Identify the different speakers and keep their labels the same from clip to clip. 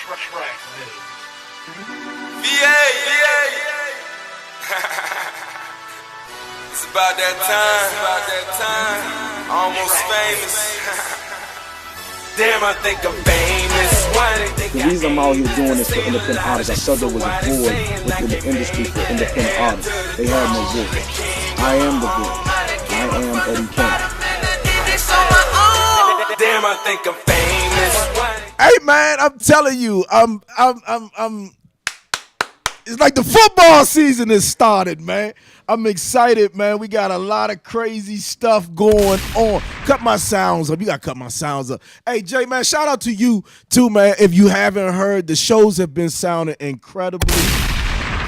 Speaker 1: It's about that time. Almost famous. Damn, I think I'm famous.
Speaker 2: The reason I'm out here doing this for independent artists, I saw there was a void within the industry for independent artists. They had no voice. I am the voice. I am Eddie Kane.
Speaker 1: Damn, I think I'm famous.
Speaker 3: Hey man, I'm telling you, I'm it's like the football season has started, man. I'm excited, man. We got a lot of crazy stuff going on. Cut my sounds up. You got to cut my sounds up. Hey, Jay, man, shout out to you, too, man. If you haven't heard, the shows have been sounding incredibly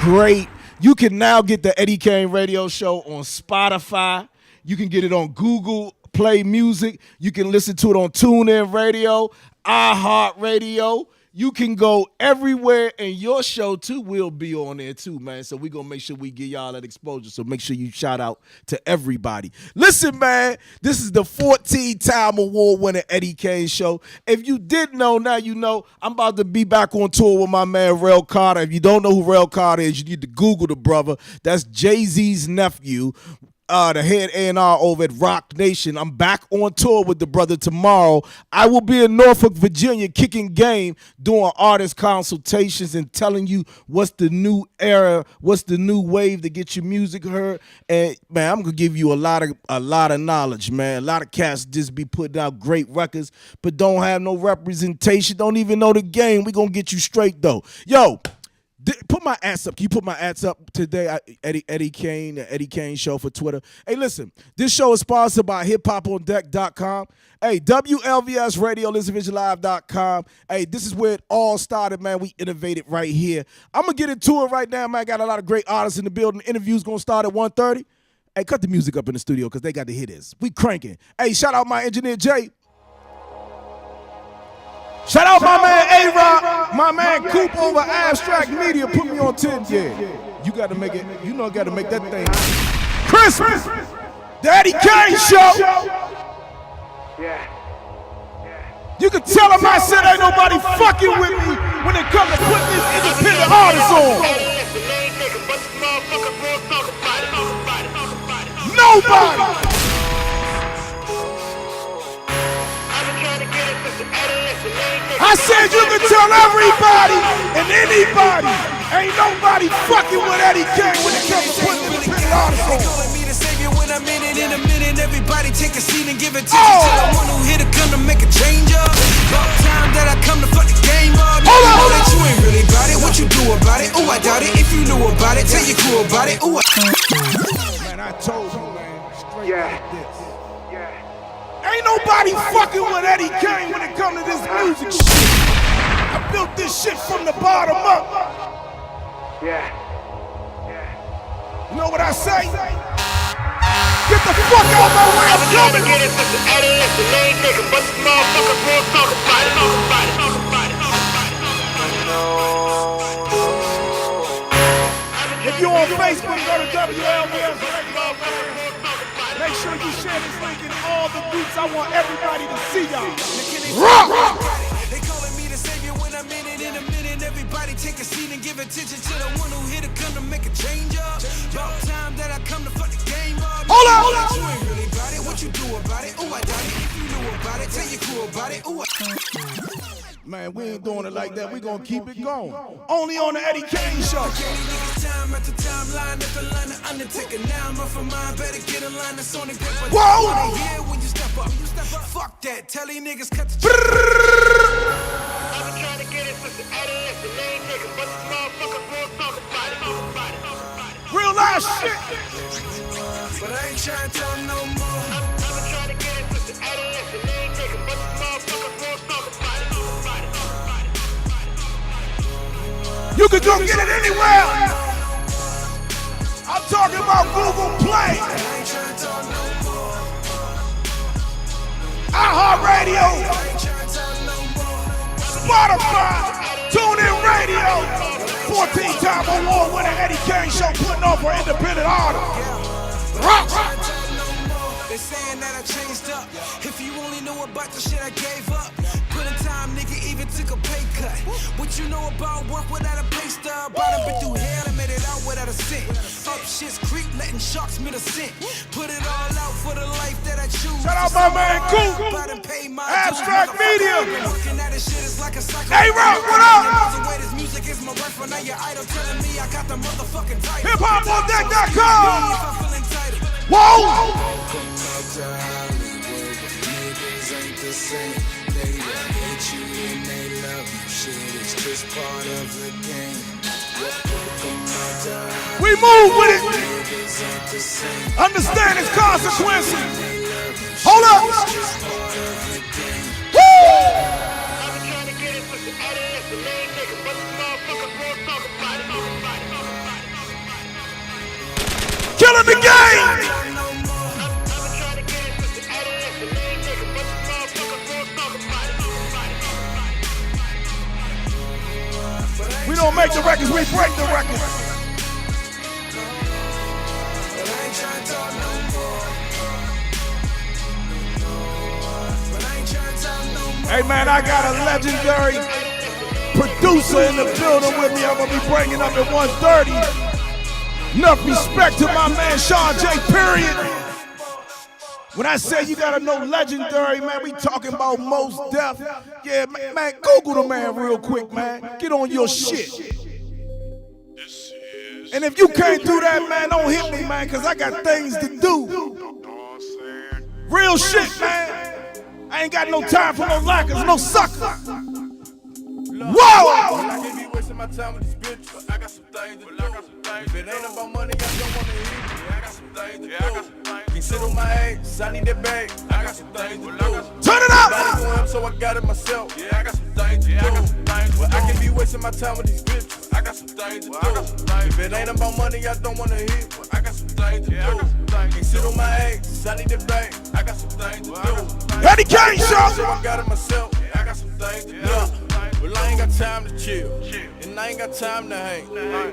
Speaker 3: great. You can now get the Eddie Kane Radio Show on Spotify. You can get it on Google Play Music. You can listen to it on TuneIn Radio, iHeartRadio. You can go everywhere, and your show, too, will be on there, too, man. So we're going to make sure we give y'all that exposure. So make sure you shout out to everybody. Listen, man, this is the 14-time award-winning Eddie Kane Show. If you didn't know, now you know. I'm about to be back on tour with my man, Rel Carter. If you don't know who Rel Carter is, you need to Google the brother. That's Jay-Z's nephew. The head A&R over at Rock Nation. I'm back on tour with the brother tomorrow. I will be in Norfolk, Virginia, kicking game, doing artist consultations and telling you what's the new era, what's the new wave to get your music heard. And man, I'm gonna give you a lot of knowledge, man. A lot of cats just be putting out great records, but don't have no representation, don't even know the game. We gonna get you straight though. Yo. Put my ads up. Can you put my ads up today? Eddie Kane, the Eddie Kane Show for Twitter. Hey, listen, this show is sponsored by hiphopondeck.com. Hey, WLVS Radio, ListenVisionLive.com. Hey, this is where it all started, man. We innovated right here. I'm going to get into it right now, man. I got a lot of great artists in the building. Interview's going to start at 1:30. Hey, cut the music up in the studio because they got to hear this. We cranking. Hey, shout out my engineer, Jay. Shout out my man A-Rock, my man Coop over Abstract Media. Put me on 10, yeah. You got to make it, you know, got to make that thing. Christmas, the Eddie Kane Show.
Speaker 4: Yeah.
Speaker 3: You can tell him I said ain't nobody fucking with me when it comes to putting these independent artists on. Nobody. I said you can tell everybody and anybody. Ain't nobody fucking with Eddie Kane when it comes to putting independent artists on.
Speaker 5: Calling me the savior when I'm in a minute. Everybody take a seat and give attention to the one who here to come to make a change up. About time that I come to fuck the game up. Know that you ain't really about it. What you do about it? Oh, I doubt it. If you knew about it, tell your crew about it. Ooh.
Speaker 3: Man, I told you, man. Straight like this. Ain't nobody fucking with Eddie Kane when it comes to this music shit. I built this shit from the bottom up.
Speaker 4: Yeah.
Speaker 3: You know what I say? Get the fuck out of my way, I'm coming. If you're on Facebook, go to WLVS Radio. Make sure you share this link in all the groups. I want everybody to see y'all. Rock!
Speaker 5: They calling me the savior when I'm in a minute. Everybody take a seat and give attention to the one who here to come to make a change up. About time that I come to fuck the game up.
Speaker 3: Hold on!
Speaker 5: You ain't really about it. What you do about it? Oh, I doubt it. If you knew about it, tell your crew about it. Ooh.
Speaker 3: Man, we ain't doing it like that. We gonna keep it going. Only on the Eddie Kane Show.
Speaker 5: Time after time, line after line, the Undertaker. Now I'm up for mine. Better get a line that's on the grip.
Speaker 3: Whoa!
Speaker 5: Yeah, when you step up. Fuck that. Tell these niggas cut the.
Speaker 4: I've been trying to get it since the Eddie is the main nigga, but this motherfucker won't talk about it.
Speaker 3: Real life shit.
Speaker 5: But I ain't trying to tell them no more.
Speaker 4: I've been trying to get it since the Eddie is the main nigga, but this motherfucker won't talk about it.
Speaker 3: You can go get it anywhere. I'm talking about Google Play, iHeartRadio, Spotify, TuneIn Radio. 14-time award-winning Eddie Kane Show putting on for independent artists. Rock.
Speaker 5: They saying that I changed up. If you only knew about the shit I gave up. Put in time, nigga, even took a pay cut. What you know about work without a pay stub? I done been through hell and made it out without a cent. Up shit's creep, letting sharks mid a cent. Put it all out for the life that I choose.
Speaker 3: Shout out my man Coop. Abstract Media. Hey, Rock, what up? HipHopOnDeck.com. Whoa! We move with it. Understand its consequences. Hold up. Woo! Killing the game. We don't make the records, we break the records. Hey man, I got a legendary producer in the building with me. I'm gonna be breaking up at 1:30. Enough respect to my man Sean J. Period. When I say you gotta know legendary, man, we talking about Mos Def. Yeah, man, Google the man real quick, man. Get on your shit. And if you can't do that, man, don't hit me, man, because I got things to do. Real shit, man. I ain't got no time for no lackers, no suckers. Whoa!
Speaker 6: I can't be wasting my time with these bitches. I got some things to do. If it ain't about money, I don't wanna hear it. I got some things to do. Can't sit on my ass, I need that bag. I got some things to do.
Speaker 3: Turn it up!
Speaker 6: So I got it myself. Yeah, I got some things to do. Well, I can't be wasting my time with these bitches. I got some things to do. If it ain't about money, I don't wanna hear it. I got some things to do. Can't sit on my ass, I need that bag. I got some things to do.
Speaker 3: Eddie Kane Show!
Speaker 6: So I got it myself. Yeah, I got some things to do. Well, I ain't got time to chill, and I ain't got time to hang.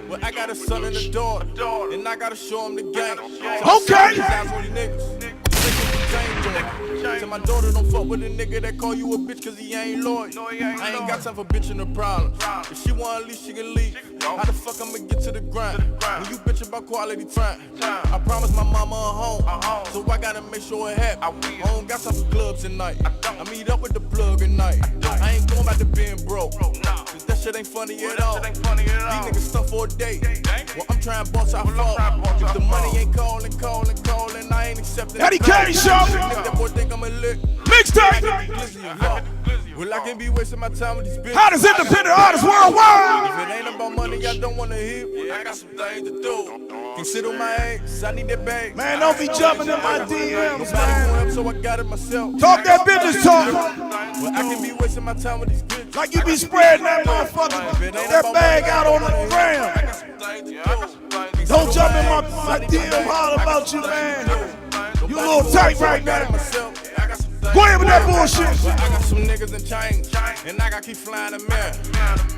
Speaker 6: Well, I got a son and a daughter, and I gotta show him the game.
Speaker 3: Okay.
Speaker 6: Tell my daughter don't fuck with a nigga that call you a bitch cause he ain't loyal. I ain't got time for bitching the problem. If she wanna leave, she can leave. How the fuck I'ma get to the grind? When you bitch about quality time, I promised my mama a home, so I gotta make sure it happens. I don't got time for clubs tonight. I meet up with the plug at night. I ain't going back to being broke, cause that shit ain't funny at all. These niggas stuff for a day. Well, I'm trying to boss out fall. If the money ain't calling, I ain't accepting.
Speaker 3: Eddie Kane Show!
Speaker 6: That boy think I'm a lick.
Speaker 3: Mixtape!
Speaker 6: Well, I can't be wasting my time with these bitches.
Speaker 3: Hottest independent artists worldwide!
Speaker 6: If it ain't about money, I don't wanna hear. I got some things to do. Can't sit on my ass, I need that bag.
Speaker 3: Man, don't be jumping in my DMs, man.
Speaker 6: So I got it myself.
Speaker 3: Talk that business talk.
Speaker 6: Well, I can be wasting my time with these bitches.
Speaker 3: Like you be spreading that motherfucker, that bag out on the ground. Don't jump in my DM all about you, man. You a little tight right now. Go ahead with that bullshit.
Speaker 6: I got some niggas in chains, and I gotta keep flying the mirror.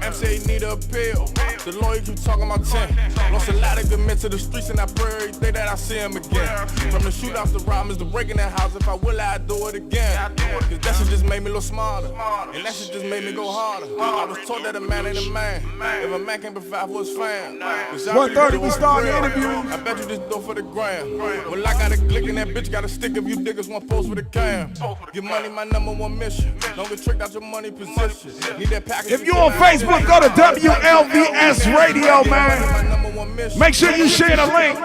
Speaker 6: MC need a appeal. The lawyer keep talking about 10. Lost a lot of good men to the streets, and I pray every day that I see him again. From the shootouts to robbers to breaking that house, if I will, I'd do it again. Cause that shit just made me look smarter, and that shit just made me go harder. I was taught that a man ain't a man if a man can't provide for his fam.
Speaker 3: 1:30, we starting the interview.
Speaker 6: I bet you just do it for the gram. Well, I got a click and that bitch got a stick if you niggas want post with a cam. Get money, my number one mission. Don't get tricked out your money position. Need that package.
Speaker 3: If you on Facebook, go to WLVS Radio, man. Make sure you share the link.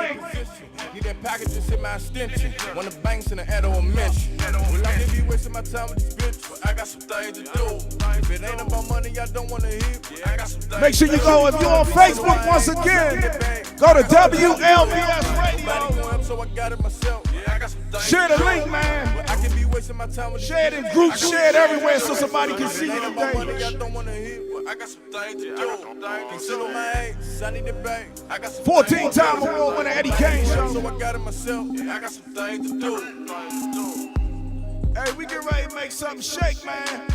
Speaker 6: Need that package, just hit my extension. When the banks in the head of a mission. Well, I can't be wasting my time with these bitches. I got some things to do. If it ain't about money, I don't wanna hear. I got some things.
Speaker 3: Make sure you go, if you're on Facebook once again, go to WLVS Radio.
Speaker 6: So I got it myself.
Speaker 3: Share the link, man.
Speaker 6: I can be wasting my time with
Speaker 3: share it in groups, share it everywhere so somebody can see you today.
Speaker 6: I don't wanna hear. I got some things to do. Can sit on my ass, I need the bag. I got some
Speaker 3: 14-time award winner Eddie Kane Show.
Speaker 6: So I got it myself. I got some things to do.
Speaker 3: Hey, we get ready to make something shake, man.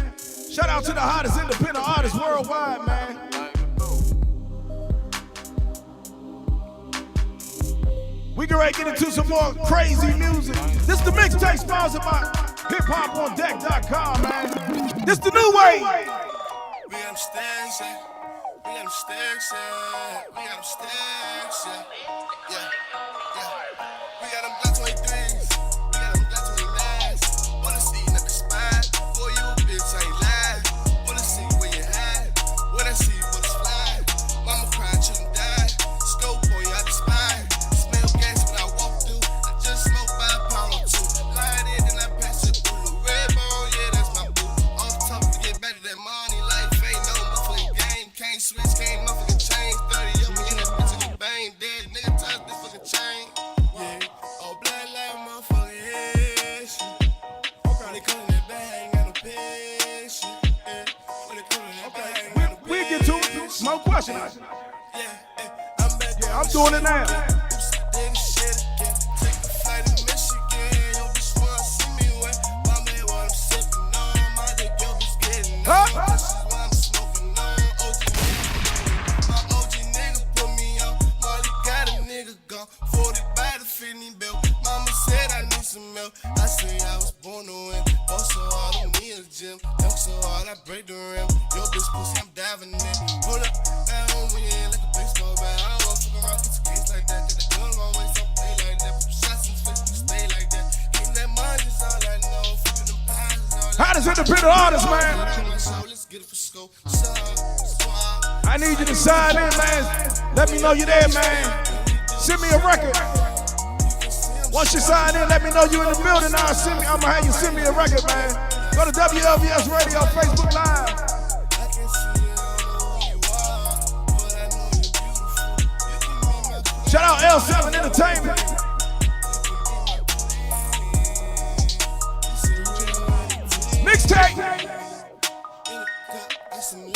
Speaker 3: Shout out to the hottest independent artists worldwide, man. We can get into some more crazy music. This the mixtape sponsored by hiphopOnDeck.com, man. This the new way.
Speaker 7: We got them stacks, yeah. We got them stacks, yeah. We got them stacks, yeah. Yeah, yeah. We got them Glock 23s. We got them Glock 29s. Wanna see you at the spot. Boy, you a bitch, I ain't lie. Wanna see where you hide. When I see you, bullets fly. Mama cried, children died. Scope on you, I despise. Smell gas when I walk through. I just smoked by a pound or two. Lied in, then I passed it through. The red bone, yeah, that's my boo. Off top to get back to that money. Life ain't no motherfucking game. Can't switch, can't motherfucking change. 30 of me in that bitch in the bang. Dead nigga touch this fucking chain. Yeah, all black like motherfucking head shit. When they come in that bag, ain't got no patience. Yeah, when they come in that bag, ain't got no
Speaker 3: We'll get to it. No question.
Speaker 7: yeah, I'm back.
Speaker 3: Yeah, I'm doing it now.
Speaker 7: Take a flight to Michigan. Yo, bitch wanna see me wet. My man what I'm sipping on. My dick, yo, bitch getting on. This is what I'm smoking on. OG nigga, my OG nigga put me on. Molly got a nigga gone. 40 by the fitting belt. Mama said I need some milk. I say I was born to win. Oh, so hard, don't need a gym. Dunk so hard, I break the rim. Yo, bitch pussy, I'm diving in. Hold up, that home when you ain't like a baseball bat. I don't wanna fuck around, get your case like that. Get the gun my waist, don't play like that. Put shots in his face, you stay like that. Getting that money is all I know. Flipping them pies is all I know.
Speaker 3: Hottest independent artist, man.
Speaker 7: Let's get it for scope. Squad.
Speaker 3: I need you to sign in, man. Let me know you're there, man. Send me a record. Once you sign in, let me know you in the building. I'm gonna have you send me a record, man. Go to WLVS Radio, Facebook Live.
Speaker 7: I can see it, I don't know who you are, but I know you're beautiful. You can be my queen.
Speaker 3: Shout out L7 Entertainment. Mixtape.
Speaker 7: In the cup, got some lean.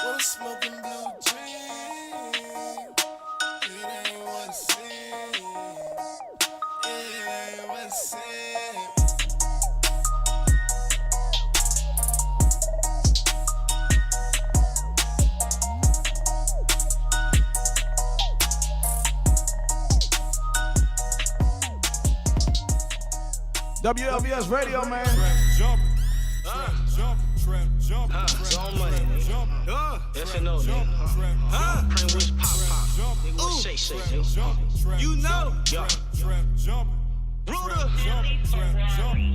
Speaker 7: Wanna smoking blue dream. It ain't what it seems. It ain't what it seems.
Speaker 3: WLVS Radio, man.
Speaker 8: It's all money, nigga. Yes and no, nigga. Print wish pop pop. Nigga, what shake shake, nigga. You know. Yeah. Ruder.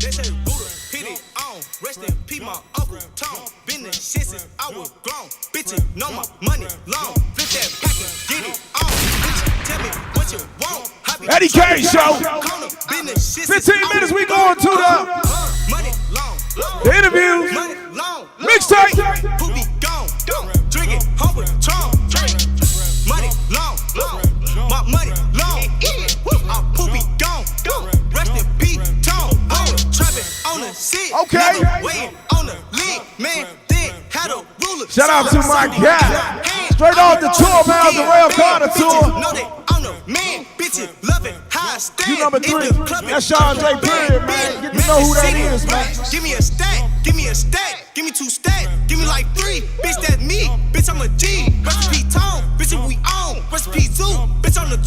Speaker 8: They say Ruder. Hit it on. Rest in peace, my Uncle Tom. Been the shit since I was grown. Bitches know my money long. Flip that packet, get it on. Bitch, tell me what you want.
Speaker 3: Eddie K Show. 15 minutes, we going to the interviews. Mixtape.
Speaker 8: Who be gone? Drink it, home with Trump. Money long, my money long. I'm poopy gone. Rest in peace, Tom. Trapping on the seat.
Speaker 3: Okay.
Speaker 8: Waiting on the lead, man. Then had a ruler.
Speaker 3: Shout out to my guy. Straight off the tour, man, the Rail Carter tour.
Speaker 8: Know that I'm the man. Bitches love it. How I stand.
Speaker 3: You number 3. That's Sean J. Period, man. Get to know who that is, man.
Speaker 8: Give me a stack. Give me a stack. Give me 2 stacks. Give me like 3. Bitch, that's me. Bitch, I'm a G. Recipe Tone. Bitch, we on. Recipe Zoo. Bitch, on the 2.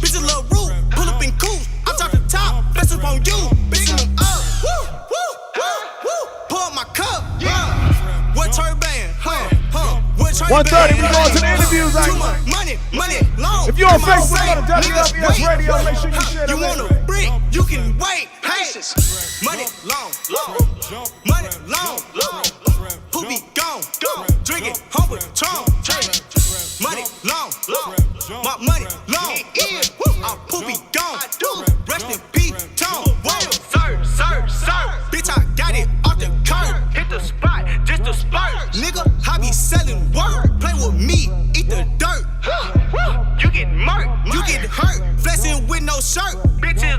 Speaker 8: Bitch, a little root. Pull up in cool. I'm top to top. Bless up on you. Bitch, I'm up. Woo, woo, woo, woo. Pour up my cup. What turban? What turban?
Speaker 3: 1:30, we going to the interviews.
Speaker 8: Too much money long.
Speaker 3: If you're on Facebook, go to WLVS Radio. Make sure you share
Speaker 8: You
Speaker 3: the
Speaker 8: want
Speaker 3: link.
Speaker 8: a brick? You can wait. Hey, money long. Money long. Who be gone? Drink it, home with Trump. Money long. My money long. I'm poopy gone. Rest in peace, Tom. Sir. Bitch, I got it off the curb. Hit the spot, just the spurt. Nigga, I be selling work. Play with me, eat the dirt. You get murked, you get hurt. Flexing with no shirt. Bitches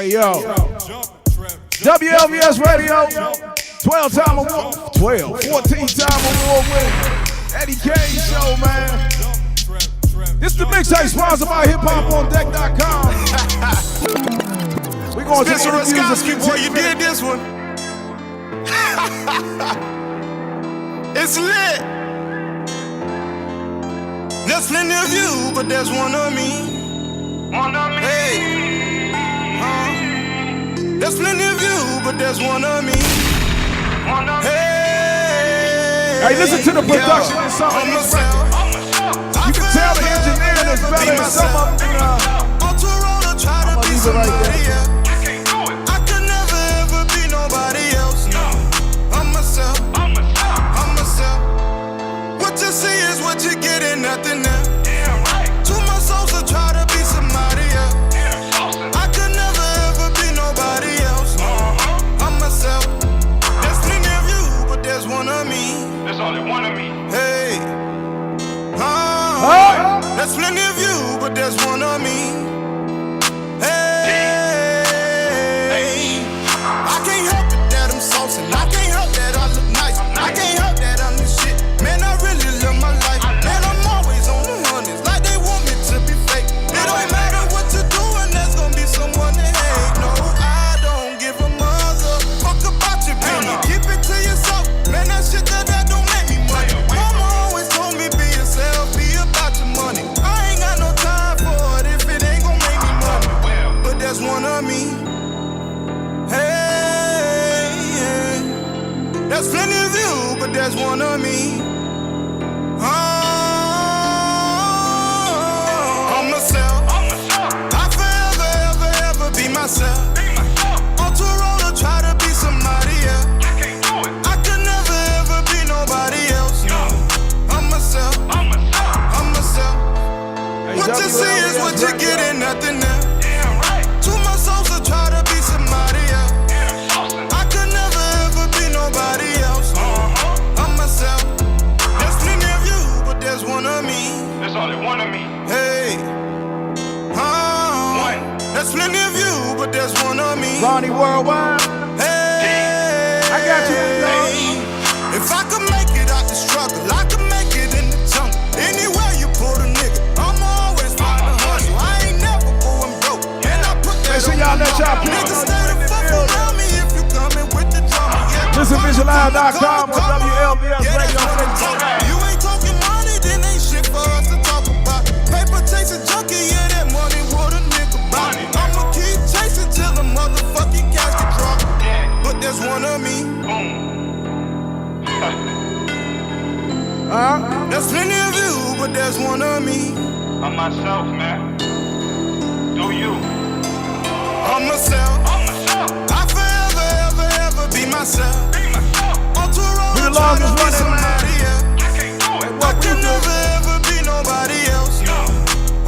Speaker 3: Hey, yo. WLVS Radio, 14-time award winning Eddie Kane show, man. This is the mixtape sponsored by hiphopOnDeck.com. We're going to
Speaker 8: Spencer Raskowski, boy, you did this one. It's lit. There's plenty of you, but there's one of me. One of me. Hey. There's plenty of you, but there's one of me. One of me.
Speaker 3: Hey, listen to the production and some of these records. You can tell the engineering is better than some of them. I'm gonna leave it right there.
Speaker 8: I could never ever be nobody else. No, I'm myself. I'm myself. What you see is what you get and nothing else. Too much souls to try to be somebody else. I could never ever be nobody else. No, I'm myself. There's plenty of you, but there's one of me. There's only one of me. Hey. There's plenty of you, but there's one of me. Hey. I can't help it that I'm saucing. I can't help that I look nice. I can't help that I'm the shit. Man, I really live my life. Man, I'm always on the hundreds, like they want me to be fake. It don't matter what you're doing, there's gonna be someone to hate. No, I don't give a mother fuck about your opinion. Keep it to yourself. Man, that shit that don't make me money. Mama always told me be yourself, be about your money. I ain't got no time for it if it ain't gon' make me money. But there's one of me. Hey, yeah. There's plenty of you, but there's one of me. I'm myself. I forever, ever, ever be myself. On tour road to try to be somebody else. I could never ever be nobody else. No, I'm myself. I'm myself. What you see is what you get and nothing else. Too much souls to try to be somebody else. I could never ever be nobody else. No, I'm myself. There's plenty of you, but there's one of me. There's only one of me. Hey. There's plenty of you, but there's one of me.
Speaker 3: Ronnie Worldwide.
Speaker 8: Hey.
Speaker 3: I got you,
Speaker 8: If I could make it out the struggle, I could make it in the jungle. Anywhere you put a nigga, I'm always find a hustle. I ain't never going broke. And I put that
Speaker 3: Make sure y'all let y'all people
Speaker 8: niggas stay the fuck around me if you coming with the drama. Yeah,
Speaker 3: Listen, VisualLive.com or WLVS
Speaker 8: yeah,
Speaker 3: Radio.
Speaker 8: you ain't talking money, then ain't shit for us to talk about. Paper chasing junkie, yeah, that money what a nigga buy. I'ma keep chasing till the motherfucking cash get dropped. But there's one of me. There's plenty of you, but there's one of me. I'm myself, man. Do you? I'm myself. I forever, ever, ever be myself. On tour road,
Speaker 3: We the longest
Speaker 8: try to be
Speaker 3: running, man.
Speaker 8: somebody else. I could never ever be nobody else. No,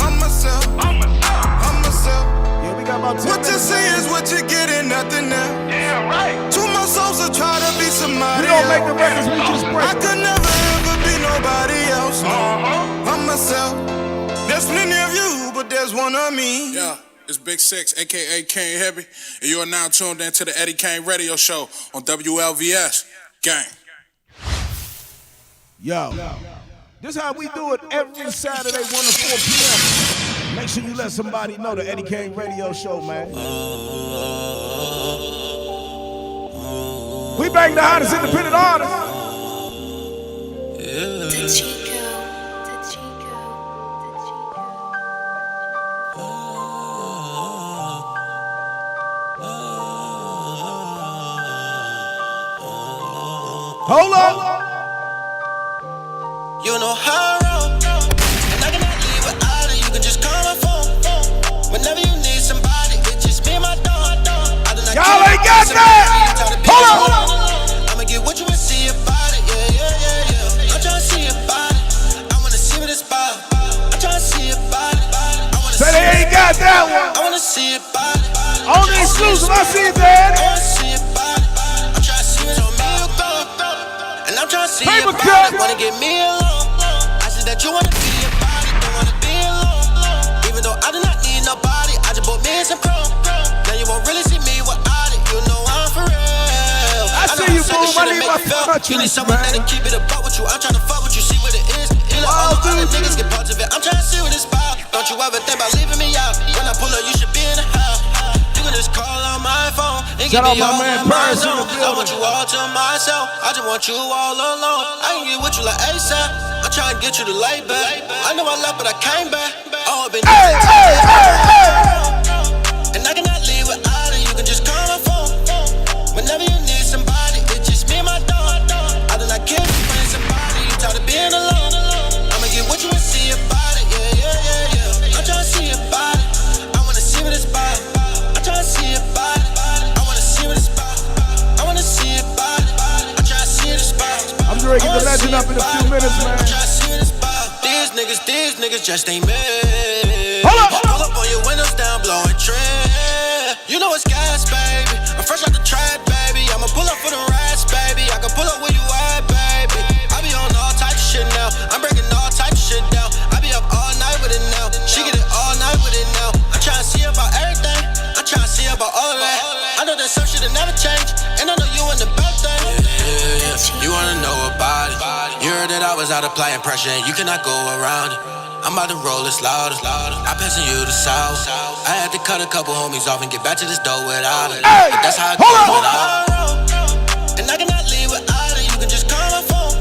Speaker 8: I'm myself. I'm myself.
Speaker 3: Yeah, we got about 10
Speaker 8: What you
Speaker 3: minutes.
Speaker 8: see is what you get and nothing else. Yeah, right. Too much souls to try to be somebody
Speaker 3: We don't make
Speaker 8: else.
Speaker 3: the records, we just break
Speaker 8: I
Speaker 3: them.
Speaker 8: could never ever be nobody else. No, I'm myself. There's plenty of you, but there's one of me.
Speaker 9: Yeah, it's Big Six, aka King Heavy, and you are now tuned in to the Eddie Kane Radio Show on WLVS. Gang.
Speaker 3: Yo, this how we do it every Saturday, 1 to 4 p.m. Make sure you let somebody know the Eddie Kane Radio Show, man. We bang the hottest independent artists. Hold on.
Speaker 8: You know how I roll, and I cannot leave without it. You can just call my phone. Whenever you need somebody, it's just me and my dog.
Speaker 3: Y'all ain't got that. Hold on.
Speaker 8: I'ma get what you wanna see about it. Yeah. I'm tryna see about it. I wanna see what it's about. I'm tryna see about it.
Speaker 3: Say they ain't got that one.
Speaker 8: I wanna see about it.
Speaker 3: On the exclusive, I see it, Daddy.
Speaker 8: I wanna see about it. I'm tryna see what's on me or go. And I'm tryna see
Speaker 3: Paper
Speaker 8: about
Speaker 3: cut.
Speaker 8: it. Wanna get me alone. I said that you wanna be about it. Don't wanna be alone. Even though I do not need nobody, I just bought me some chrome. Now you won't really see me without it. You know I'm for real.
Speaker 3: I see you, boom. I need my
Speaker 8: You need someone that'll keep it above with you. I'm trying to fuck with you, see what it is. All the other niggas get parts of it. I'm trying to see what it's about. Don't you ever think about leaving me out. When I pull up, you should be in the house. You can just call on my phone and give me all of my zone. I want you all to myself. I just want you all alone. I can get with you like ASAP. I'm trying to get you to lay back. I know I left, but I came back. Oh, I've been and I cannot leave without it. You can just call my phone. Whenever you need somebody, it's just me and my dog. I do not care if you find somebody. You tired of being alone. I'ma get with you and see about it. Yeah. I'm trying to see about it. I wanna see what it's about. I'm trying to see about it. I wanna see what it's about. I wanna see about it. I'm trying to see what it's about.
Speaker 3: I'm ready to get the legend up in a few minutes, man.
Speaker 8: I'm trying to see what it's about. These niggas just ain't me. Pull up on your windows down, blowing trend. You know it's gas, baby. I'm fresh out the trap, baby. I'ma pull up for the rats, baby. I can pull up where you at, baby. I be on all types of shit now. I'm breaking all types of shit down. I be up all night with it now. She get it all night with it now. I'm trying to see about everything. I'm trying to see about all of that. I know that some shit will never change. And I know you in the best thing. Yeah. You wanna know about it. You heard that I was out applying pressure and you cannot go around it. I'm about to roll it louder. I passing you the south. I had to cut a couple homies off and get back to this dough without it. But that's how I go without it. And I cannot leave without it. You can just call my phone.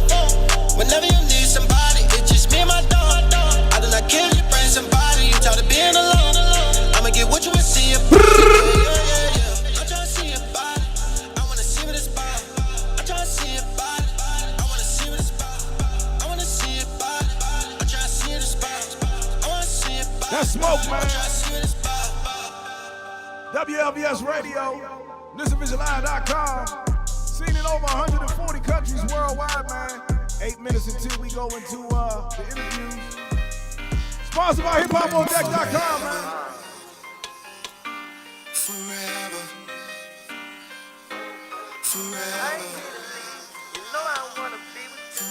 Speaker 8: Whenever you need somebody, it's just me and my dog. I do not care if you bring somebody. You tired of being alone. I'ma get with you and see it. Yeah. I'm trying to see about it. I wanna see what it's about. I'm trying to see about it. I wanna see what it's about. I wanna see about it. I'm trying to see what it's about.
Speaker 3: That's smoke, man. WLVS Radio, ListenVisionLive.com. Seen in over 140 countries worldwide, man. 8 minutes until we go into the interviews. Sponsored by HipHopOnDeck.com, man.
Speaker 8: Forever. You know I wanna be with you.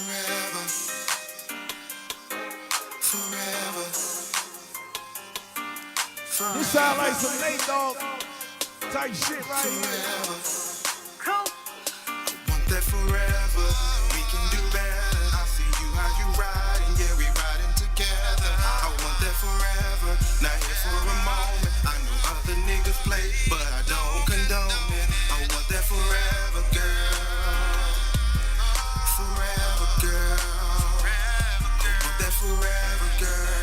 Speaker 8: Forever.
Speaker 3: This sound like some Nate Dogg type shit right here.
Speaker 8: I want that forever. We can do better. I see you how you riding. Yeah, we riding together. I want that forever. Not here for a moment. I know other niggas play, but I don't condone it. I want that forever, girl. Forever, girl. I want that forever, girl.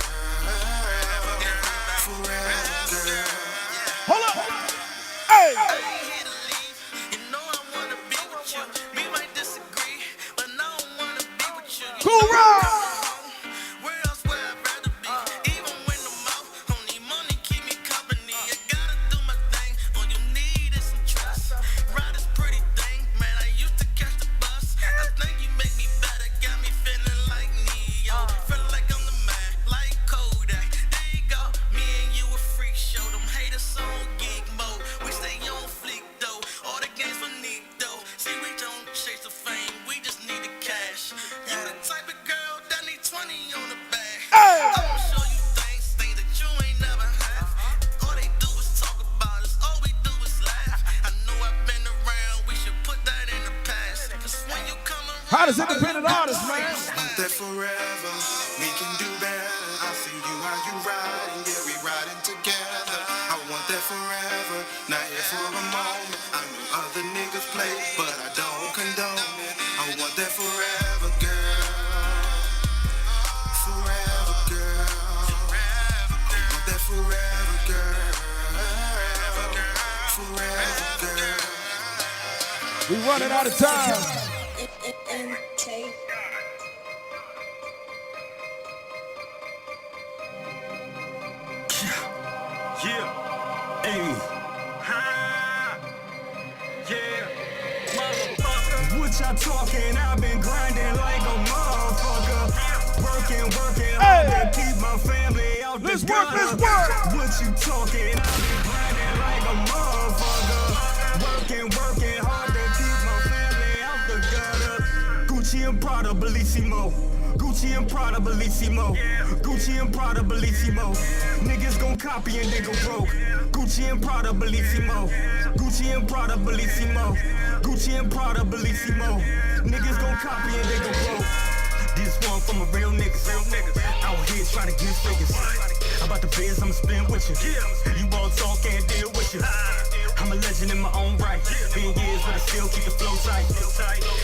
Speaker 3: Hold up. Hey.
Speaker 8: You know I wanna be with you. We might disagree, but I don't wanna be with you.
Speaker 3: Cool ride.
Speaker 8: Where else would I rather be? Even when I'm out, don't need money, keep me company. I gotta do my thing. All you need is some trust. Ride this pretty thing, man. I used to catch the bus. I think you make me better, got me feeling like Neo. Feeling like I'm the man, like Kodak. There you go, me and you a freak show. Them haters on geek mode. We stay on fleek though. All the games for neat though. See, we don't chase the fame, we just need the cash. You the type of girl that need 20 on the bag. I won't show you things that you ain't never had. All they do is talk about us, all we do is laugh. I know I've been around, we should put that in the past. Cause when you come around,
Speaker 3: How does independent artists, man?
Speaker 8: want that forever, we can do better. I see you how you riding, yeah, we riding together. I want that forever, not here for a moment. I know other niggas play, but I don't condone it. I want that forever, girl. Forever, girl. I want that forever, girl. Forever, girl.
Speaker 3: We running out of time.
Speaker 5: Yeah, ayy. Yeah, motherfucker. What y'all talking? I've been grinding like a motherfucker. Working hard to keep my family out the gutter.
Speaker 3: Let's work.
Speaker 5: What you talking? I've been grinding like a motherfucker. Working hard to keep my family out the gutter. Gucci and Prada, Bellissimo.
Speaker 8: Gucci and Prada, Bellissimo. Gucci and Prada, Bellissimo. Niggas gon' copy and they go broke. Gucci and Prada, Bellissimo. Gucci and Prada, Bellissimo. Gucci and Prada, Bellissimo. Niggas gon' copy and they go broke. This one from a real niggas. Out here trying to get figures. About the biz, I'ma spin with you. You all talk, can't deal with you. I'm a legend in my own right. Been years, but I still keep the flow tight.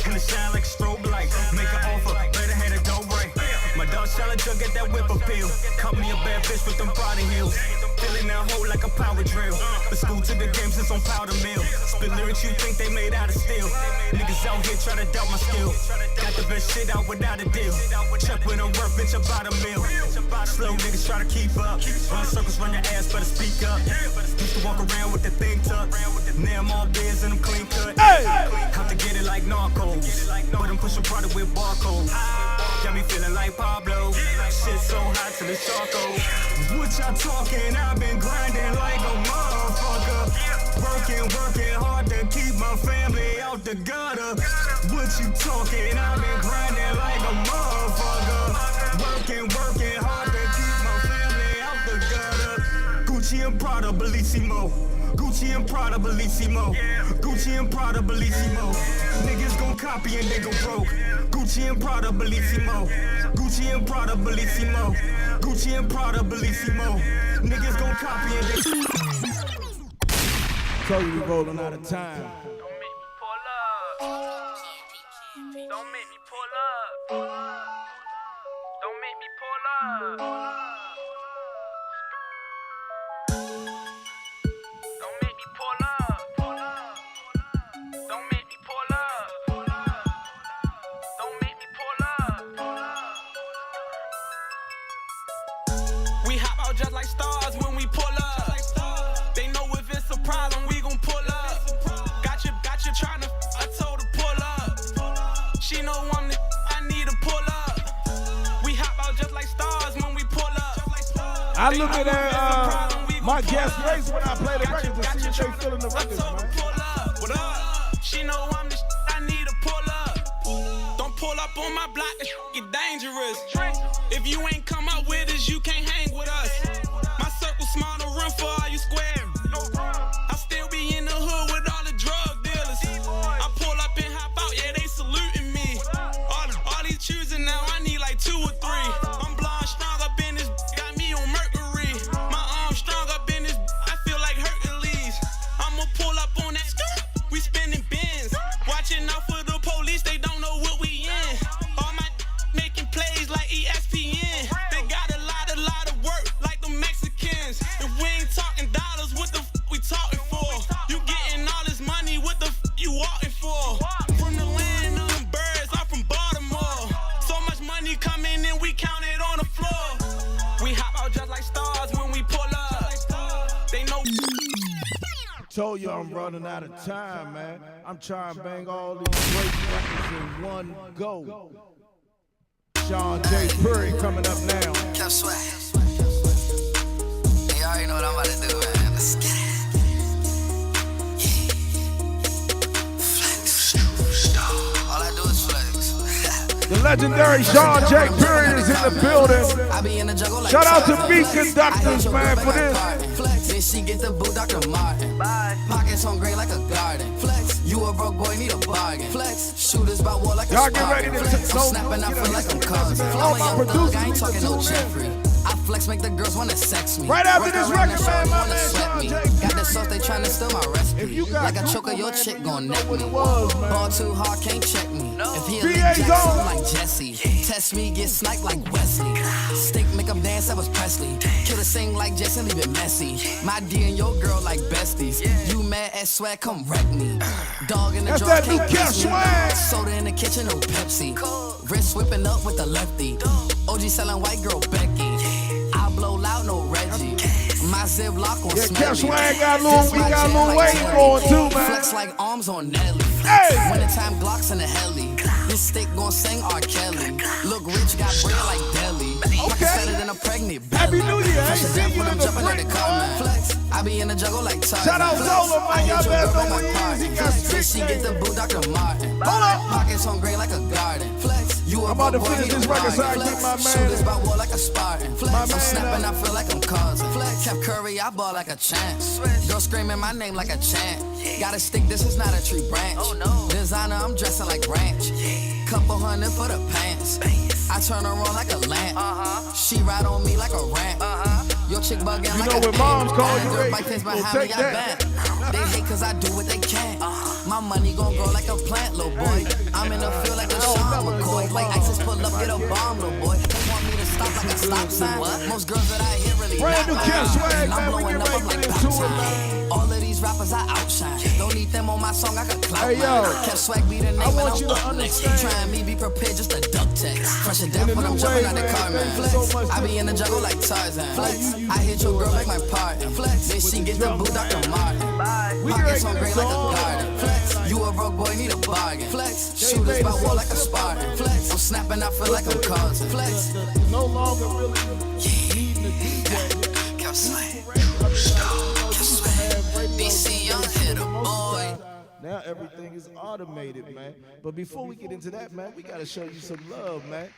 Speaker 8: And it shine like a strobe light. Make an offer, better have it dough right. My dog challenger, get that whip appeal. Caught me a bad bitch with them Prada heels. Feeling that hole like a power drill. The school to the game since on powder mill. Spit lyrics you think they made out of steel. Niggas out here try to doubt my skill. Got the best shit out without a deal. Check when I'm worth, bitch, about a meal. Slow niggas try to keep up. Run circles, run your ass, better speak up. Used to walk around with the thing tucked. Now I'm all biz and I'm clean cut. Have to get it like narcos. But I'm pushing product with barcodes. Got me feeling like Pablo. Shit so hot to the charcoal. What y'all talking? I've been grinding like a motherfucker. Working hard to keep my family out the gutter. What you talking? I've been grinding like a motherfucker. Working hard to keep my family out the gutter. Gucci and Prada, Bellissimo. Gucci and Prada, Bellissimo. Gucci and Prada, Bellissimo. Niggas gon' copy and they go broke. Gucci and Prada, Bellissimo. Gucci and Prada, Bellissimo. Gucci and Prada, Bellissimo. Niggas gon' copy and they...
Speaker 3: Told you we rolling out of time.
Speaker 10: Don't make me pull up. Don't make me pull up. Don't make me pull up. Don't make me pull up. Don't make me pull up. Don't make me pull up. We hop out just like stars when we pull up. They know if it's a problem, we gon' pull up. Got you tryna. I told her pull up. She know I'm the. I need to pull up. We hop out just like stars when we pull up.
Speaker 3: I look at my guest race when I play the records to see if they feeling the records, man.
Speaker 10: What up? She know I'm the. I need to pull up. Don't pull up on my block. It get dangerous. If you ain't come out with us, you can't hang with us. My circle small to run for all you square. I still be in the hood with all the drug dealers. I pull up and hop out, yeah, they saluting me. All these choosing now, I need like 2 or 3. I'm blonde, strong up in this, got me on Mercury. My arm strong up in this, I feel like Hercules. I'ma pull up on that skirt, we spinning bins. Watching out for the police, they don't know what we in. All my making plays like ESPN. They got a lot of work like the Mexicans. If we ain't talking dollars, what the we talking for? You getting all this money, what the you walking for? From the land of them birds, I'm from Baltimore. So much money coming in, we count it on the floor. We hop out just like stars when we pull up. They know.
Speaker 3: Told you I'm running out of time, man. I'm trying to bang all these great records in one go. Sean J. Perry coming up now.
Speaker 11: Kev Sweat. You already know what I'm about to do, man. Let's get it. Flex. All I do is flex.
Speaker 3: The legendary Sean J. Perry is in the building.
Speaker 11: I be in the jungle like
Speaker 3: Shout out to Beat Conductors, man, for this.
Speaker 11: Then she get the boot, Dr. Martin. Pockets on gray like a garden. Flex. You a broke boy, need a bargain. Flex. Shooters by war like a
Speaker 3: y'all get ready to
Speaker 11: I'm snapping, I feel like I'm cousin. I'm a young thug, I ain't talking no Jeffrey. I flex, make the girls wanna sex me.
Speaker 3: Right after this record, man, my man Sean J.
Speaker 11: Got the sauce, they tryna steal my recipe. Like a choker, your chick gon' neck me. Ball too hard, can't check me. If he a Lee Jackson, I'm like Jesse. Test me, get sniped like Wesley. Stick, make them dance, that was Presley. Kill the sing like Jason, leave it messy. My D and your girl like besties. You mad at swag, come wreck me. Dog in the drawer, can't kiss me. Soda in the kitchen, no Pepsi. Wrist whipping up with the lefty. OG selling white girl Becky. I blow loud, no Reggie. My zip lock on Smelly.
Speaker 3: Kev Swag got a little weight going too, man.
Speaker 11: Flex like arms on Nelly.
Speaker 3: Hey.
Speaker 11: Wintertime Glocks in the heli. This stick gon' sing R. Kelly. Look rich, got bread like deli.
Speaker 3: Okay.
Speaker 11: Better than a pregnant belly.
Speaker 3: Happy New Year. I ain't seen you in the break, man.
Speaker 11: Flex. I be in the jungle like Tarzan.
Speaker 3: Shout out Zola, man. Y'all better know what he is. He got
Speaker 11: She get the boot, Dr. Martin.
Speaker 3: Hold up.
Speaker 11: Pockets on gray like a garden. Flex. You
Speaker 3: I'm about to finish this record so I get my man.
Speaker 11: Shooters by war like a Spartan. I'm
Speaker 3: man,
Speaker 11: snapping, I feel like I'm causing. Kept Curry, I ball like a champ. Girl screaming my name like a chant. Got a stick, this is not a tree branch. Designer, I'm dressing like ranch. Couple hundred for the pants. I turn her on like a lamp. She ride on me like a ramp. Your chick bugging like a
Speaker 3: when moms call you, hey,
Speaker 11: bike things
Speaker 3: well,
Speaker 11: behind me,
Speaker 3: take
Speaker 11: I
Speaker 3: that.
Speaker 11: bet. They hate cause I do what they can. My money gon' grow like a plant, little boy. I'm in the field like a Sean McCoy. Like ISIS pull up, get a bomb, little boy. They want me to stop like a stop sign. Most girls that I hear really
Speaker 3: Brand new
Speaker 11: not
Speaker 3: Cat
Speaker 11: mine.
Speaker 3: Swag, man.
Speaker 11: I'm
Speaker 3: We
Speaker 11: blowing
Speaker 3: get
Speaker 11: up, I'm
Speaker 3: right
Speaker 11: like
Speaker 3: into
Speaker 11: pop
Speaker 3: it, man.
Speaker 11: sign. All of these rappers I outshine. Don't need them on my song, I could clout
Speaker 3: Hey, yo.
Speaker 11: mine. Kept swag be the name
Speaker 3: I
Speaker 11: and
Speaker 3: want
Speaker 11: I'm
Speaker 3: you to
Speaker 11: up next.
Speaker 3: understand.
Speaker 11: Trying me be prepared just a duck text. Fresh and death
Speaker 3: In a
Speaker 11: when I'm
Speaker 3: new
Speaker 11: jumping
Speaker 3: way,
Speaker 11: out the
Speaker 3: man.
Speaker 11: car, man.
Speaker 3: Thank you so much.
Speaker 11: I be in the jungle like Tarzan. I hit your girl like my partner. Then she get the blue Dr. Martin. Pockets on green like a garden. You a broke boy, need a bargain. Shooters by war like a Spartan. I'm snapping, I feel like I'm causing.
Speaker 3: No longer really needing a DJ.
Speaker 11: Kept swag. DC young hitter, boy.
Speaker 3: Now everything is automated, man. But before we get into that, man, we gotta show you some love, man.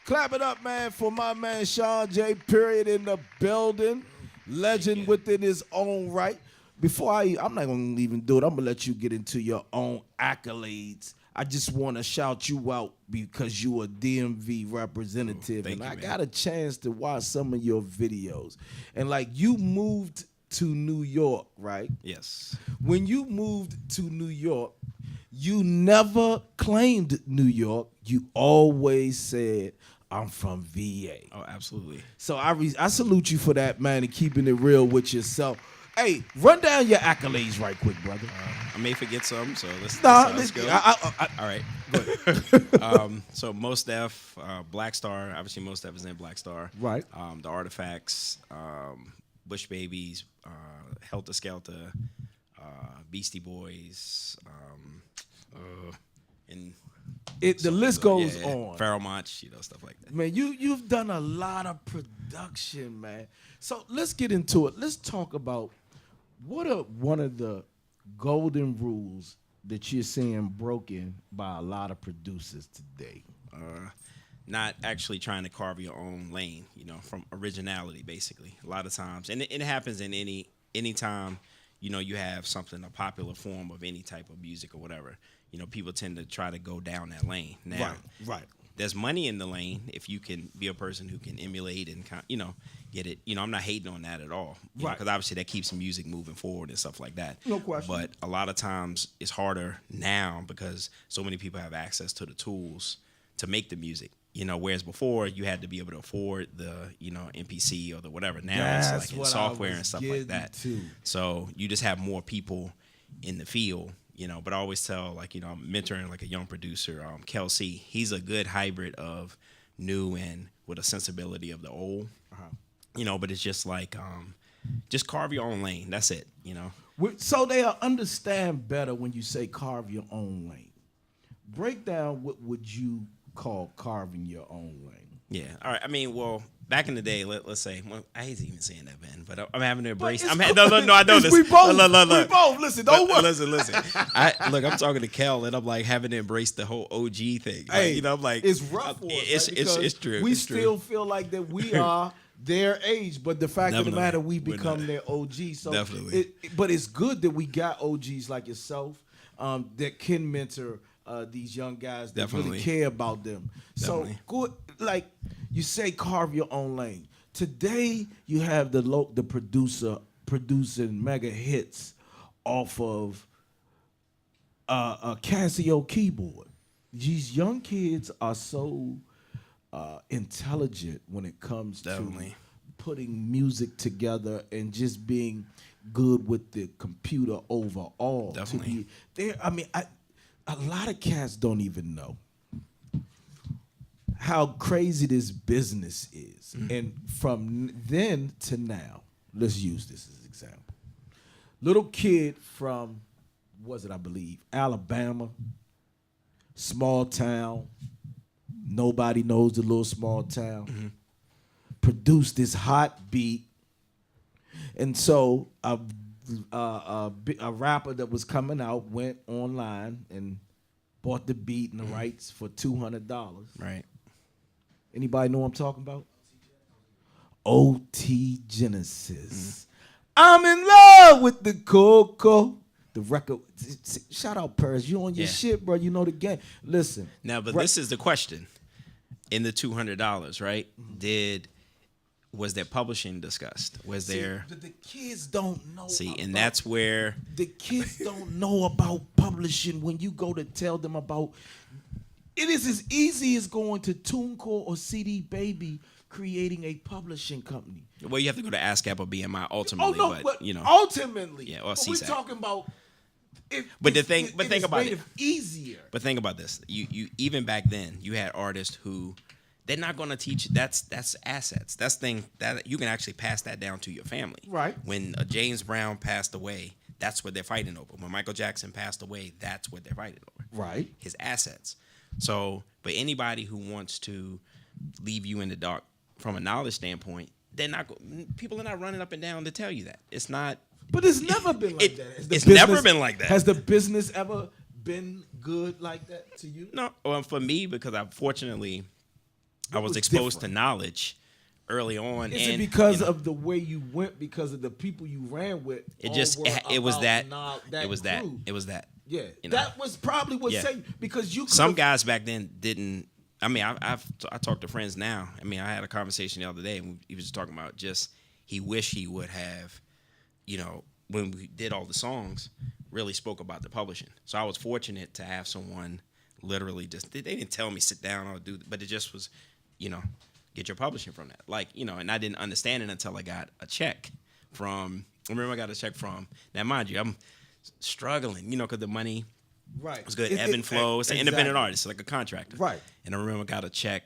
Speaker 3: Clap it up, man, for my man Sean J. Period in the building. Legend within his own right. Before I'm not gonna even do it. I'm gonna let you get into your own accolades. I just want to shout you out because you a DMV representative, and I got a chance to watch some of your videos. And like you moved to New York, right?
Speaker 12: Yes.
Speaker 3: When you moved to New York, you never claimed New York. You always said, I'm from VA.
Speaker 12: Oh, absolutely.
Speaker 3: So I salute you for that, man, and keeping it real with yourself. Hey, run down your accolades right quick, brother.
Speaker 12: I may forget some, so let's go. All right. Good. So Mos Def, Black Star. Obviously, Mos Def is in Black Star.
Speaker 3: Right.
Speaker 12: The Artifacts, Bush Babies, Helter Skelter, Beastie Boys, and
Speaker 3: the list goes on.
Speaker 12: Pharoah Monch, stuff like that.
Speaker 3: Man, you've done a lot of production, man. So let's get into it. Let's talk about what are one of the golden rules that you're seeing broken by a lot of producers today?
Speaker 12: Not actually trying to carve your own lane, from originality, basically. A lot of times, and it happens in any time, you have something, a popular form of any type of music or whatever. People tend to try to go down that lane. Now,
Speaker 3: right.
Speaker 12: There's money in the lane if you can be a person who can emulate and get it. I'm not hating on that at all,
Speaker 3: Right.
Speaker 12: Because obviously that keeps music moving forward and stuff like that.
Speaker 3: No question.
Speaker 12: But a lot of times it's harder now because so many people have access to the tools to make the music. Whereas before you had to be able to afford the, MPC or the whatever. Now it's like in software and stuff like that. So you just have more people in the field, but I always tell, I'm mentoring like a young producer, Kelsey. He's a good hybrid of new and with a sensibility of the old, but it's just like, just carve your own lane. That's it,
Speaker 3: So they'll understand better when you say carve your own lane. Break down what would you call carving your own lane?
Speaker 12: Yeah. All right. I mean, well, back in the day, let's say, I hate even saying that, man, but I'm having to embrace. No, I know this.
Speaker 3: We both.
Speaker 12: Look.
Speaker 3: We both. Listen, don't worry.
Speaker 12: Listen. I'm talking to Kel, and I'm like having to embrace the whole OG thing.
Speaker 3: Hey,
Speaker 12: I'm like,
Speaker 3: it's rough for us.
Speaker 12: It's true.
Speaker 3: We
Speaker 12: it's
Speaker 3: still
Speaker 12: true.
Speaker 3: feel like that we are their age, but the fact of the matter, we become their OG. So
Speaker 12: definitely.
Speaker 3: But it's good that we got OGs like yourself that can mentor these young guys that really care about them.
Speaker 12: Definitely.
Speaker 3: So good, like you say, carve your own lane. Today you have the producer producing mega hits off of a Casio keyboard. These young kids are so intelligent when it comes to putting music together and just being good with the computer overall.
Speaker 12: Definitely.
Speaker 3: A lot of cats don't even know how crazy this business is. Mm-hmm. And from then to now, let's use this as an example. Little kid from, Alabama, small town, nobody knows the little small town, produced this hot beat. And so a rapper that was coming out went online and bought the beat and the rights for $200.
Speaker 12: Right.
Speaker 3: Anybody know what I'm talking about? OT Genesis. I'm in love with the Coco. The record. Shout out Paris. You on your shit, bro. You know the game. Listen.
Speaker 12: Now, but this is the question. In the $200, right? Was there publishing discussed? Was there?
Speaker 3: The kids don't know.
Speaker 12: And that's where
Speaker 3: the kids don't know about publishing. When you go to tell them about, it is as easy as going to TuneCore or CD Baby, creating a publishing company.
Speaker 12: Well, you have to go to ASCAP or BMI ultimately. But you know,
Speaker 3: ultimately.
Speaker 12: Yeah, or
Speaker 3: but we're
Speaker 12: CSAC.
Speaker 3: talking about.
Speaker 12: But think about it.
Speaker 3: Easier.
Speaker 12: But think about this. You even back then, you had artists who they're not going to teach. That's assets. That's thing that you can actually pass that down to your family.
Speaker 3: Right.
Speaker 12: When James Brown passed away, that's what they're fighting over. When Michael Jackson passed away, that's what they're fighting over.
Speaker 3: Right.
Speaker 12: His assets. So, but anybody who wants to leave you in the dark from a knowledge standpoint, people are not running up and down to tell you that. It's not.
Speaker 3: But it's never been like that.
Speaker 12: It's never been like that.
Speaker 3: Has the business ever been good like that to you?
Speaker 12: No. Well, for me, because I was exposed to knowledge early on.
Speaker 3: Is it because of the way you went? Because of the people you ran with?
Speaker 12: It was that.
Speaker 3: Yeah,
Speaker 12: you know?
Speaker 3: that was probably what saved, because you.
Speaker 12: Some guys back then didn't. I mean, I talk to friends now. I mean, I had a conversation the other day, and he was just talking about he wished he would have, you know, when we did all the songs, really spoke about the publishing. So I was fortunate to have someone literally they didn't tell me sit down or do, but it just was, you know, get your publishing from that. Like, you know, and I didn't understand it until I got a check from. I remember I got a check from. Now, mind you, I'm struggling, you know, because the money.
Speaker 3: Right.
Speaker 12: It was good. Ebb and flow. It's an independent artist, like a contractor.
Speaker 3: Right.
Speaker 12: And I remember I got a check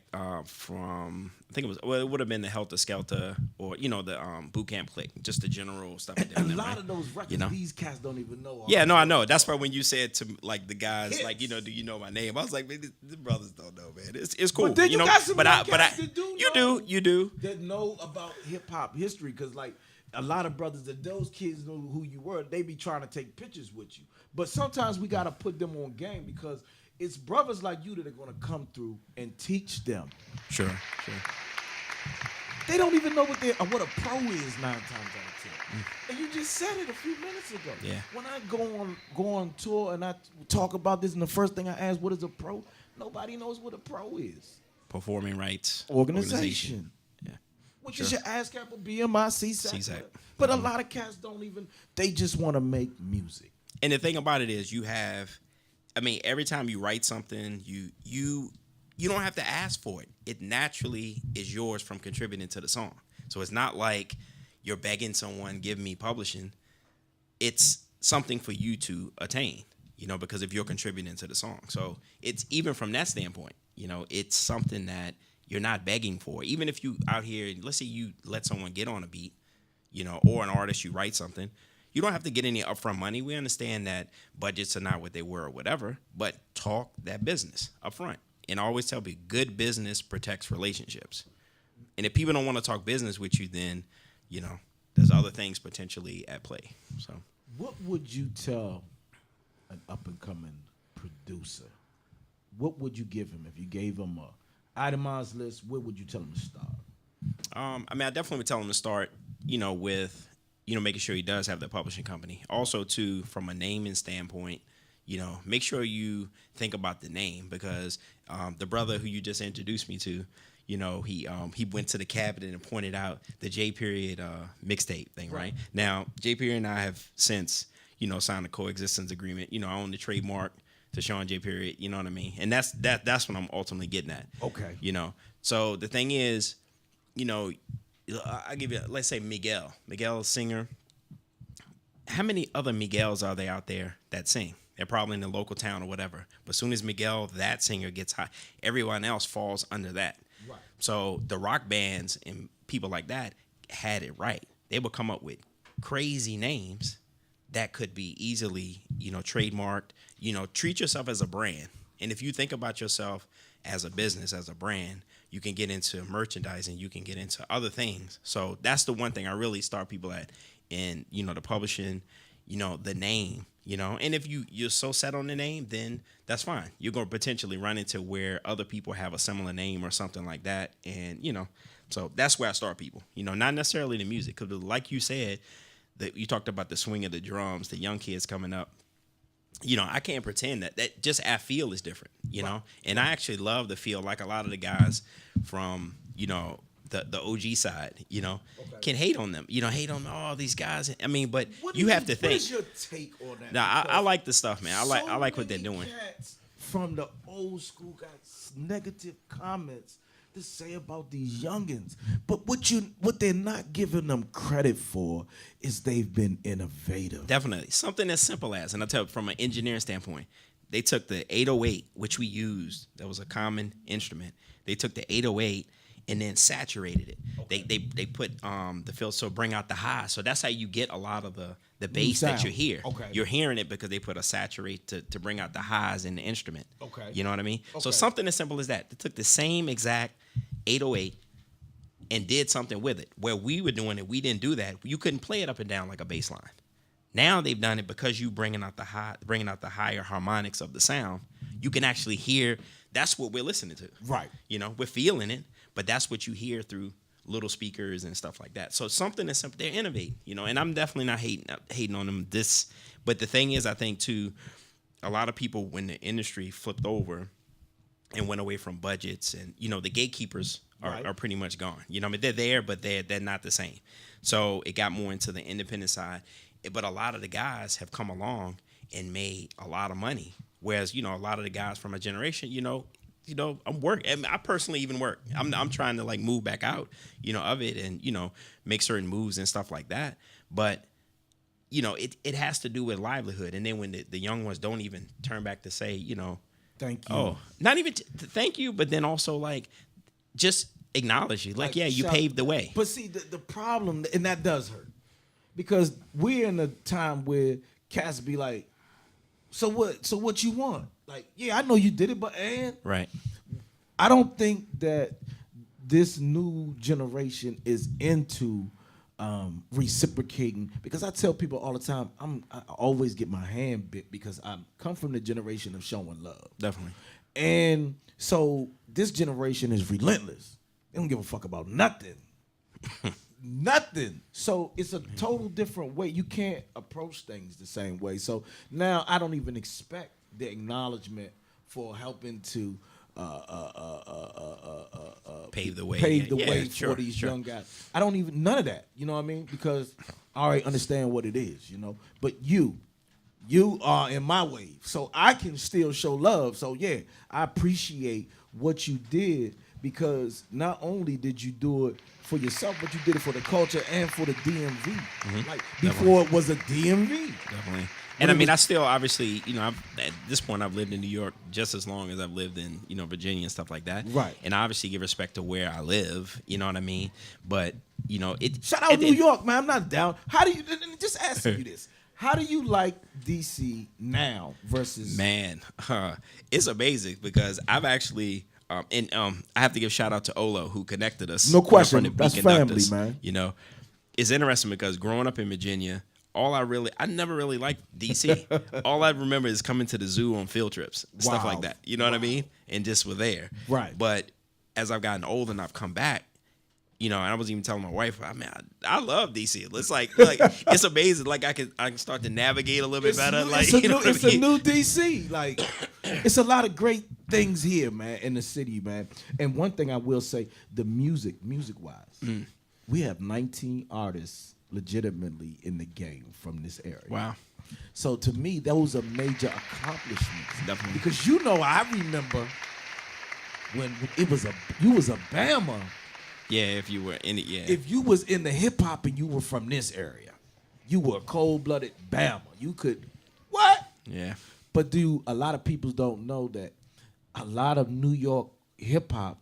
Speaker 12: from, I think it would have been the Helter Skelter or, you know, the boot camp click, just the general stuff.
Speaker 3: A lot of those records, you know? These cats don't even know.
Speaker 12: Yeah, no, I know. That's why when you said to, like, the guys, like, you know, do you know my name? I was like, man, the brothers don't know, man. It's cool.
Speaker 3: But then you
Speaker 12: know?
Speaker 3: got some cats that
Speaker 12: you do.
Speaker 3: That know about hip-hop history, because, like, a lot of brothers, that those kids know who you were, they be trying to take pictures with you. But sometimes we got to put them on game, because it's brothers like you that are going to come through and teach them.
Speaker 12: Sure.
Speaker 3: They don't even know what a pro is 9 times out of 10. And you just said it a few minutes ago.
Speaker 12: Yeah.
Speaker 3: When I go on tour and I talk about this, and the first thing I ask, what is a pro? Nobody knows what a pro is.
Speaker 12: Performing rights.
Speaker 3: Organization.
Speaker 12: Yeah.
Speaker 3: Which is your ASCAP or BMI, CSAC. But a lot of cats don't even, they just want to make music.
Speaker 12: And the thing about it is every time you write something, you don't have to ask for it. It naturally is yours from contributing to the song. So it's not like you're begging someone, give me publishing. It's something for you to attain, you know, because if you're contributing to the song. So it's even from that standpoint, you know, it's something that you're not begging for. Even if you out here, let's say you let someone get on a beat, you know, or an artist, you write something. You don't have to get any upfront money. We understand that budgets are not what they were or whatever, but talk that business upfront. And I always tell people, good business protects relationships. And if people don't want to talk business with you, then, you know, there's other things potentially at play. So,
Speaker 3: what would you tell an up-and-coming producer? What would you give him if you gave him a itemized list? Where would you tell him to start?
Speaker 12: I definitely would tell him to start, you know, with, you know, making sure he does have the publishing company. Also, too, from a naming standpoint, you know, make sure you think about the name, because the brother who you just introduced me to, you know, he went to the cabinet and pointed out the J Period mixtape thing, right? Now, J Period and I have since, you know, signed a coexistence agreement. You know, I own the trademark to Sean J Period, you know what I mean? And that's what I'm ultimately getting at.
Speaker 3: Okay.
Speaker 12: You know, so the thing is, you know, I give you, let's say Miguel is singer. How many other Miguels are there out there that sing? They're probably in the local town or whatever. But as soon as Miguel, that singer, gets hot, everyone else falls under that.
Speaker 3: Right.
Speaker 12: So the rock bands and people like that had it right. They would come up with crazy names that could be easily, you know, trademarked. You know, treat yourself as a brand. And if you think about yourself as a business, as a brand, you can get into merchandising, you can get into other things. So that's the one thing I really start people at. And, you know, the publishing, the name, and if you're so set on the name, then that's fine. You're going to potentially run into where other people have a similar name or something like that. And, so that's where I start people, not necessarily the music. Because like you said, that you talked about the swing of the drums, the young kids coming up. I can't pretend that just our feel is different, and I actually love the feel, like a lot of the guys from, the OG side, can hate on them, hate on all these guys. I mean, but you have to think.
Speaker 3: What is your take on that?
Speaker 12: Now, I like the stuff, man. I like what they're doing.
Speaker 3: Cats from the old school got negative comments to say about these youngins, but what they're not giving them credit for is they've been innovative.
Speaker 12: Definitely. Something as simple as, and I'll tell you from an engineering standpoint, they took the 808, which we used, that was a common instrument. They took the 808 and then saturated it. Okay. They put the fill, so bring out the high. So that's how you get a lot of the bass that you hear.
Speaker 3: Okay.
Speaker 12: You're hearing it because they put a saturate to bring out the highs in the instrument.
Speaker 3: Okay.
Speaker 12: You know what I mean?
Speaker 3: Okay.
Speaker 12: So something as simple as that. They took the same exact 808 and did something with it. Where we were doing it, we didn't do that. You couldn't play it up and down like a bass line. Now they've done it because you bringing out the higher harmonics of the sound. You can actually hear. That's what we're listening to.
Speaker 3: Right.
Speaker 12: We're feeling it, but that's what you hear through little speakers and stuff like that. So something that's simple. They're innovating, and I'm definitely not hating on them. But the thing is, I think too, a lot of people, when the industry flipped over and went away from budgets, and the gatekeepers are pretty much gone. I mean, they're there, but they're not the same. So it got more into the independent side. But a lot of the guys have come along and made a lot of money. Whereas, a lot of the guys from a generation, I'm working. I mean, I personally even work. I'm trying to move back out, of it, and make certain moves and stuff like that. But it has to do with livelihood. And then when the young ones don't even turn back to say,
Speaker 3: thank you.
Speaker 12: Oh, not even thank you, but then also just acknowledge you. You paved the way.
Speaker 3: But see, the problem, and that does hurt, because we're in a time where cats be like, so what you want? I know you did it, but
Speaker 12: right.
Speaker 3: I don't think that this new generation is into reciprocating, because I tell people all the time, I always get my hand bit because I come from the generation of showing love.
Speaker 12: Definitely.
Speaker 3: And so this generation is relentless. They don't give a fuck about nothing. Nothing. So it's a total different way. You can't approach things the same way. So now I don't even expect the acknowledgement for helping to
Speaker 12: pave the way.
Speaker 3: For these young guys. I don't even, none of that. You know what I mean? Because I already understand what it is, But you are in my wave, so I can still show love. So yeah, I appreciate what you did, because not only did you do it for yourself, but you did it for the culture and for the DMV.
Speaker 12: Mm-hmm.
Speaker 3: Before it was a DMV.
Speaker 12: Definitely. And I mean, I still obviously, at this point, I've lived in New York just as long as I've lived in, Virginia and stuff like that.
Speaker 3: Right.
Speaker 12: And I obviously give respect to where I live. You know what I mean? But
Speaker 3: shout out New York, man. I'm not down. How do you? Just asking you this. How do you like DC now versus?
Speaker 12: Man, it's amazing, because I've actually. I have to give shout out to Olo, who connected us.
Speaker 3: No question. That's family, man.
Speaker 12: It's interesting because growing up in Virginia, I never really liked DC. All I remember is coming to the zoo on field trips, stuff like that. You know what I mean? And just were there.
Speaker 3: Right.
Speaker 12: But as I've gotten older and I've come back, and I was even telling my wife, I love DC. It's like it's amazing. I can start to navigate a little bit better.
Speaker 3: It's a new DC. It's a lot of great things here, man, in the city, man. And one thing I will say, the music wise, we have 19 artists legitimately in the game from this area.
Speaker 12: Wow.
Speaker 3: So to me, those are major accomplishments.
Speaker 12: Definitely.
Speaker 3: Because I remember when you was a Bama.
Speaker 12: Yeah, if you were in it, yeah.
Speaker 3: If you was in the hip hop and you were from this area, you were a cold-blooded Bama. You could, what?
Speaker 12: Yeah.
Speaker 3: But a lot of people don't know that a lot of New York hip hop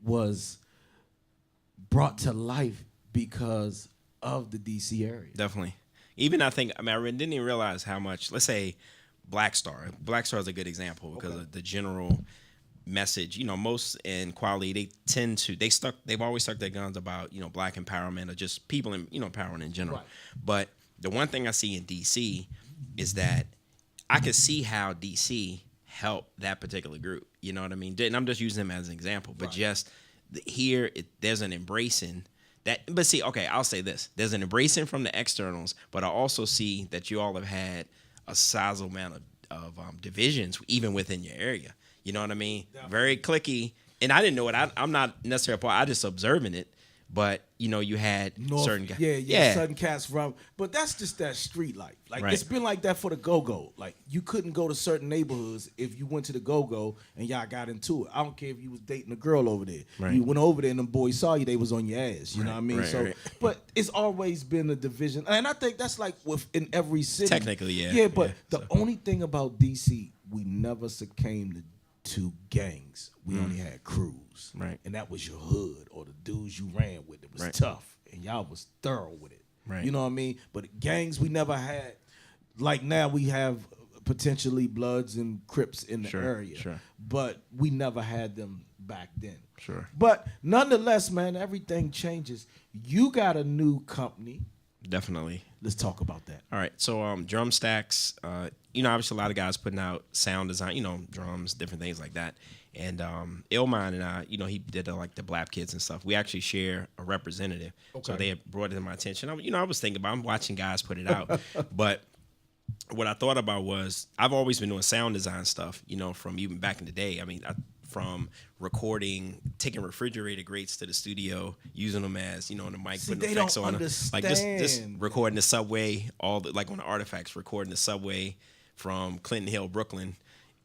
Speaker 3: was brought to life because of the DC area.
Speaker 12: Definitely. Even I didn't even realize how much, let's say Black Star. Black Star is a good example because of the general message. Most in quality, they've always stuck their guns about, Black empowerment or just people in, empowerment in general.
Speaker 3: Right.
Speaker 12: But the one thing I see in DC is that I could see how DC helped that particular group. You know what I mean? And I'm just using them as an example, but just here, there's an embracing that. But see, okay, I'll say this: there's an embracing from the externals, but I also see that you all have had a sizable amount of divisions even within your area. You know what I mean? Definitely. Very cliquey, and I didn't know it. I'm not necessarily a part. I just observing it. But you know, you had certain guys.
Speaker 3: Yeah, certain cats from. But that's just that street life. Like it's been like that for the go-go. Like you couldn't go to certain neighborhoods if you went to the go-go and y'all got into it. I don't care if you was dating a girl over there. Right. You went over there and them boys saw you, they was on your ass. You know what I mean? But it's always been a division, and I think that's like in every city.
Speaker 12: Technically, yeah.
Speaker 3: Yeah, but the only thing about DC, we never succumbed to gangs. We only had crews.
Speaker 12: Right.
Speaker 3: And that was your hood or the dudes you ran with. It was tough. And y'all was thorough with it.
Speaker 12: Right.
Speaker 3: You know what I mean? But gangs we never had. Like now we have potentially Bloods and Crips in the area.
Speaker 12: Sure.
Speaker 3: But we never had them back then.
Speaker 12: Sure.
Speaker 3: But nonetheless, man, everything changes. You got a new company.
Speaker 12: Definitely.
Speaker 3: Let's talk about that.
Speaker 12: All right. So Drum Stacks, you know, obviously a lot of guys putting out sound design, you know, drums, different things like that. And Illmind and I, you know, he did like the Blap Kids and stuff. We actually share a representative. Okay. So they had brought it to my attention. I was thinking about, I'm watching guys put it out. But what I thought about was, I've always been doing sound design stuff, you know, from even back in the day. I mean, from recording, taking refrigerator grates to the studio, using them as, you know, on the mic, putting effects on them. Like just recording the subway, like on the Artifacts, recording the subway from Clinton Hill, Brooklyn,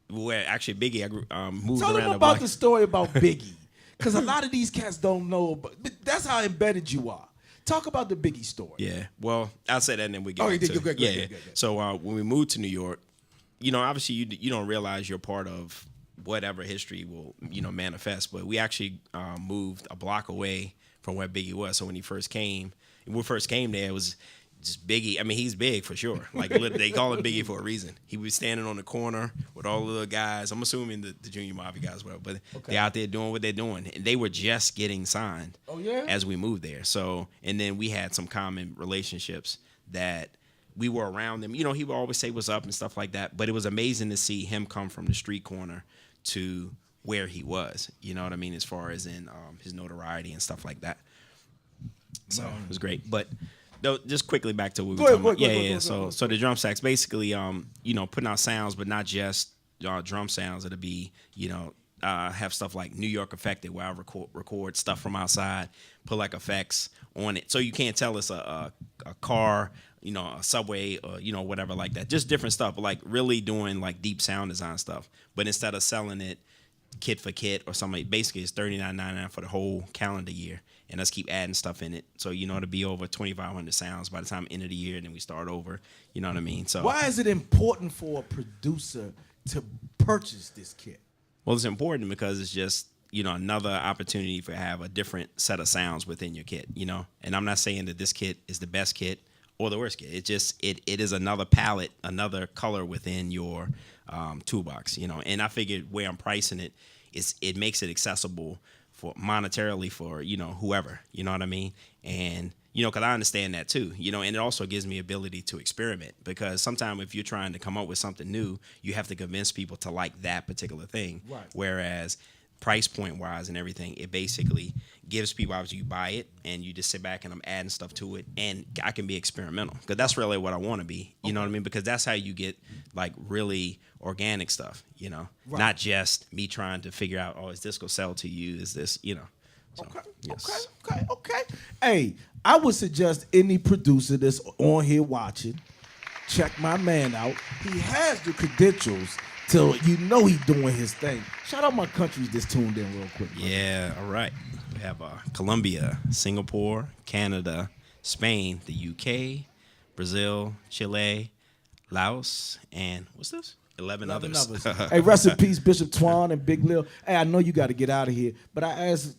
Speaker 12: where actually Biggie, I moved
Speaker 3: Tell
Speaker 12: around.
Speaker 3: Tell them about the story about Biggie, because a lot of these cats don't know, but that's how embedded you are. Talk about the Biggie story.
Speaker 12: Yeah, well, I'll say that and then we get into it. Yeah. So when we moved to New York, you know, obviously you don't realize you're part of whatever history will, you know, manifest. But we actually moved a block away from where Biggie was. So when we first came there, it was just Biggie. I mean, he's big for sure. Like they call him Biggie for a reason. He was standing on the corner with all the little guys. I'm assuming the Junior Mafia guys were, but they're out there doing what they're doing. And they were just getting signed as we moved there. So, and then we had some common relationships that we were around them. You know, he would always say what's up and stuff like that. But it was amazing to see him come from the street corner to where he was, you know what I mean, as far as in his notoriety and stuff like that. So it was great. But just quickly back to what we were talking about. So the Drum Stacks, basically, you know, putting out sounds, but not just drum sounds. It'll be, you know, have stuff like New York Affected, where I record stuff from outside, put like effects on it, so you can't tell it's a car, you know, a subway, or, you know, whatever like that. Just different stuff, but like really doing like deep sound design stuff. But instead of selling it kit for kit or something, basically it's $39.99 for the whole calendar year, and let's keep adding stuff in it. So, you know, to be over 2,500 sounds by the time end of the year, and then we start over. You know what I mean? So
Speaker 3: why is it important for a producer to purchase this kit?
Speaker 12: Well, it's important because it's just, you know, another opportunity for have a different set of sounds within your kit, you know. And I'm not saying that this kit is the best kit or the worst kit. It just it is another palette, another color within your toolbox, you know. And I figured where I'm pricing it is it makes it accessible for monetarily for, you know, whoever, you know what I mean? And, you know, because I understand that too, you know, and it also gives me ability to experiment, because sometimes if you're trying to come up with something new, you have to convince people to like that particular thing.
Speaker 3: Right.
Speaker 12: Whereas price point wise and everything, it basically gives people, obviously you buy it and you just sit back and I'm adding stuff to it, and I can be experimental, because that's really what I want to be, you know what I mean? Because that's how you get like really organic stuff, you know, not just me trying to figure out, oh, is this gonna sell to you? Is this, you know? So,
Speaker 3: Okay. Hey, I would suggest any producer that's on here watching, check my man out. He has the credentials till you know he's doing his thing. Shout out my countries that's tuned in real quick.
Speaker 12: Yeah, all right. We have Colombia, Singapore, Canada, Spain, the UK, Brazil, Chile, Laos, and what's this? 11 others.
Speaker 3: Hey, rest in peace, Bishop Twan and Big Lil. Hey, I know you got to get out of here, but I asked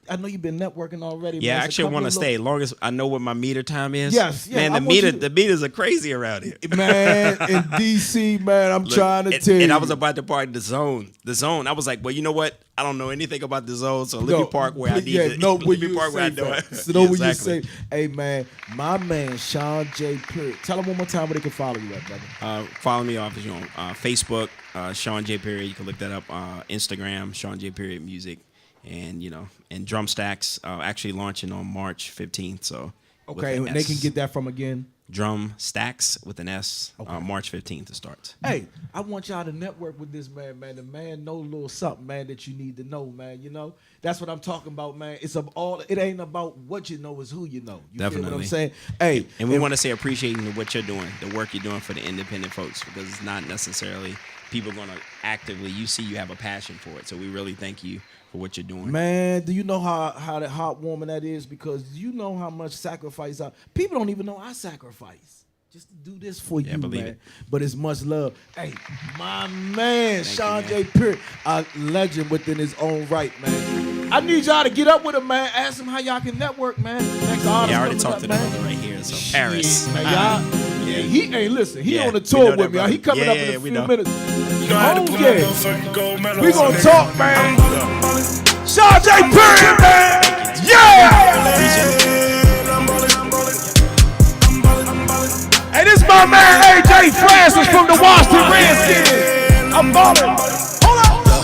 Speaker 3: I know you've been networking already.
Speaker 12: Yeah,
Speaker 3: man.
Speaker 12: I actually want to stay as long as I know what my meter time is.
Speaker 3: Yes, yeah,
Speaker 12: man. The meters are crazy around here.
Speaker 3: Man, in DC, man, I'm trying to tell you.
Speaker 12: And I was about to park the zone. The zone. I was like, well, you know what? I don't know anything about the zone, so let me park where I need to.
Speaker 3: No,
Speaker 12: let me park where I know it.
Speaker 3: So know what you say. Hey, man, my man, Sean J. Period. Tell him one more time where they can follow you at, brother.
Speaker 12: Follow me off on Facebook, Sean J. Period. You can look that up. Instagram, Sean J. Period Music. And, and Drum Stacks actually launching on March 15th. So
Speaker 3: okay, and they can get that from again?
Speaker 12: Drum Stacks with an S. Okay. March 15th it starts.
Speaker 3: Hey, I want y'all to network with this man, man. The man know a little something, man, that you need to know, man. That's what I'm talking about, man. It ain't about what you know, it's who you know. You
Speaker 12: Definitely.
Speaker 3: feel what I'm saying? Hey,
Speaker 12: and we want to say appreciating what you're doing, the work you're doing for the independent folks, because it's not necessarily people going to actively. You see, you have a passion for it, so we really thank you for what you're doing.
Speaker 3: Man, do you know how that heartwarming that is? Because you know how much sacrifice people don't even know I sacrifice just to do this for you, man.
Speaker 12: It.
Speaker 3: But it's much love. Hey, my man, Sean J. Period, a legend within his own right, man. I need y'all to get up with him, man. Ask him how y'all can network, man. Next artist,
Speaker 12: I already talked to the brother right here. So Paris,
Speaker 3: man, y'all. Yeah, he on the tour with me. He coming up in a few minutes. We gonna talk, man. Sean J. Period, man. Yeah. Hey, this is my man AJ Francis from the Washington Redskins. I'm ballin'. Hold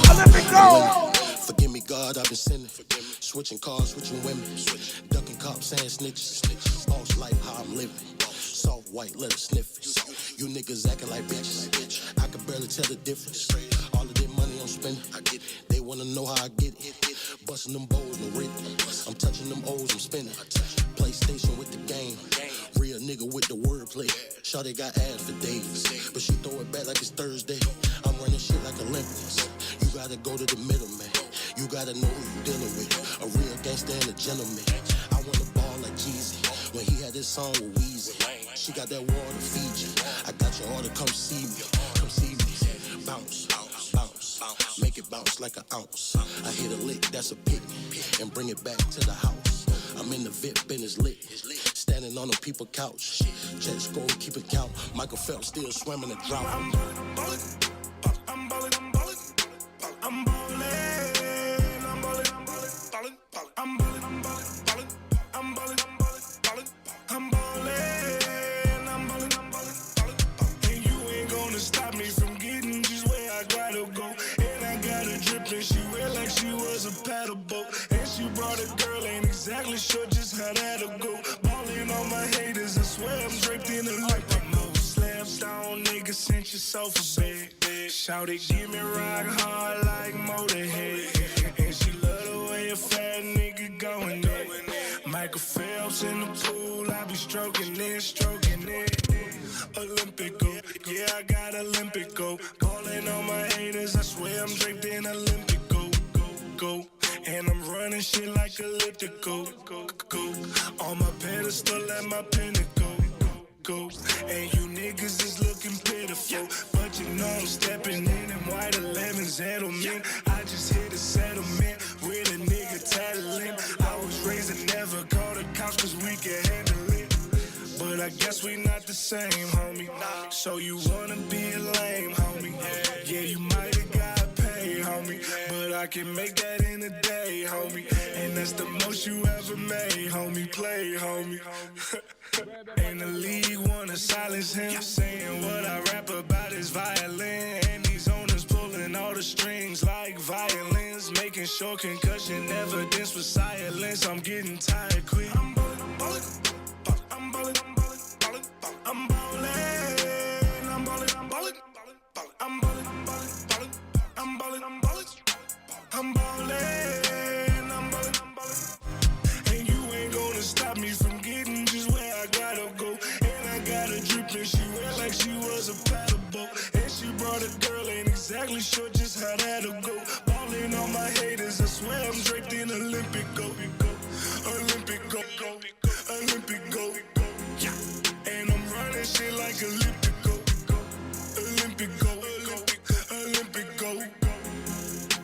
Speaker 3: on, let me go.
Speaker 7: Forgive me, God, I've been sinning. Switching cars, switching women. Ducking cops, saying snitches. Boss life, how I'm living. Soft white, let her sniff it. You niggas acting like bitches. I can barely tell the difference. All of that money I'm spending, I get it. They wanna know how I get it. Busting them bowls, no rip. I'm touching them O's, I'm spinning. PlayStation with the game. Real nigga with the wordplay. Shawty got ass for days, but she throw it back like it's Thursday. I'm running shit like Olympics. You gotta go to the middle, man. You gotta know who you dealing with. A real gangster and a gentleman. I wanna ball like Jeezy when he had this song with Weezy. She got that water to feed you. I got your order, come see me. Come see me. Bounce, bounce, bounce. Make it bounce like an ounce. I hit a lick, that's a pick. And bring it back to the house. I'm in the VIP and it's lit. Standing on a people couch. Check score, keep it count. Michael Phelps still swimming the drought. I'm ballin'. I'm ballin'. I'm ballin'. I'm ballin'. I'm ballin'. I'm ballin'. I'm ballin'. I'm ballin'. I'm ballin'. I'm ballin'. And you ain't gonna stop me from getting just where I gotta go. And I got a drip and she wet like she was a paddle boat. And she brought a girl, ain't exactly sure just how that'll go. Ballin' on my haters, I swear I'm draped in a Olympic mode. Slabs down, nigga, sent yourself a bed. Shout it, give me rock hard like Motorhead. And she love the way a fat nigga going there. Michael Phelps in the pool, I be stroking it. Olympico, yeah, I got Olympico. Ballin' on my haters, I swear I'm draped in Olympico. Go. And I'm running shit like elliptical. Go. On my pedestal at my pinnacle. Go. And you niggas is looking pitiful. But you know I'm stepping in them white 11s, Edelman. I just hit a settlement with a nigga tattling. I was raised and never called a couch cause we can handle it. But I guess we not the same, homie. So you wanna be a lame, homie. Yeah, you might have got paid, homie. But I can make that in a day, homie. And that's the most you ever made, homie. Play, homie. And the league wanna silence him, saying what I rap about is violin. And these owners pulling all the strings like violins, making sure concussion evidence was silence. I'm getting tired quick. I'm ballin'. I'm ballin'. I'm ballin'. I'm ballin'. I'm ballin'. I'm ballin'. I'm ballin'. I'm ballin'. I'm ballin'. I'm ballin'. And you ain't gonna stop me from getting just where I gotta go. And I got a drip and she wet like she was a paddle boat. And she brought a girl, ain't exactly sure just how that'll go. Ballin' on my haters, I swear I'm draped in Olympico. Olympico. Olympico. And I'm running shit like Olympico. Olympico.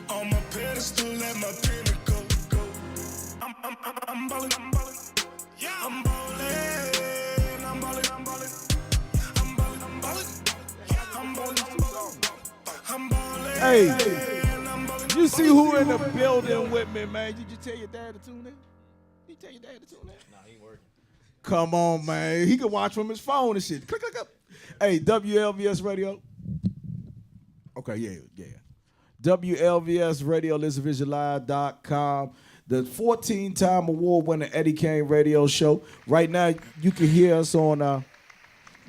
Speaker 7: On my pedestal at my pinnacle.
Speaker 5: ballin', I'm ballin'. Yeah, I'm ballin', I'm ballin', I'm ballin'. I'm ballin', I'm ballin'. I'm ballin', I'm ballin'. I'm ballin'.
Speaker 3: Hey, you see who in the building with me, man? Did you tell your dad to tune in? Did you tell your dad to tune in?
Speaker 12: Nah, he ain't working.
Speaker 3: Come on, man. He can watch from his phone and shit. Click, click, click. Hey, WLVS Radio. Okay, yeah. WLVS Radio, ListenVisionLive.com. The 14-time award-winning Eddie Kane Radio Show. Right now, you can hear us on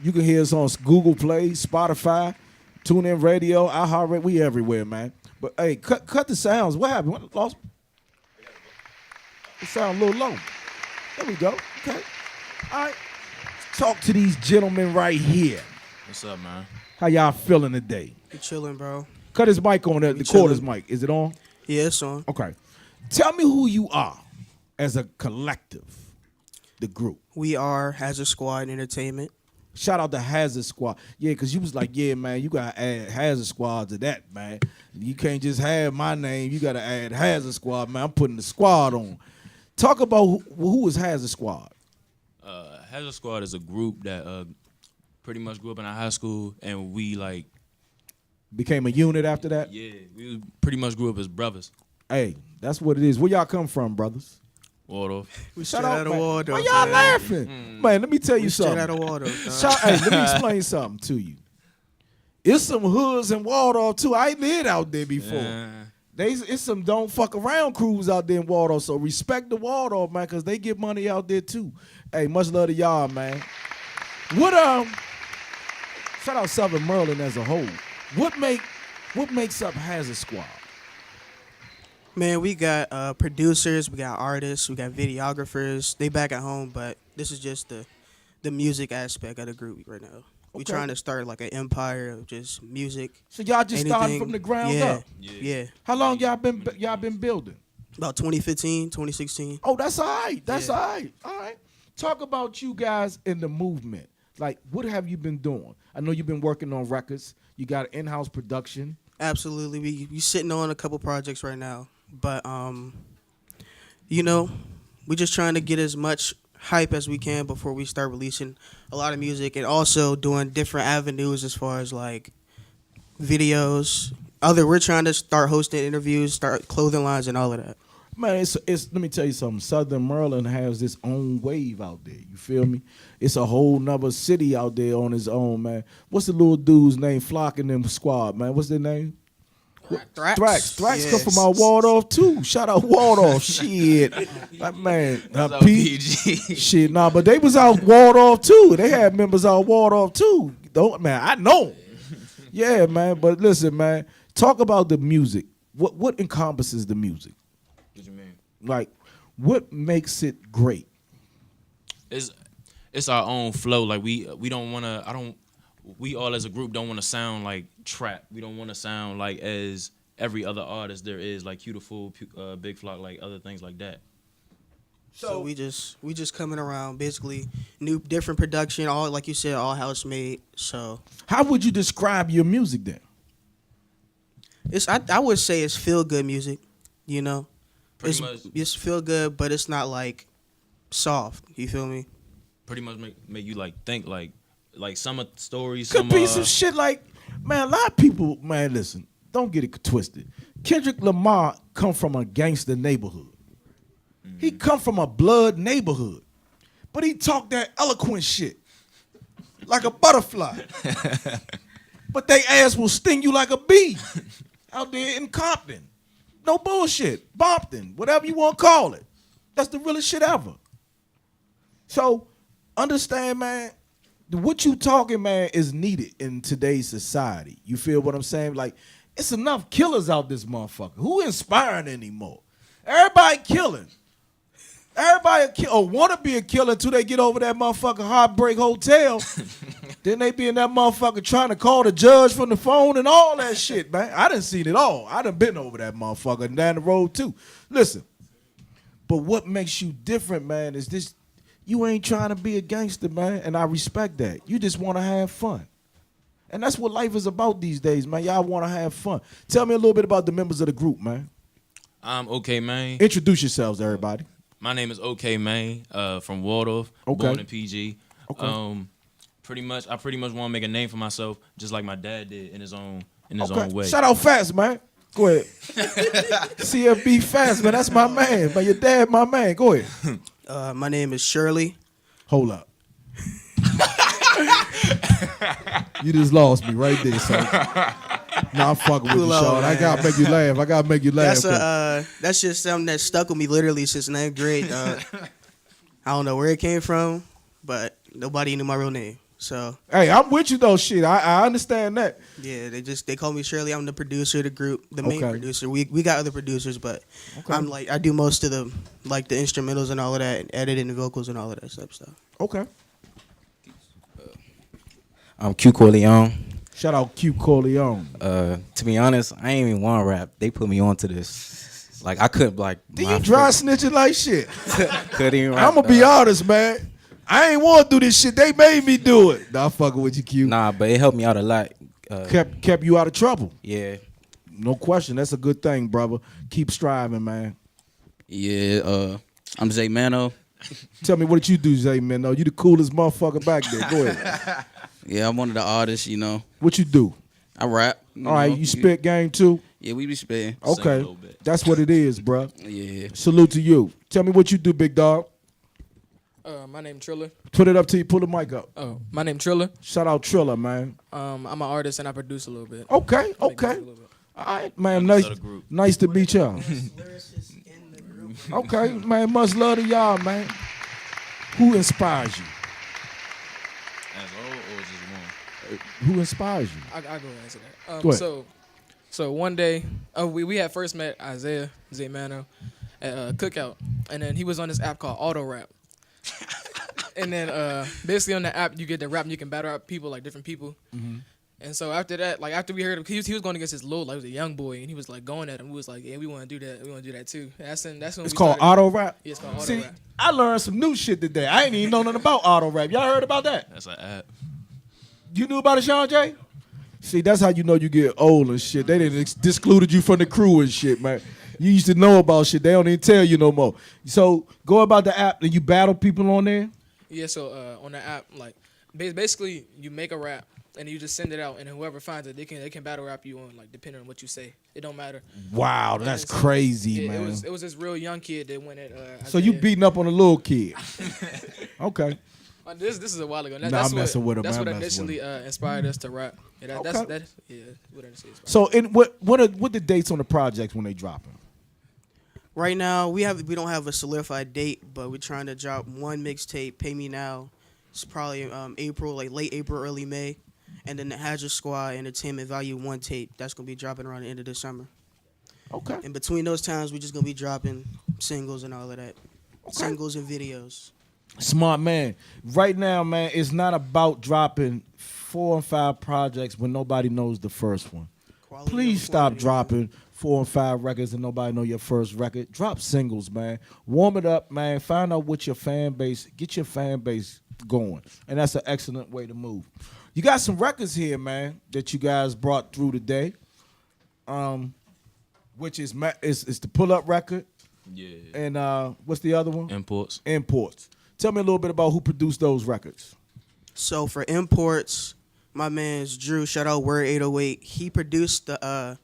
Speaker 3: Google Play, Spotify, TuneIn Radio, iHeartRadio. We everywhere, man. But hey, cut the sounds. What happened? What lost? It sound a little low. There we go. Okay. All right. Talk to these gentlemen right here.
Speaker 13: What's up, man?
Speaker 3: How y'all feeling today?
Speaker 14: You chilling, bro.
Speaker 3: Cut his mic on there. The quarters mic. Is it on?
Speaker 14: Yeah, it's on.
Speaker 3: Okay. Tell me who you are as a collective, the group.
Speaker 14: We are Hazard Squad Entertainment.
Speaker 3: Shout out to Hazard Squad. Yeah, because you was like, yeah, man, you got to add Hazard Squad to that, man. You can't just have my name. You got to add Hazard Squad, man. I'm putting the squad on. Talk about who is Hazard Squad.
Speaker 13: Hazard Squad is a group that pretty much grew up in our high school, and we, like...
Speaker 3: Became a unit after that?
Speaker 13: Yeah, we pretty much grew up as brothers.
Speaker 3: Hey, that's what it is. Where y'all come from, brothers?
Speaker 13: Waldorf.
Speaker 14: We straight out of Waldorf.
Speaker 3: Why y'all laughing? Man, let me tell you something.
Speaker 14: Straight out of Waldorf.
Speaker 3: Hey, let me explain something to you. It's some hoods in Waldorf, too. I ain't lived out there before.
Speaker 13: Yeah.
Speaker 3: It's some don't fuck around crews out there in Waldorf, so respect the Waldorf, man, because they get money out there, too. Hey, much love to y'all, man. Shout out Southern Maryland as a whole. What makes up Hazard Squad?
Speaker 14: Man, we got producers, we got artists, we got videographers. They back at home, but this is just the music aspect of the group right now. We trying to start like an empire of just music.
Speaker 3: So y'all just started from the ground up?
Speaker 14: Yeah.
Speaker 3: How long y'all been building?
Speaker 14: About 2015, 2016.
Speaker 3: Oh, that's all right. All right. Talk about you guys in the movement. Like, what have you been doing? I know you've been working on records. You got in-house production.
Speaker 14: Absolutely. We sitting on a couple projects right now. But, you know, we just trying to get as much hype as we can before we start releasing a lot of music, and also doing different avenues as far as, like, videos. We're trying to start hosting interviews, start clothing lines, and all of that.
Speaker 3: Man, it's let me tell you something. Southern Maryland has its own wave out there. You feel me? It's a whole nother city out there on its own, man. What's the little dude's name? Flock and them squad, man. What's their name?
Speaker 14: Thrax.
Speaker 3: Thrax come from our Waldorf too. Shout out Waldorf. Shit. That man. PG. Shit, nah, but they was out Waldorf too. They had members out Waldorf too. Man, I know. Yeah, man. But listen, man. Talk about the music. What encompasses the music?
Speaker 13: What you mean?
Speaker 3: Like, what makes it great?
Speaker 13: It's our own flow. Like we don't want to. We all as a group don't want to sound like trap. We don't want to sound like as every other artist there is, like Q the Fool, Big Flock, like other things like that.
Speaker 14: So we just coming around, basically different production, all like you said, all house made. So
Speaker 3: how would you describe your music then?
Speaker 14: I would say it's feel good music, you know.
Speaker 13: Pretty much.
Speaker 14: It's feel good, but it's not like soft. You feel me?
Speaker 13: Pretty much make you like think like some of the stories.
Speaker 3: Could be some shit like, man, a lot of people, man, listen, don't get it twisted. Kendrick Lamar come from a gangster neighborhood. Mm-hmm. He come from a blood neighborhood. But he talk that eloquent shit like a butterfly. But they ass will sting you like a bee out there in Compton. No bullshit. Bompton, whatever you want to call it. That's the realest shit ever. So, understand, man, what you talking, man, is needed in today's society. You feel what I'm saying? Like, it's enough killers out this motherfucker. Who inspiring anymore? Everybody killing. Everybody want to be a killer until they get over that motherfucking Heartbreak Hotel. Then they be in that motherfucker trying to call the judge from the phone and all that shit, man. I done seen it all. I done been over that motherfucker and down the road too. Listen, but what makes you different, man, is this. You ain't trying to be a gangster, man, and I respect that. You just want to have fun. And that's what life is about these days, man. Y'all want to have fun. Tell me a little bit about the members of the group, man.
Speaker 13: Okay, man.
Speaker 3: Introduce yourselves, everybody.
Speaker 13: My name is OK Main, from Waldorf,
Speaker 3: Okay.
Speaker 13: born in PG.
Speaker 3: Okay.
Speaker 13: I pretty much want to make a name for myself, just like my dad did in his own
Speaker 3: Okay.
Speaker 13: way.
Speaker 3: Shout out Fast, man. Go ahead. CFB Fast, man. That's my man. Man, your dad, my man. Go ahead.
Speaker 14: My name is Shirley.
Speaker 3: Hold up. You just lost me right there, son. Nah, I'm fucking with you,
Speaker 14: Cool out,
Speaker 3: Sean. I
Speaker 14: man.
Speaker 3: gotta make you laugh. I gotta make you laugh.
Speaker 14: That's just something that stuck with me literally since 9th grade. I don't know where it came from, but nobody knew my real name. So
Speaker 3: Hey, I'm with you though. Shit, I understand that.
Speaker 14: yeah, they call me Shirley. I'm the producer of the group, the main
Speaker 3: Okay.
Speaker 14: producer. We got other producers, but
Speaker 3: Okay.
Speaker 14: I'm I do most of the the instrumentals and all of that, and editing the vocals and all of that type of stuff.
Speaker 3: Okay.
Speaker 15: I'm Q Corleone.
Speaker 3: Shout out Q Corleone.
Speaker 15: To be honest, I ain't even want to rap. They put me onto this. Like I couldn't
Speaker 3: Then you dry snitching like shit.
Speaker 15: couldn't even rap.
Speaker 3: I'm gonna be honest, man. I ain't want to do this shit. They made me do it. Nah, I'm fucking with you, Q.
Speaker 15: Nah, but it helped me out a lot.
Speaker 3: Kept you out of trouble.
Speaker 15: Yeah.
Speaker 3: No question. That's a good thing, brother. Keep striving, man.
Speaker 16: Yeah, I'm Zay Mano.
Speaker 3: Tell me what you do, Zay Mano. You the coolest motherfucker back there. Go ahead.
Speaker 16: Yeah, I'm one of the artists, you know.
Speaker 3: What you do?
Speaker 16: I rap.
Speaker 3: All right, you spit game too?
Speaker 16: Yeah, we be spitting.
Speaker 3: Okay. That's what it is, bro.
Speaker 16: Yeah.
Speaker 3: Salute to you. Tell me what you do, big dog.
Speaker 17: My name Triller.
Speaker 3: Put it up to you. Pull the mic up.
Speaker 17: Oh, my name Triller.
Speaker 3: Shout out Triller, man.
Speaker 17: I'm an artist and I produce a little bit.
Speaker 3: Okay, okay. All right, man. Nice to meet y'all. Okay, man. Much love to y'all, man. Who inspires you?
Speaker 13: As old or just one?
Speaker 3: Who inspires you?
Speaker 17: I go answer that.
Speaker 3: Go ahead.
Speaker 17: So one day, we had first met Isaiah Zay Mano at a cookout, and then he was on this app called Auto Rap. And then basically on the app you get to rap and you can battle out people like different people.
Speaker 3: Mm-hmm.
Speaker 17: And so after that, like after we heard him, he was going against his little, like he was a young boy, and he was like going at him. We was like, yeah, we want to do that. We want to do that too. That's when
Speaker 3: It's
Speaker 17: we
Speaker 3: called
Speaker 17: started.
Speaker 3: auto rap.
Speaker 17: Yeah, it's called auto
Speaker 3: See,
Speaker 17: rap.
Speaker 3: I learned some new shit today. I ain't even know nothing about auto rap. Y'all heard about that?
Speaker 13: That's an app.
Speaker 3: You knew about it, Sean J? See, that's how you know you get old and shit. They didn't discluded you from the crew and shit, man. You used to know about shit. They don't even tell you no more. So go about the app and you battle people on there.
Speaker 17: Yeah, so on the app, like basically you make a rap and you just send it out, and whoever finds it, they can battle rap you on, like depending on what you say. It don't matter.
Speaker 3: Wow,
Speaker 17: And
Speaker 3: that's
Speaker 17: so,
Speaker 3: crazy,
Speaker 17: yeah,
Speaker 3: man.
Speaker 17: It was this real young kid that went at.
Speaker 3: So you beating up on a little kid. Okay.
Speaker 17: This is a while ago.
Speaker 3: I'm messing with him.
Speaker 17: That's
Speaker 3: I'm
Speaker 17: what
Speaker 3: messing with
Speaker 17: initially inspired us to rap. Yeah,
Speaker 3: Okay.
Speaker 17: What initially inspired.
Speaker 3: So what the dates on the projects when they dropping?
Speaker 14: Right now, we don't have a solidified date, but we're trying to drop one mixtape, Pay Me Now. It's probably April, like late April, early May. And then the Hazard Squad Entertainment Value 1 tape, that's going to be dropping around the end of the summer.
Speaker 3: Okay.
Speaker 14: In between those times, we're just going to be dropping singles and all of that. Singles and videos.
Speaker 3: Smart man. Right now, man, it's not about dropping 4 and 5 projects when nobody knows the first one. Please stop dropping 4 and 5 records and nobody know your first record. Drop singles, man. Warm it up, man. Find out what your fan base, get your fan base going. And that's an excellent way to move. You got some records here, man, that you guys brought through today. Which is the pull-up record.
Speaker 13: Yeah.
Speaker 3: And what's the other one?
Speaker 13: Imports.
Speaker 3: Tell me a little bit about who produced those records.
Speaker 14: So for Imports, my man's Drew, shout out Word 808. He produced the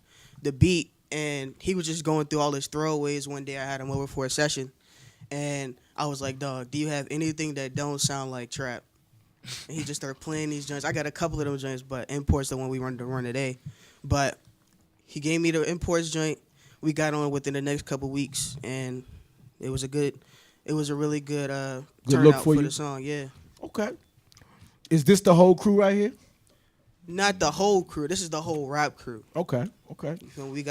Speaker 14: beat, and he was just going through all his throwaways one day. I had him over for a session, and I was like, dog, do you have anything that don't sound like trap? And he just started playing these joints. I got a couple of those joints, but Imports the one we wanted to run today. But he gave me the Imports joint. We got on within the next couple weeks, and it was a really good
Speaker 3: Good look
Speaker 14: turnout
Speaker 3: for
Speaker 14: for
Speaker 3: you?
Speaker 14: the song. Yeah.
Speaker 3: Okay. Is this the whole crew right here?
Speaker 14: Not the whole crew. This is the whole rap crew.
Speaker 3: Okay.
Speaker 14: You feel me?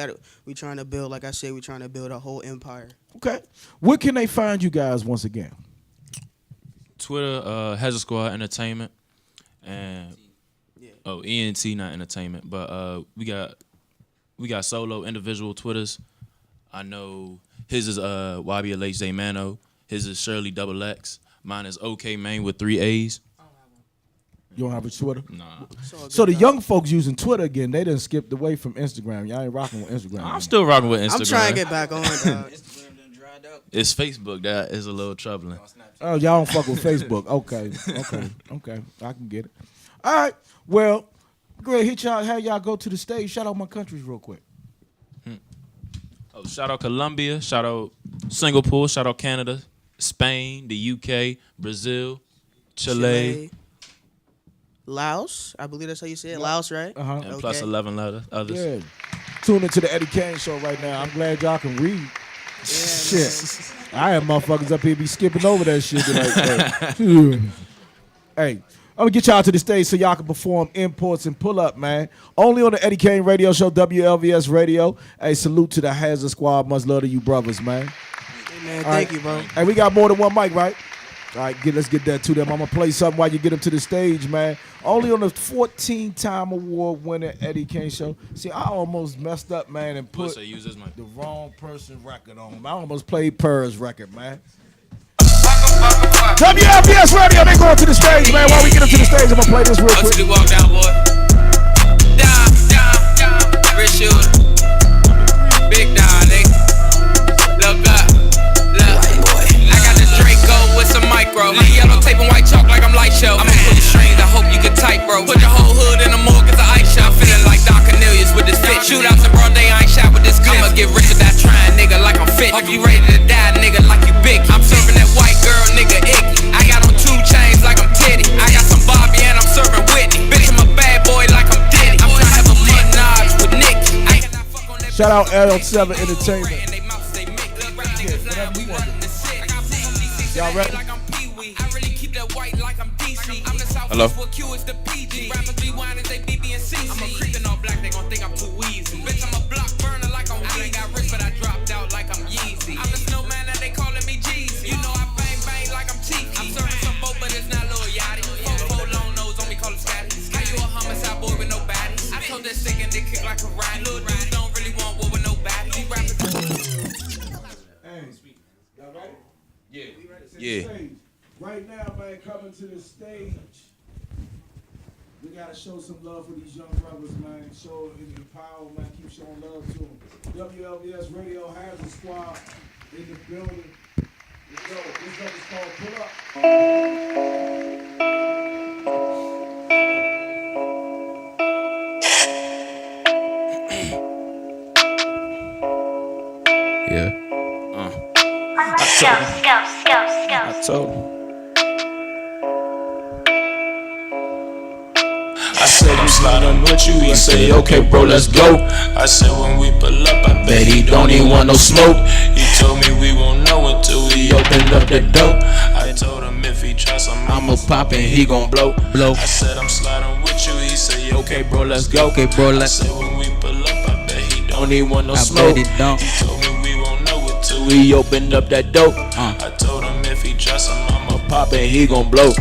Speaker 14: We trying to build, like I said, we trying to build a whole empire.
Speaker 3: Okay. Where can they find you guys once again?
Speaker 13: Twitter, Hazard Squad Entertainment, and ENT not entertainment, but we got solo individual Twitters. I know his is WLVS Zay Mano, his is Shirley XX, mine is OK Main with 3 A's.
Speaker 3: You don't have a Twitter?
Speaker 13: Nah.
Speaker 3: So the young folks using Twitter again, they done skipped away from Instagram. Y'all ain't rocking with Instagram.
Speaker 13: I'm still rocking with Instagram.
Speaker 14: I'm trying to get back on, dog.
Speaker 13: It's Facebook that is a little troubling.
Speaker 3: Oh, y'all don't fuck with Facebook. Okay. I can get it. All right. Well, go ahead, hit y'all. Have y'all go to the stage. Shout out my countries real quick.
Speaker 13: Oh, shout out Colombia. Shout out Singapore. Shout out Canada, Spain, the UK, Brazil, Chile.
Speaker 14: Laos, I believe that's how you say it. Laos, right?
Speaker 3: Uh-huh.
Speaker 13: And plus 11 others.
Speaker 3: Yeah. Tune into the Eddie Kane show right now. I'm glad y'all can read. Shit. I have motherfuckers up here be skipping over that shit. Hey, I'm gonna get y'all to the stage so y'all can perform imports and pull up, man. Only on the Eddie Kane radio show, WLVS radio. Hey, salute to the Hazard Squad. Much love to you brothers, man.
Speaker 14: Hey, man, thank you, bro.
Speaker 3: Hey, we got more than one mic, right? All right, let's get that to them. I'm going to play something while you get them to the stage, man. Only on the 14-time award winner Eddie Kane show. See, I almost messed up, man, and put the wrong person record on. I almost played Purr's record, man. WLVS radio, they going to the stage, man. While we get them to the stage, I'm going to play this real quick.
Speaker 18: Walk down, boy. Down, rich shooter. Big down, nigga. Look up. With some micro, yellow tape and white chalk like I'm light show. I'ma pull the strings, I hope you can tight, bro. Put your whole hood in the morgue, it's an ice shop. Feeling like Don Cornelius with this fit. Shootouts in broad day, I ain't shot with this clip. I'ma get rich without trying, nigga, like I'm fit. Hope you ready to die, nigga, like you big. I'm serving that white girl, nigga, icky. I got on 2 chains like I'm Teddy. I got some Bobby and I'm serving Whitney. Bitch, I'm a bad boy like I'm Diddy. I'm trying to have a menage with Nicky.
Speaker 3: Shout out L7 Entertainment. Y'all ready?
Speaker 18: Hello.
Speaker 3: Yeah. Right now, man, coming to the stage. We gotta show some love for these young brothers, man. Show the power, man. Keep showing love to them. WLVS Radio has a squad in the building. Let's go. This stuff is called Pull Up.
Speaker 18: Yeah. I told him.
Speaker 19: I said I'm sliding with you, he say okay bro let's go. I said when we pull up I bet he don't even want no smoke. He told me we won't know until we opened up the door. I told him if he try something I'ma pop and he gon' blow. I said I'm sliding with you, he say okay bro let's go. I said when we pull up I bet he don't even want no smoke. He told me we won't know until we opened up that door. I told him if he try something I'ma pop and he gon' blow.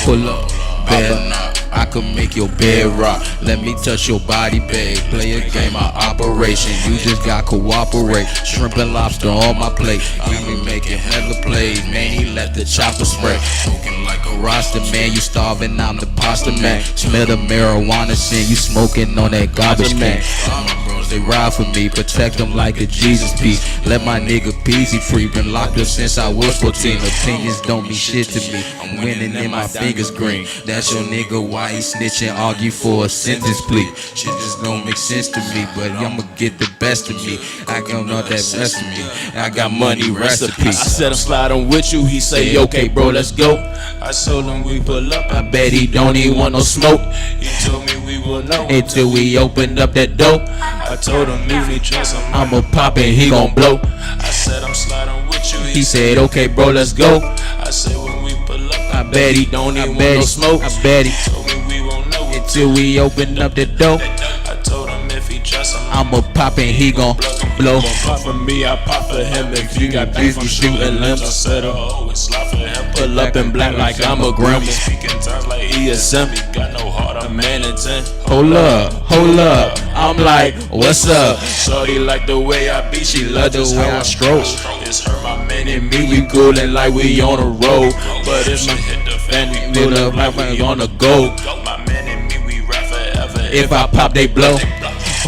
Speaker 18: Pull up, bed. I could make your bed rock. Let me touch your body, babe. Play a game of operation. You just got cooperate. Shrimp and lobster on my plate. You be making hella plays. Man, he let the chopper spray. Smoking like a roster, man. You starving, I'm the pasta man. Smell the marijuana scent. You smoking on that garbage can. All my bros, they ride for me. Protect them like a Jesus piece. Let my nigga Peasy free. Been locked up since I was 14. Opinions don't mean shit to me. I'm winning and my fingers green. That's your nigga. Why he snitching, argue for a sentence plea? Shit just don't make sense to me, but I'ma get the best of me. I got all that rest of me. I got money recipes.
Speaker 19: I said I'm sliding with you, he say okay bro let's go. I told him we pull up, I bet he don't even want no smoke. He told me we will know
Speaker 18: until we opened up that door.
Speaker 19: I told him if he tries him
Speaker 18: I'ma pop and he gon' blow.
Speaker 19: I said I'm sliding with you,
Speaker 18: he said okay bro let's go.
Speaker 19: I said when we pull up
Speaker 18: I bet he don't even want no smoke. I bet he
Speaker 19: told me we won't know
Speaker 18: until we open up the door.
Speaker 19: I told him if he trusts him
Speaker 18: I'ma pop and he gon' blow.
Speaker 19: Pop for me, I pop for him. If you got beef, I'm shooting limbs. I said always slide for him. Pull up in black like I'm a grandma. Speaking times like ESM. He got no heart, I'm man in 10.
Speaker 18: Hold up, I'm like, what's up?
Speaker 19: Shorty like the way I beat, she love the way I stroke. It's her, my man, and me, we coolin' like we on a road. But if my hit the fan, we lit up like we on a go. My man and me, we rap forever.
Speaker 18: If I pop, they blow.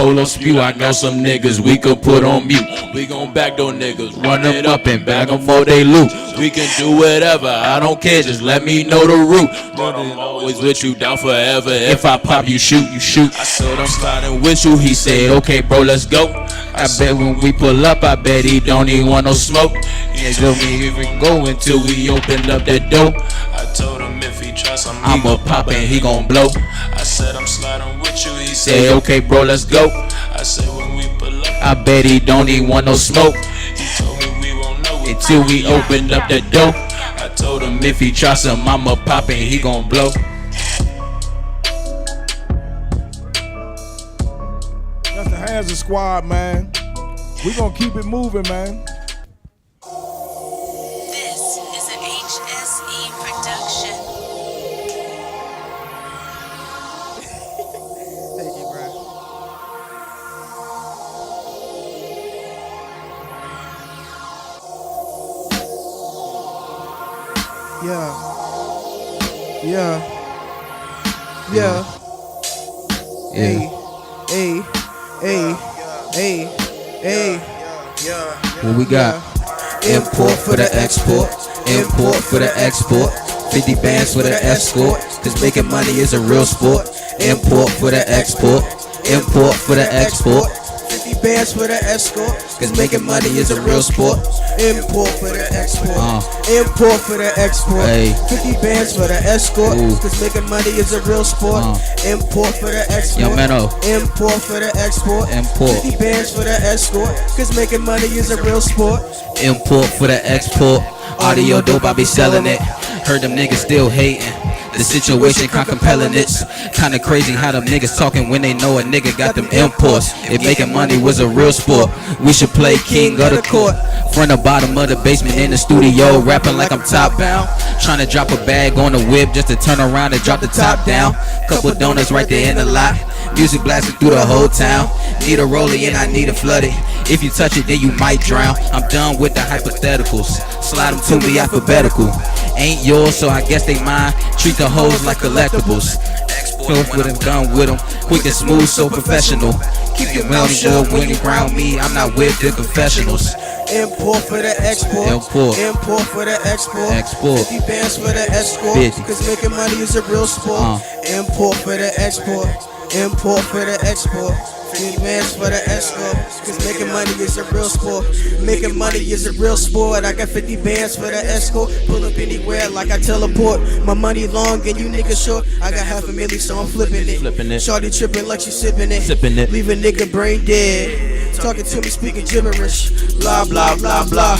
Speaker 18: polo spew. I know some niggas we could put on mute. We gon' backdoor niggas, run them up and bag them for they loot. We can do whatever, I don't care, just let me know the route. But I'm always with you, down forever. If I pop, you shoot, you shoot. I said I'm sliding with you, he said, okay bro, let's go. I bet when we pull up, I bet he don't even want no smoke. He told me even go until we open up that door.
Speaker 19: I told him if he tries something,
Speaker 18: I'ma pop and he gon' blow.
Speaker 19: I said I'm sliding with you, he
Speaker 18: Say
Speaker 19: said
Speaker 18: okay bro, let's go.
Speaker 19: I said when we pull up,
Speaker 18: I bet he don't even want no smoke.
Speaker 19: he told me we won't know it
Speaker 18: Until we open up that door.
Speaker 19: I told him
Speaker 18: If he try some, I'ma pop and he gon' blow.
Speaker 3: That's the Hazard Squad, man. We gonna keep it moving, man.
Speaker 20: This is an HSE production.
Speaker 14: Thank you, bro. Yeah. Hey.
Speaker 18: What we got? Import for the export. Import for the export. 50 bands for the escort. Cause making money is a real sport. Import for the export. Import for the export.
Speaker 14: 50 bands for the escort. Cause making money is a real sport. Import for the export. Import for the export.
Speaker 18: Hey.
Speaker 14: 50 bands for the escort.
Speaker 18: Ooh.
Speaker 14: Cause making money is a real sport. Import for the export.
Speaker 18: Yo, Mano.
Speaker 14: Import for the export.
Speaker 18: Import.
Speaker 14: 50 bands for the escort. Cause making money is a real sport.
Speaker 18: Import for the export. Audio dope, I be selling it. Heard them niggas still hating. The situation kinda compelling, it's kinda crazy how them niggas talking when they know a nigga got them imports. If making money was a real sport, we should play king of the court. Front or bottom of the basement in the studio, rapping like I'm top bound. Trying to drop a bag on the whip just to turn around and drop the top down. Couple donuts right there in the lot. Music blasting through the whole town. Need a rollie and I need a flooded. If you touch it, then you might drown. I'm done with the hypotheticals. Slide them to me alphabetical. Ain't yours, so I guess they mine. Treat the hoes like collectibles. Export with them, done with them. Quick and smooth, so professional. Keep your mouth shut when you round me. I'm not with the confessionals.
Speaker 14: Import for the export.
Speaker 18: Import.
Speaker 14: Import for the export.
Speaker 18: Export.
Speaker 14: 50 bands for the escort.
Speaker 18: 50.
Speaker 14: Cause making money is a real sport. Import for the export. Import for the export. 50 bands for the escort. Cause making money is a real sport. Making money is a real sport. I got 50 bands for the escort. Pull up anywhere like I teleport. My money long and you niggas short. I got $500,000, so I'm flipping it. Shorty tripping like she sipping it. Leave a nigga brain dead. Talking to me, speaking gibberish. Blah, blah, blah, blah.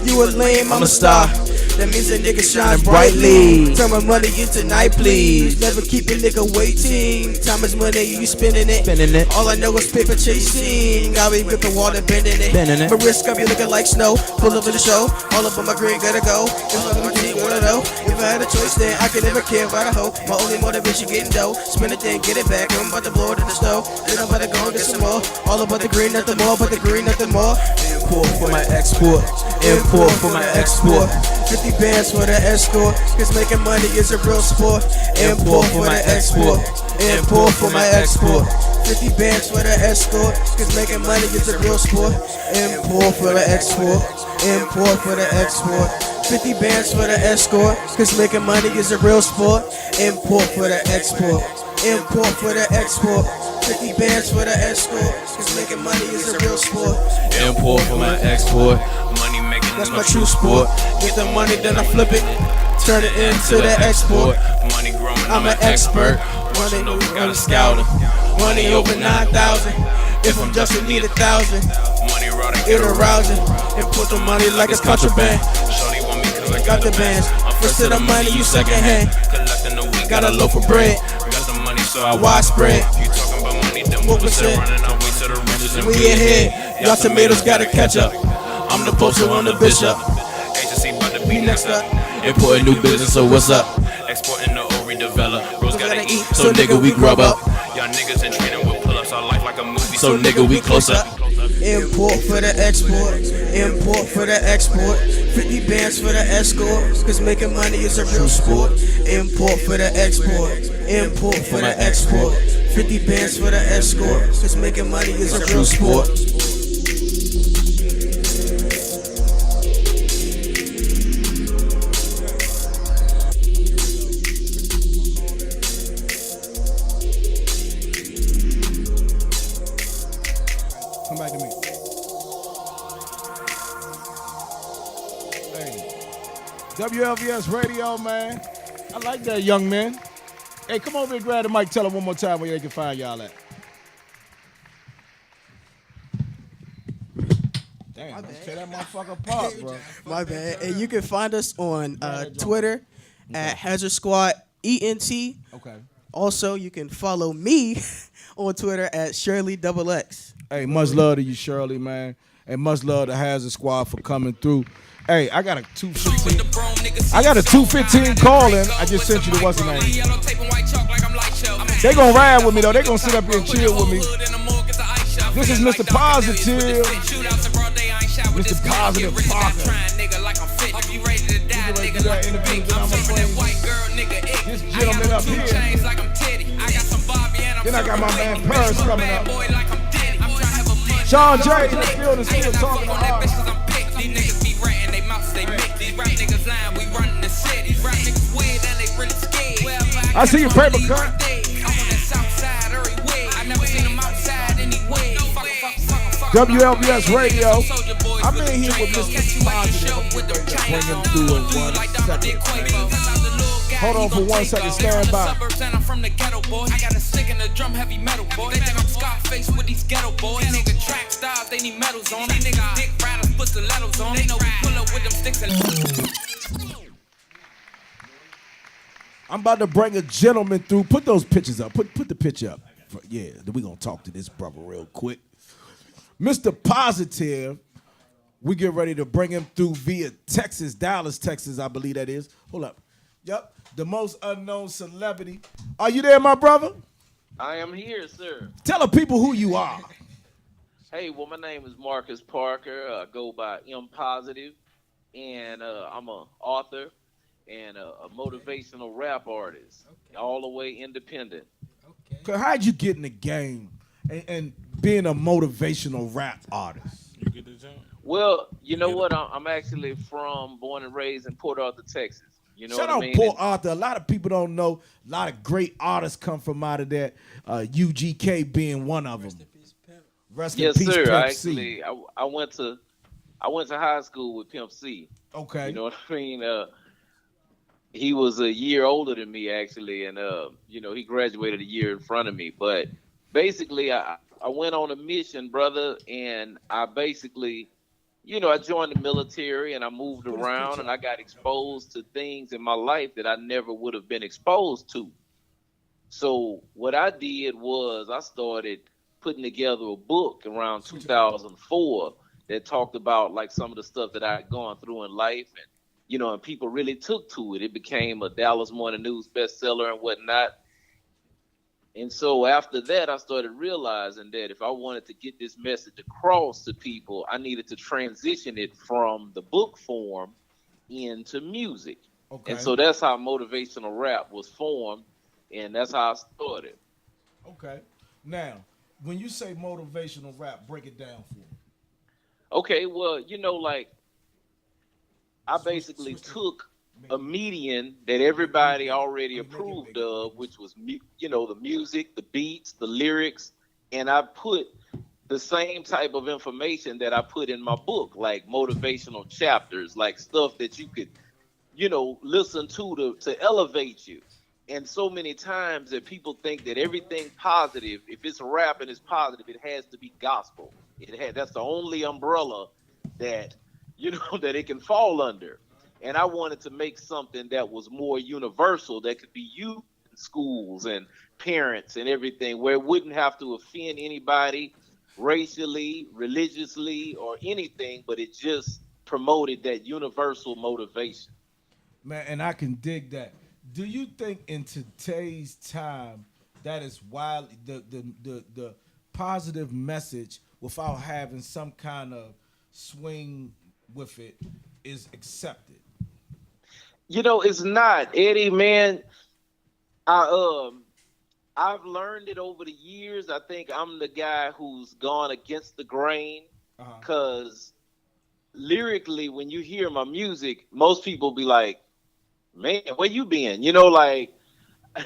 Speaker 14: You a lame, I'm a star. That means a nigga shine brightly. Turn my money into night, please. Never keep a nigga waiting. Time is money, you spending it. All I know is paper chasing. I be with the water bending it. My wrist got me looking like snow. Pull up to the show. All up on my green, gotta go. If I'm gonna keep what I know. If I had a choice, then I could never care about a hoe. My only motivation getting dough. Spend it, then get it back. I'm about to blow it in the snow. Then I'm about to go and get some more. All about the green, nothing more. But the green, nothing more. Import for my export. Import for my export. 50 bands for the escort. Cause making money is a real sport. Import for my export. Import for my export. 50 bands for the escort. Cause making money is a real sport. Import for the export. Import for the export. 50 bands for the escort. Cause making money is a real sport. Import for the export. Import for the export. 50 bands for the escort. Cause making money is a real sport.
Speaker 18: Import for my export.
Speaker 19: money making,
Speaker 14: That's my true sport. Get the money, then I flip it. Turn it into the export.
Speaker 19: Money growing,
Speaker 14: I'm an expert. Money,
Speaker 19: gotta scout it.
Speaker 14: money over 9,000. If I'm just in need 1,000.
Speaker 19: Money rolling,
Speaker 14: Get arousing. And put the money like it's contraband.
Speaker 19: Shorty want me cause I
Speaker 14: Got the bands. First to the money, you second hand.
Speaker 19: Collecting the week,
Speaker 14: Got a loaf of bread.
Speaker 19: Got the money, so I
Speaker 14: Widespread.
Speaker 19: You talking about money, then
Speaker 14: What
Speaker 19: what
Speaker 14: percent?
Speaker 19: running our way to the riches and
Speaker 14: We ahead. Y'all tomatoes gotta catch up. I'm the poster on the bishop.
Speaker 19: Agency about to be
Speaker 14: Next up.
Speaker 18: Importing new business, so what's up?
Speaker 19: Exporting the old redevelop. Bros gotta eat,
Speaker 18: So nigga, we grub up.
Speaker 19: Y'all niggas in training with pull-ups. Our life like a movie.
Speaker 18: So nigga, we close up.
Speaker 14: Import for the export. Import for the export. 50 bands for the escort. Cause making money is a real sport. Import for the export. Import for the export. 50 bands for the escort, cause making money is a real sport.
Speaker 3: Come back to me. Hey, WLVS Radio, man. I like that, young man. Hey, come over and grab the mic. Tell them one more time where they can find y'all at. Damn, let's tear that motherfucker apart, bro.
Speaker 14: My bad. And you can find us on Twitter at Hazard Squad ENT.
Speaker 3: Okay.
Speaker 14: Also, you can follow me on Twitter at Shirley XX.
Speaker 3: Hey, much love to you, Shirley, man. And much love to Hazard Squad for coming through. Hey, I got a 215 call in. I just sent you the what's the name. They gonna ride with me though. They gonna sit up here and chill with me. This is Mr. Positive. Mr. Positive Parker. This gentleman up here. Then I got my man Paris coming up. Sean J. in the building still talking to us. I see your paper cut. WLVS Radio. I'm in here with Mr. Positive. Bring him through in 1 second. Hold on for 1 second. Stand by. I got a stick in the drum, heavy metal boy. They think I'm Scarface with these ghetto boys. These nigga track stars, they need medals on. These niggas dick riders put stilettos on. They know we pull up with them sticks and. I'm about to bring a gentleman through. Put those pictures up. Put the picture up. Yeah, we gonna talk to this brother real quick. Mr. Positive, we get ready to bring him through via Texas, Dallas, Texas, I believe that is. Hold up. Yep, the most unknown celebrity. Are you there, my brother?
Speaker 21: I am here, sir.
Speaker 3: Tell the people who you are.
Speaker 21: Hey, well, my name is Marcus Parker. I go by M Positive, and I'm an author and a motivational rap artist, all the way independent.
Speaker 3: Okay. How'd you get in the game and being a motivational rap artist?
Speaker 21: You get the job? Well, you know what? I'm actually born and raised in Port Arthur, Texas. You know
Speaker 3: Shout
Speaker 21: what
Speaker 3: out
Speaker 21: I mean?
Speaker 3: Port Arthur. A lot of people don't know. A lot of great artists come from out of that. UGK being one of them. Rest in peace,
Speaker 21: sir.
Speaker 3: Pimp C.
Speaker 21: I went to high school with Pimp C.
Speaker 3: Okay.
Speaker 21: You know what I mean? He was a year older than me, actually, and he graduated a year in front of me. But basically, I went on a mission, brother, and I basically, I joined the military and I moved around and I got exposed to things in my life that I never would have been exposed to. So what I did was I started putting together a book around 2004 that talked about like some of the stuff that I had gone through in life, and and people really took to it. It became a Dallas Morning News bestseller and whatnot. And so after that, I started realizing that if I wanted to get this message across to people, I needed to transition it from the book form into music. Okay. And so that's how motivational rap was formed, and that's how I started.
Speaker 3: Okay. Now, when you say motivational rap, break it down for me.
Speaker 21: Okay, well, I basically took a median that everybody already approved of, which was, the music, the beats, the lyrics, and I put the same type of information that I put in my book, like motivational chapters, like stuff that you could, listen to elevate you. And so many times that people think that everything positive, if it's rap and it's positive, it has to be gospel. That's the only umbrella that, that it can fall under. And I wanted to make something that was more universal, that could be used in schools and parents and everything, where it wouldn't have to offend anybody racially, religiously, or anything, but it just promoted that universal motivation.
Speaker 3: Man, and I can dig that. Do you think in today's time that is why the positive message without having some kind of swing with it is accepted?
Speaker 21: It's not, Eddie, man. I've learned it over the years. I think I'm the guy who's gone against the grain because lyrically, when you hear my music, most people be like, "Man, where you been?" You know, like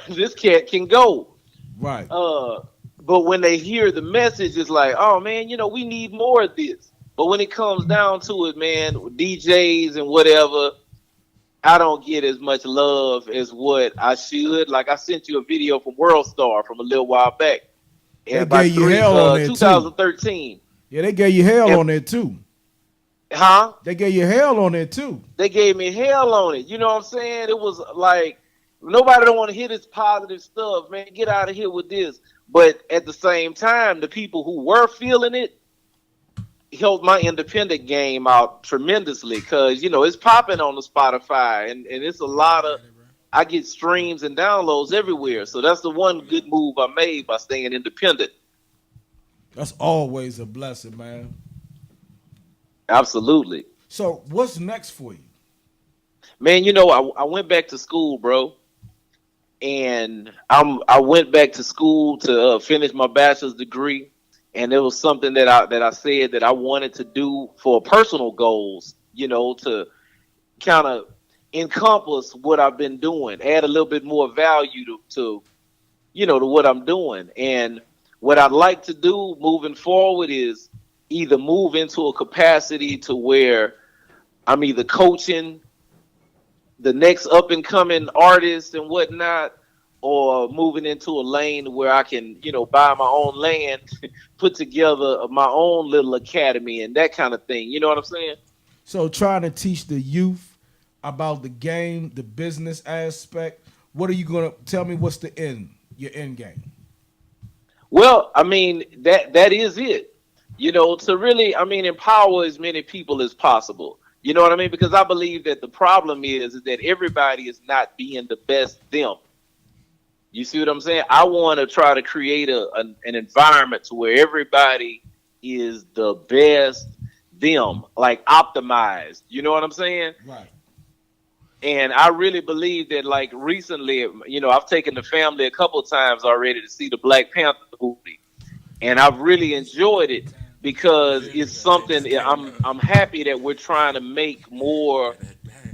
Speaker 21: this cat can go.
Speaker 3: Right.
Speaker 21: But when they hear the message, it's like, "Oh man, you know, we need more of this." But when it comes down to it, man, DJs and whatever, I don't get as much love as what I should. Like I sent you a video from World Star from a little while back.
Speaker 3: They gave you hell on there
Speaker 21: 2013.
Speaker 3: too. Yeah, they gave you hell on there too.
Speaker 21: Huh?
Speaker 3: They gave you hell on there too.
Speaker 21: They gave me hell on it. You know what I'm saying? It was like nobody don't want to hear this positive stuff, man. Get out of here with this. But at the same time, the people who were feeling it helped my independent game out tremendously because, you know, it's popping on the Spotify and it's a lot of, I get streams and downloads everywhere. So that's the one good move I made by staying independent.
Speaker 3: That's always a blessing, man.
Speaker 21: Absolutely.
Speaker 3: So what's next for you?
Speaker 21: Man, you know, I went back to school, bro. And I went back to school to finish my bachelor's degree. And it was something that I said that I wanted to do for personal goals, you know, to kind of encompass what I've been doing, add a little bit more value to you know, to what I'm doing. And what I'd like to do moving forward is either move into a capacity to where I'm either coaching the next up and coming artists and whatnot, or moving into a lane where I can, you know, buy my own land, put together my own little academy and that kind of thing. You know what I'm saying?
Speaker 3: So trying to teach the youth about the game, the business aspect. What are you going to tell me? What's the end, your end game?
Speaker 21: Well, I mean, that is it, you know, to really, I mean, empower as many people as possible. You know what I mean? Because I believe that the problem is that everybody is not being the best them. You see what I'm saying? I want to try to create an environment to where everybody is the best them, like optimized. You know what I'm saying?
Speaker 3: Right.
Speaker 21: And I really believe that, like, recently, you know, I've taken the family a couple of times already to see the Black Panther movie, and I've really enjoyed it because it's something. I'm happy that we're trying to make more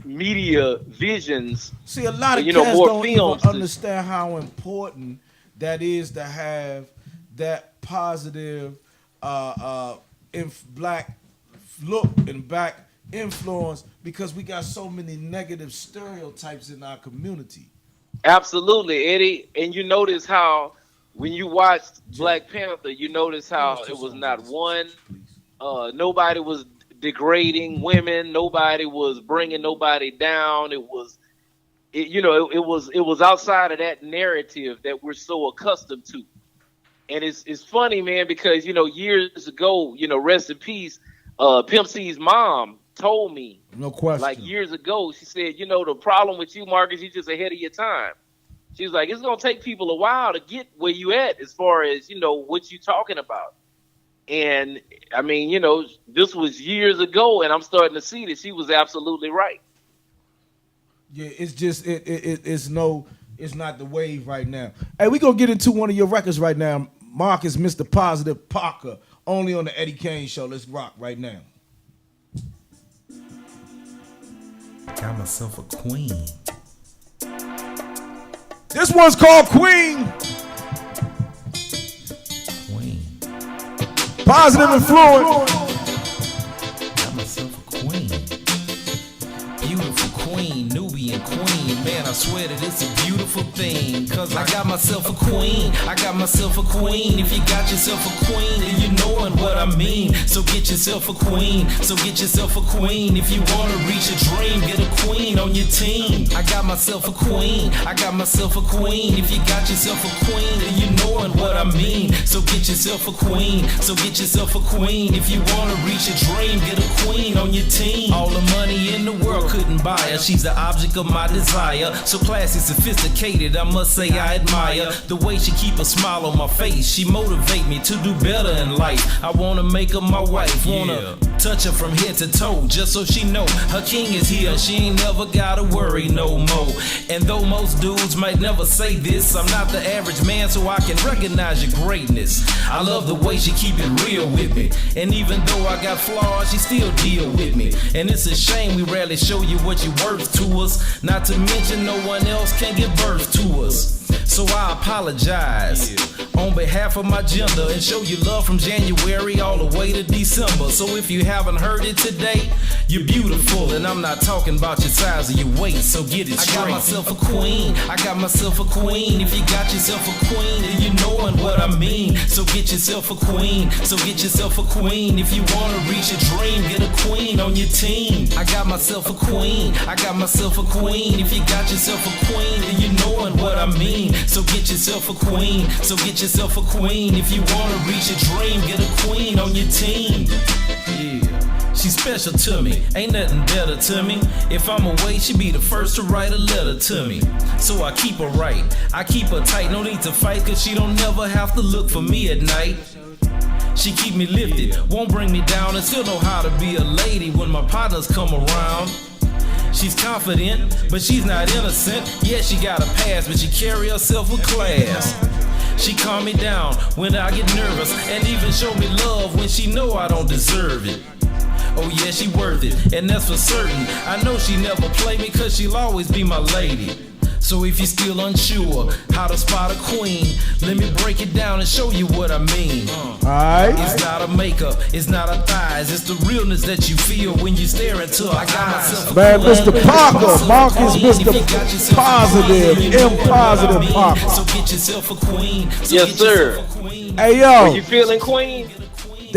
Speaker 21: media visions.
Speaker 3: See, a lot of
Speaker 21: you know,
Speaker 3: cats
Speaker 21: more
Speaker 3: don't
Speaker 21: films
Speaker 3: even understand how important that is to have that positive black look and black influence, because we got so many negative stereotypes in our community.
Speaker 21: Absolutely, Eddie. And you notice how when you watched Black Panther, you notice how it was not one, nobody was degrading women, nobody was bringing nobody down. It was outside of that narrative that we're so accustomed to. And it's funny, man, because, you know, years ago, you know, rest in peace, Pimp C's mom told me,
Speaker 3: no question,
Speaker 21: like years ago, she said, you know, the problem with you, Marcus, you're just ahead of your time. She was like, it's going to take people a while to get where you at as far as, you know, what you talking about. And I mean, you know, this was years ago, and I'm starting to see that she was absolutely right.
Speaker 3: Yeah, it's just it's not the wave right now. Hey, we gonna get into one of your records right now. Marcus, Mr. Positive Parker, only on the Eddie Kane Show. Let's rock right now.
Speaker 2: Got myself a queen.
Speaker 3: This one's called Queen. Positive influence.
Speaker 2: Got myself a queen. Beautiful queen, Nubian queen. Man, I swear that it's a beautiful thing. Cause I got myself a queen. I got myself a queen. If you got yourself a queen, then you knowin' what I mean. So get yourself a queen. So get yourself a queen. If you wanna reach a dream, get a queen on your team. I got myself a queen. I got myself a queen. If you got yourself a queen, then you knowin' what I mean. So get yourself a queen. So get yourself a queen. If you wanna reach a dream, get a queen on your team. All the money in the world couldn't buy her. She's the object of my desire. So classy, sophisticated, I must say I admire the way she keep a smile on my face. She motivate me to do better in life. I wanna make her my wife. Wanna touch her from head to toe, just so she know her king is here. She ain't never gotta worry no more. And though most dudes might never say this, I'm not the average man, so I can recognize your greatness. I love the way she keep it real with me, and even though I got flaws, she still deal with me. And it's a shame we rarely show you what you're worth to us, not to mention no one else can give birth to us. So I apologize on behalf of my gender and show you love from January all the way to December. So if you haven't heard it today, you're beautiful, and I'm not talking about your size or your weight, so get it straight. I got myself a queen, I got myself a queen. If you got yourself a queen, then you knowin' what I mean. So get yourself a queen, so get yourself a queen. If you wanna reach your dream, get a queen on your team. I got myself a queen, I got myself a queen. If you got yourself a queen, then you knowin' what I mean. So get yourself a queen, so get yourself a queen. If you wanna reach your dream, get a queen on your team. Yeah, she's special to me, ain't nothing better to me. If I'm away, she be the first to write a letter to me. So I keep her right, I keep her tight, no need to fight, cause she don't never have to look for me at night. She keep me lifted, won't bring me down, and still know how to be a lady when my partners come around. She's confident, but she's not innocent. Yeah, she got a past, but she carry herself with class. She calm me down when I get nervous, and even show me love when she know I don't deserve it. Oh yeah, she worth it, and that's for certain. I know she never play me, cause she'll always be my lady. So if you're still unsure how to spot a queen, let me break it down and show you what I mean.
Speaker 3: Alright.
Speaker 2: It's not a makeup, it's not a thighs, it's the realness that you feel when you stare into her eyes.
Speaker 3: Man, Mr. Parker, Marcus, Mr. Positive, M Positive Parker.
Speaker 2: So get yourself a queen.
Speaker 21: Yes, sir.
Speaker 3: Hey, yo.
Speaker 21: Were you feeling queen?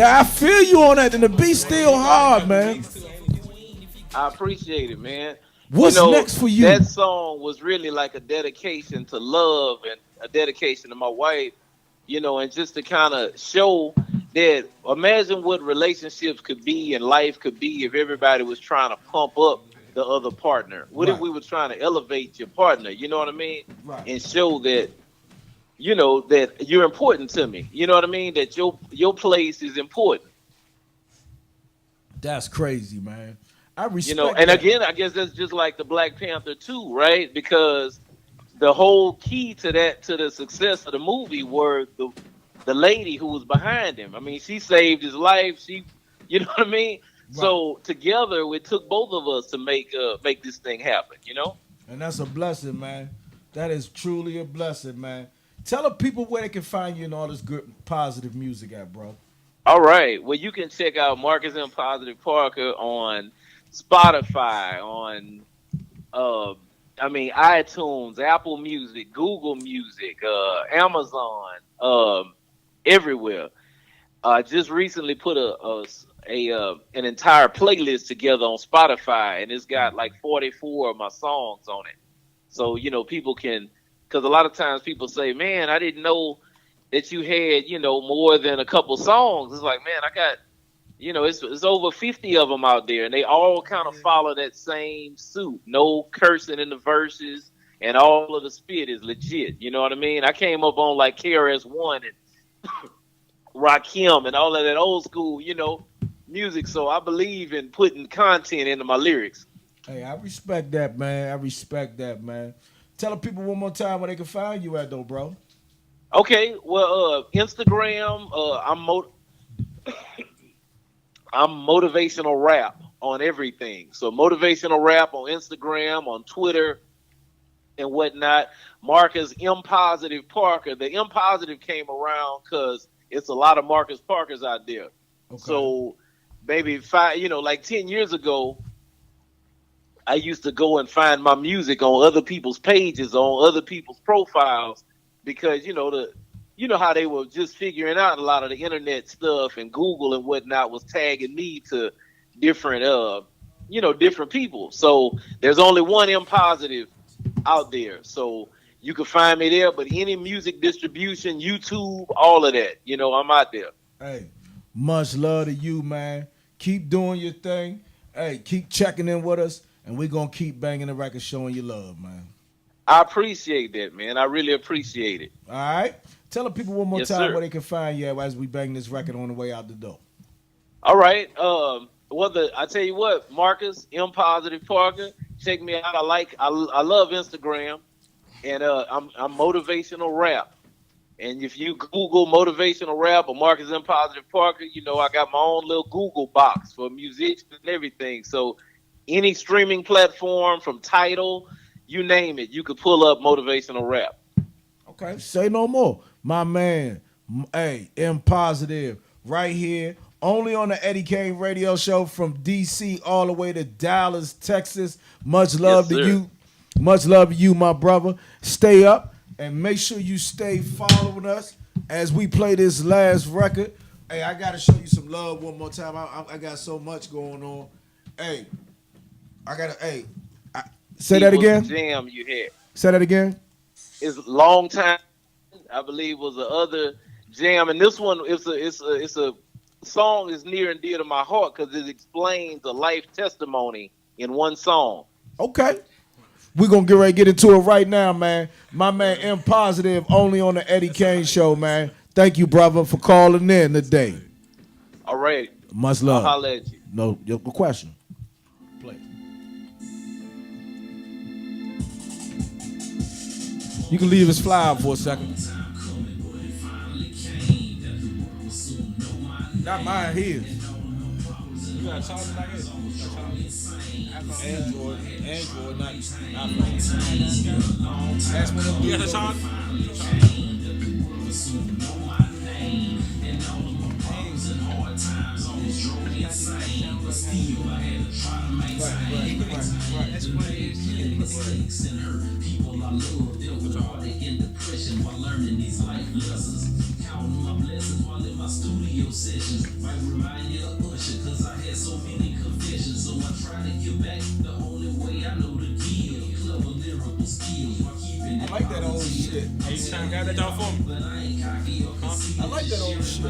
Speaker 3: I feel you on that, and the beat's still hard, man.
Speaker 21: I appreciate it, man.
Speaker 3: What's next for you?
Speaker 21: That song was really like a dedication to love and a dedication to my wife, and just to kind of show that imagine what relationships could be and life could be if everybody was trying to pump up the other partner. What if we were trying to elevate your partner, you know what I mean?
Speaker 3: Right.
Speaker 21: And show that, that you're important to me. You know what I mean? That your place is important.
Speaker 3: That's crazy, man. I respect
Speaker 21: and
Speaker 3: that.
Speaker 21: again, I guess that's just like the Black Panther 2, right? Because the whole key to the success of the movie were the lady who was behind him. I mean, she saved his life. She, you know what I mean? Right. So together, it took both of us to make this thing happen,
Speaker 3: And that's a blessing, man. That is truly a blessing, man. Tell the people where they can find you and all this good, positive music at, bro.
Speaker 21: All right. Well, you can check out Marcus M. Positive Parker on Spotify, on iTunes, Apple Music, Google Music, Amazon, everywhere. I just recently put an entire playlist together on Spotify, and it's got like 44 of my songs on it. So people can, because a lot of times people say, "Man, I didn't know that you had more than a couple songs." It's like, man, I got. It's over 50 of them out there, and they all kind of follow that same suit. No cursing in the verses, and all of the spit is legit. You know what I mean? I came up on like KRS-One and Rakim and all of that old school, music. So I believe in putting content into my lyrics.
Speaker 3: Hey, I respect that, man. I respect that, man. Tell the people one more time where they can find you at, though, bro.
Speaker 21: Okay, well, Instagram, I'm motivational rap on everything. So motivational rap on Instagram, on Twitter, and whatnot. Marcus M. Positive Parker. The M. Positive came around because it's a lot of Marcus Parkers out there. Okay. So maybe 10 years ago, I used to go and find my music on other people's pages, on other people's profiles, because how they were just figuring out a lot of the internet stuff, and Google and whatnot was tagging me to different different people. So there's only one M Positive out there. So you can find me there, but any music distribution, YouTube, all of that, I'm out there.
Speaker 3: Hey, much love to you, man. Keep doing your thing. Hey, keep checking in with us, and we're going to keep banging the record, showing you love, man.
Speaker 21: I appreciate that, man. I really appreciate it.
Speaker 3: All right. Tell the people one more time
Speaker 21: sir.
Speaker 3: where they can find you as we bang this record on the way out the door.
Speaker 21: All right. I tell you what, Marcus M Positive Parker, check me out. I love Instagram, and I'm motivational rap. And if you Google motivational rap or Marcus M Positive Parker, you know I got my own little Google box for musicians and everything. So any streaming platform from Tidal, you name it, you could pull up motivational rap.
Speaker 3: Okay, say no more. My man, hey, M Positive, right here, only on the Eddie Kane radio show from DC all the way to Dallas, Texas. Much love to you. Much love to you, my brother. Stay up and make sure you stay following us as we play this last record. Hey, I got to show you some love one more time. I got so much going on. Hey, say that again.
Speaker 21: Jam you had.
Speaker 3: Say that again.
Speaker 21: It's long time, I believe, was the other jam, and this one it's a song is near and dear to my heart because it explains a life testimony in one song.
Speaker 3: Okay. We're going to get ready to get into it right now, man. My man M Positive, only on the Eddie Kane show, man. Thank you, brother, for calling in today.
Speaker 21: All right.
Speaker 3: Much love.
Speaker 21: I'll holler at you.
Speaker 3: No, your question. Play. You can leave his fly out for a second. Not mine, his.
Speaker 12: You got a charger like it?
Speaker 3: Android, not iPhone.
Speaker 12: That's one you got a charger?
Speaker 2: People I love, deal with heartache and depression while learning these life lessons. Counting my blessings while in my studio sessions. Might remind you of Usher, cause I had so many confessions. So I try to give back the only way I know to give. Clever lyrical skills while keeping it.
Speaker 3: I like that old shit.
Speaker 12: Hey, you trying to grab that dog for me?
Speaker 3: I like that old shit.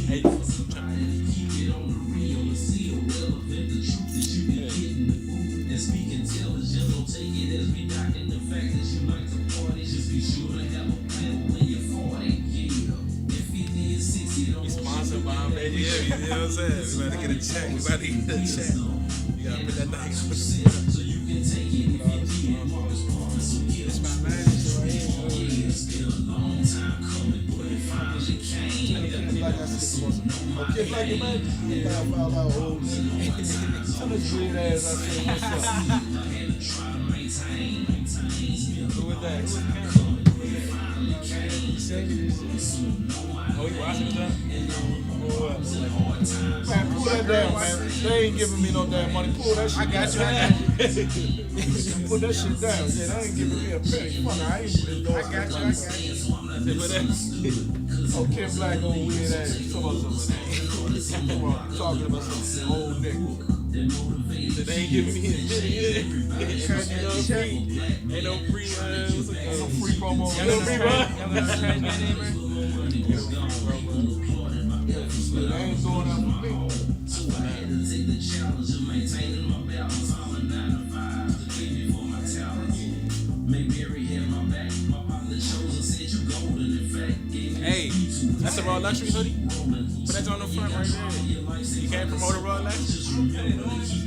Speaker 12: Hey,
Speaker 2: keep it on the real and still relevant. The truth that you be getting the food and speak intelligent. Don't take it as me knocking the fact that you like to party. Just be sure to have a plan when you're 40. Yeah, if 50 and 60 don't.
Speaker 12: we sponsored by Baby Heavy, you know what I'm saying? We about to get a check. We about to get a check. You gotta put that thing on the
Speaker 2: so you can take it if you need Marcus Parker. So
Speaker 12: It's my man.
Speaker 2: it's been a long time coming, but it finally came.
Speaker 3: Okay, like your man. Yeah, I found out old nigga. Tell this weird ass I said, what's up?
Speaker 12: Who was that? Oh, you watching that?
Speaker 3: Man, pull that down, man. They ain't giving me no damn money. Pull that shit down.
Speaker 12: I got you.
Speaker 3: Put that shit down. Yeah, they ain't giving me a penny. Fuck, I ain't endorsing that. Oh, Kim Black old weird ass. You talking about something? You talking about some old nigga.
Speaker 12: They ain't giving me a penny. Ain't no free,
Speaker 3: Ain't no free promo.
Speaker 12: Ain't no free run.
Speaker 3: They ain't doing that for me.
Speaker 2: So I had to take the challenge of maintaining my balance. I'm a 9 to 5 to keep me for my talents. Make Mary have my back. My partner chose and said you golden. In fact, gave me
Speaker 12: Hey, that's a Raw Luxury hoodie. Put that on the front right there. You can't promote a Raw Luxury?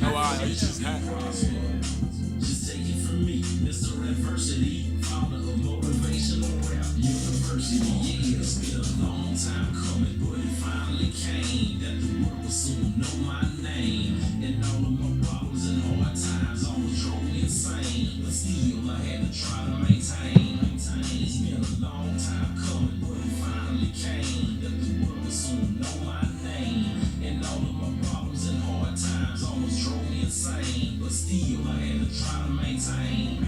Speaker 12: Oh, wow, you just hot.
Speaker 2: Just take it from me, Mr. Adversity, founder of Motivational Rap University. Yeah, it's been a long time coming, but it finally came that the world will soon know my name. And all of my problems and hard times almost drove me insane. But still, I had to try to maintain. It's been a long time coming, but it finally came that the world will soon know my name. And all of my problems and hard times almost drove me insane. But still, I had to try to maintain.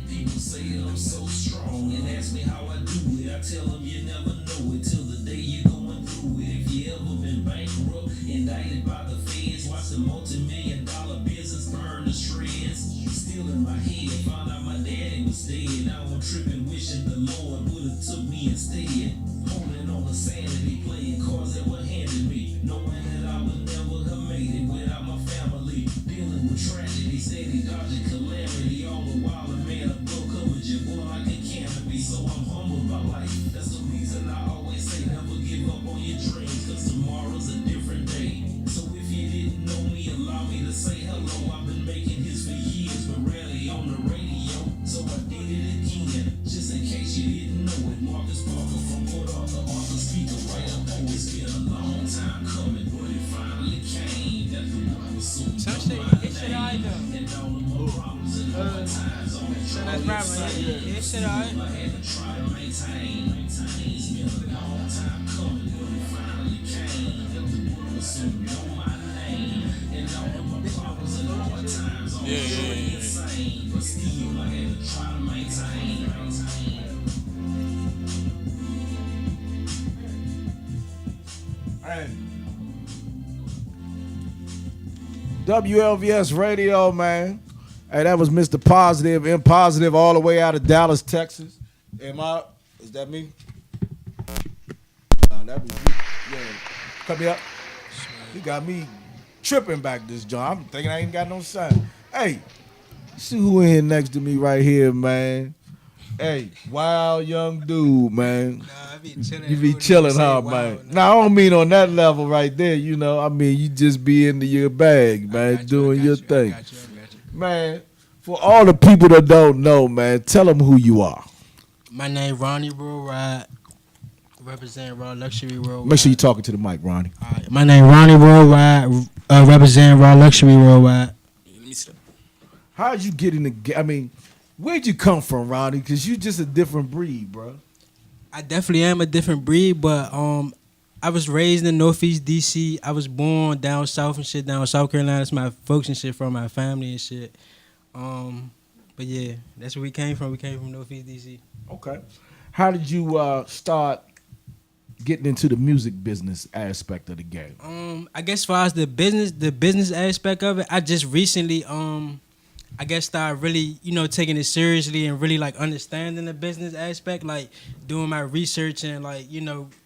Speaker 2: People say that I'm so strong and ask me how I do it. I tell them you never know it till the day you're going through it. If you ever been bankrupt, indicted by the feds, watch the multi-million-dollar business burn to shreds. Still in my head, found out my daddy was dead. Now I'm tripping, wishing the Lord would've took me instead. Holding on to sanity, playing cards that were handed me, knowing that I would never have made it without my family. Dealing with tragedy, steady dodging calamity, all the while a man above covered your boy like a canopy. So I'm humble by life. That's the reason I always say never give up on your dreams, cause tomorrow's a different day. been making hits for years, but rarely on the radio. So I did it again, just in case you didn't know it. Marcus Parker from Port Arthur, Arthur speaker, right up. Oh, it's been a long time coming, but it finally came. That the one was so
Speaker 1: It shit alright though.
Speaker 2: and all the more problems and hard times on the
Speaker 1: So that's right, man. It shit alright.
Speaker 2: I had to try to maintain. It's been a long time coming, but it finally came. The world will soon know my name. And all of my problems and hard times on the insane. But still, I had to try to maintain.
Speaker 3: Hey. WLVS Radio, man. Hey, that was Mr. Positive, Impositive, all the way out of Dallas, Texas. Is that me? Nah, that was you. Yeah. Come here. You got me tripping back this joint. I'm thinking I ain't got no sound. Hey, see who in here next to me right here, man. Hey, wild young dude, man.
Speaker 1: Nah, I be chilling.
Speaker 3: You be chilling, huh, man? Nah, I don't mean on that level right there, you know. I mean, you just be into your bag, man, doing your thing. Man, for all the people that don't know, man, tell them who you are.
Speaker 1: My name Ronnie Worldwide, representing Raw Luxury Worldwide.
Speaker 3: Make sure you're talking to the mic, Ronnie.
Speaker 1: All right. My name Ronnie Worldwide, representing Raw Luxury Worldwide.
Speaker 3: How'd you get in the? I mean, where'd you come from, Ronnie? Because you just a different breed, bro.
Speaker 1: I definitely am a different breed, but I was raised in Northeast DC. I was born down south and shit, down South Carolina. That's my folks and shit from my family and shit. But yeah, that's where we came from. We came from Northeast DC.
Speaker 3: Okay. How did you start getting into the music business aspect of the game?
Speaker 1: I guess as far as the business aspect of it, I just recently I guess started really, taking it seriously and really like understanding the business aspect, like doing my research and like,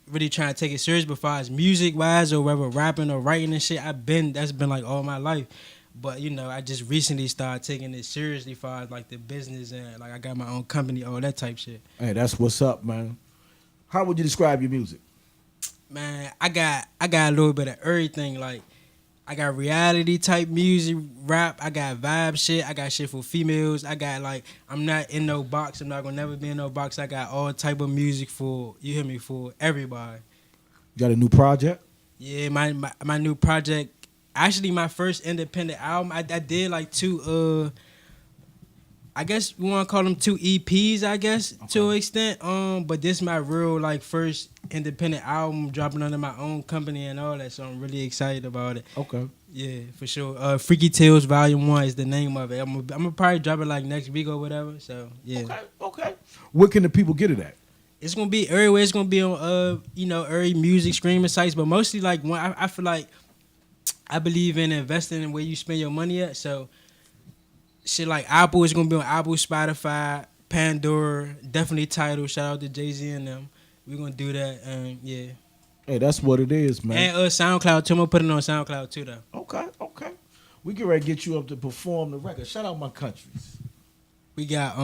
Speaker 1: really trying to take it serious. But as far as music wise or whether rapping or writing and shit, that's been like all my life. But I just recently started taking it seriously as far as like the business and like I got my own company, all that type shit.
Speaker 3: Hey, that's what's up, man. How would you describe your music?
Speaker 1: Man, I got a little bit of everything. Like I got reality type music, rap. I got vibe shit. I got shit for females. I got like I'm not in no box. I'm not gonna never be in no box. I got all type of music for for everybody.
Speaker 3: You got a new project?
Speaker 1: Yeah, my new project. Actually, my first independent album. I did like two. I guess we want to call them two EPs. I guess to an extent. But this is my real like first independent album dropping under my own company and all that. So I'm really excited about it.
Speaker 3: Okay.
Speaker 1: Yeah, for sure. Freaky Tales Volume 1 is the name of it. I'm gonna probably drop it like next week or whatever. So yeah.
Speaker 3: Okay. Where can the people get it at?
Speaker 1: It's gonna be everywhere. It's gonna be on every music streaming sites, but mostly like when I feel like I believe in investing in where you spend your money at. So shit like Apple is gonna be on Apple, Spotify, Pandora, definitely Tidal. Shout out to Jay-Z and them. We're gonna do that, and yeah.
Speaker 3: Hey, that's what it is, man.
Speaker 1: And SoundCloud too. I'm gonna put it on SoundCloud too, though.
Speaker 3: Okay. We get ready to get you up to perform the record. Shout out my countries.
Speaker 1: We got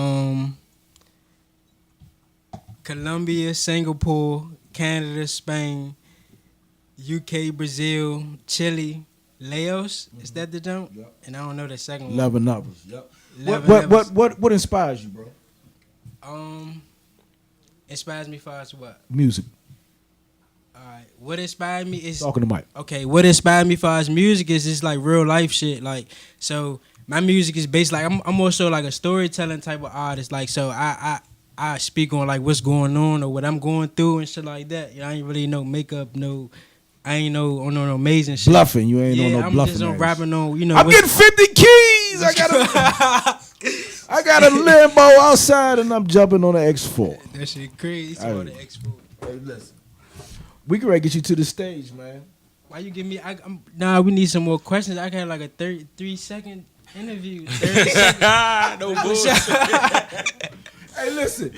Speaker 1: Colombia, Singapore, Canada, Spain, UK, Brazil, Chile, Laos. Is that the jump? Yep. And I don't know the second one.
Speaker 3: 11 others. Yep. What inspires you, bro?
Speaker 1: Inspires me far as what?
Speaker 3: Music.
Speaker 1: All right. What inspired me is
Speaker 3: talking to Mike.
Speaker 1: Okay. What inspired me far as music is just like real life shit. Like so, my music is based like I'm also like a storytelling type of artist. Like so, I speak on like what's going on or what I'm going through and shit like that. I ain't really no makeup, I ain't no amazing shit.
Speaker 3: Bluffing, you ain't on no bluffing.
Speaker 1: I'm just on rapping on,
Speaker 3: I'm getting 50 keys. I got a limbo outside and I'm jumping on the X4.
Speaker 1: That shit crazy. It's on the X4.
Speaker 3: Hey, listen. We can get you to the stage, man.
Speaker 1: Why you give me? Nah, we need some more questions. I got like a 33-second interview. 30 seconds.
Speaker 13: No bullshit.
Speaker 3: Hey, listen.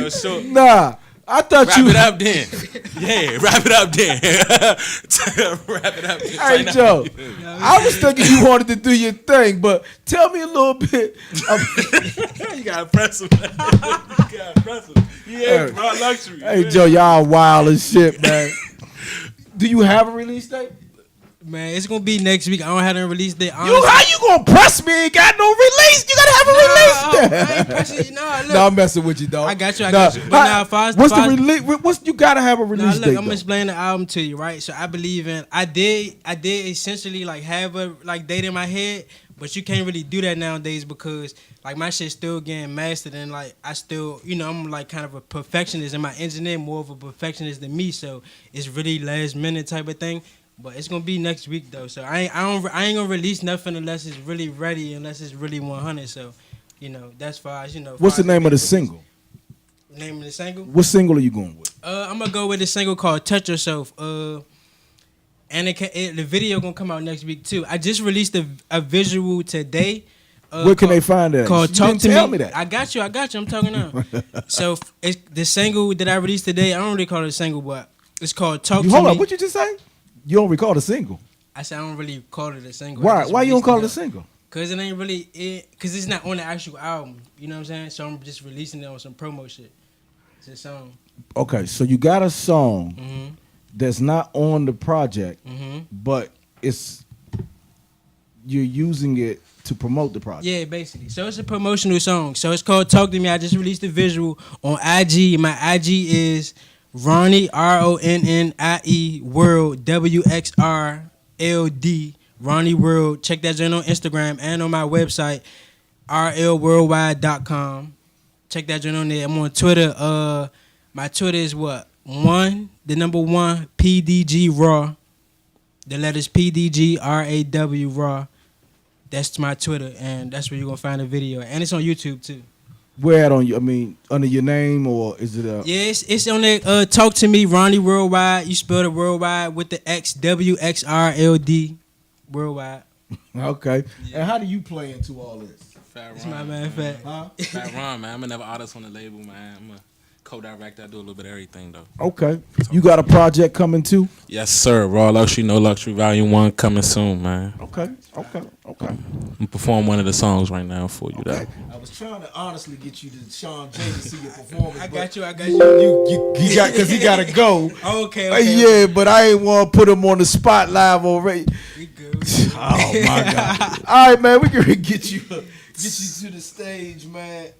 Speaker 13: So
Speaker 3: Nah. I thought
Speaker 13: wrap
Speaker 3: you
Speaker 13: it up then. Yeah, wrap it up then. Wrap it up then.
Speaker 3: Hey Joe, I was thinking you wanted to do your thing, but tell me a little bit.
Speaker 13: You gotta press him. Yeah, Raw Luxury.
Speaker 3: Hey Joe, y'all wild as shit, man. Do you have a release date?
Speaker 1: Man, it's gonna be next week. I don't have no release date.
Speaker 3: How you gonna press me? Ain't got no release. You gotta have a release.
Speaker 1: I ain't pressing you. Look.
Speaker 3: No, I'm messing with you, dog.
Speaker 1: I got you. But now,
Speaker 3: what's the release? You gotta have a release
Speaker 1: look,
Speaker 3: date.
Speaker 1: I'm gonna explain the album to you, right? So I believe in. I did essentially like have a date in my head, but you can't really do that nowadays because like my shit's still getting mastered and like I still, I'm like kind of a perfectionist and my engineer more of a perfectionist than me, so it's really last minute type of thing. But it's gonna be next week though, so I ain't gonna release nothing unless it's really ready, unless it's really 100. So, that's far as
Speaker 3: What's the name of the single?
Speaker 1: Name of the single?
Speaker 3: What single are you going with?
Speaker 1: I'm gonna go with a single called "Touch Yourself." And the video gonna come out next week too. I just released a visual today.
Speaker 3: Where can they find that?
Speaker 1: Called
Speaker 3: You
Speaker 1: "Talk
Speaker 3: didn't
Speaker 1: to
Speaker 3: tell
Speaker 1: Me."
Speaker 3: me that.
Speaker 1: I got you. I'm talking now. So it's the single that I released today. I don't really call it a single, but it's called "Talk to Me."
Speaker 3: Hold up, what you just say? You don't recall the single?
Speaker 1: I said I don't really call it a single.
Speaker 3: Why? Why you don't call it a single?
Speaker 1: Cause it ain't really cause it's not on the actual album. You know what I'm saying? So I'm just releasing it on some promo shit. It's a song.
Speaker 3: Okay, so you got a song that's not on the project, but you're using it to promote the project.
Speaker 1: Yeah, basically. So it's a promotional song. So it's called "Talk to Me." I just released the visual on IG. My IG is Ronnie RONNIE World WXRLD Ronnie World. Check that joint on Instagram and on my website rlworldwide.com. Check that joint on there. I'm on Twitter. My Twitter is what? 1 PDG Raw. The letters PDGRAW Raw. That's my Twitter, and that's where you're gonna find the video. And it's on YouTube too.
Speaker 3: Where at on you? I mean, under your name or is it a?
Speaker 1: Yeah, it's on there. Talk to Me, Ronnie Worldwide. You spell it worldwide with the X WXRLD Worldwide.
Speaker 3: Okay. Yeah. And how do you play into all this?
Speaker 1: It's my man, Fat.
Speaker 4: Huh? Fat Ron, man. I'm another artist on the label, man. I'm a co-director. I do a little bit of everything, though.
Speaker 3: Okay. You got a project coming too?
Speaker 4: Yes, sir. Raw Luxury, No Luxury, Volume 1 coming soon, man.
Speaker 3: Okay.
Speaker 4: I'm performing one of the songs right now for you, though.
Speaker 3: I was trying to honestly get you to Sean J to see your performance.
Speaker 1: I got you.
Speaker 3: You got because he got to go.
Speaker 1: Okay.
Speaker 3: Yeah, but I ain't want to put him on the spot live already. We good. Oh my God! All right, man, we can get you to the stage, man.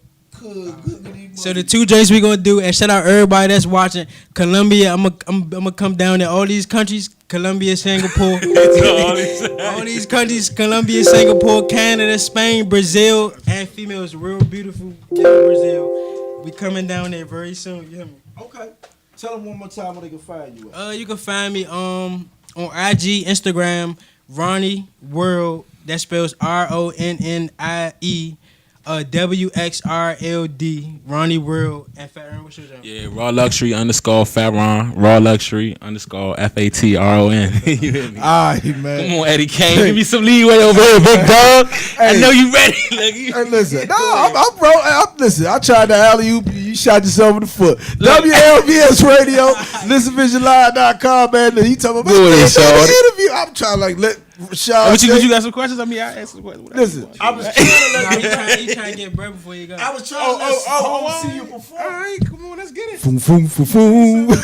Speaker 1: So the two joints we gonna do, and shout out everybody that's watching. Colombia, I'm gonna come down there. All these countries, Colombia, Singapore, all these countries, Colombia, Singapore, Canada, Spain, Brazil, and females, real beautiful. Brazil. We coming down there very soon. You hear me?
Speaker 3: Okay. Tell them one more time where they can find you at.
Speaker 1: You can find me on IG, Instagram, Ronnie World. That spells RONNIE. WXRLD Ronnie World and Fat Ron. What's your name?
Speaker 4: Yeah, Raw Luxury _ Fat Ron. Raw Luxury _ FATRON. You hear me?
Speaker 3: All right, man.
Speaker 4: Come on, Eddie Kane. Give me some leeway over here, big dog. I know you ready.
Speaker 3: Hey, listen. No, I'm bro. Listen, I tried to alley oop you. You shot yourself in the foot. WLVS Radio. ListenVisionLive.com, man. You talking about the interview? I'm trying to let Sean.
Speaker 4: What you got some questions? I mean, I asked some questions.
Speaker 3: Listen, I was trying to let
Speaker 1: you trying to get bread before you go.
Speaker 3: I was trying to see you perform.
Speaker 4: All right, come on, let's get it.
Speaker 3: Foom, foom, foom, foom.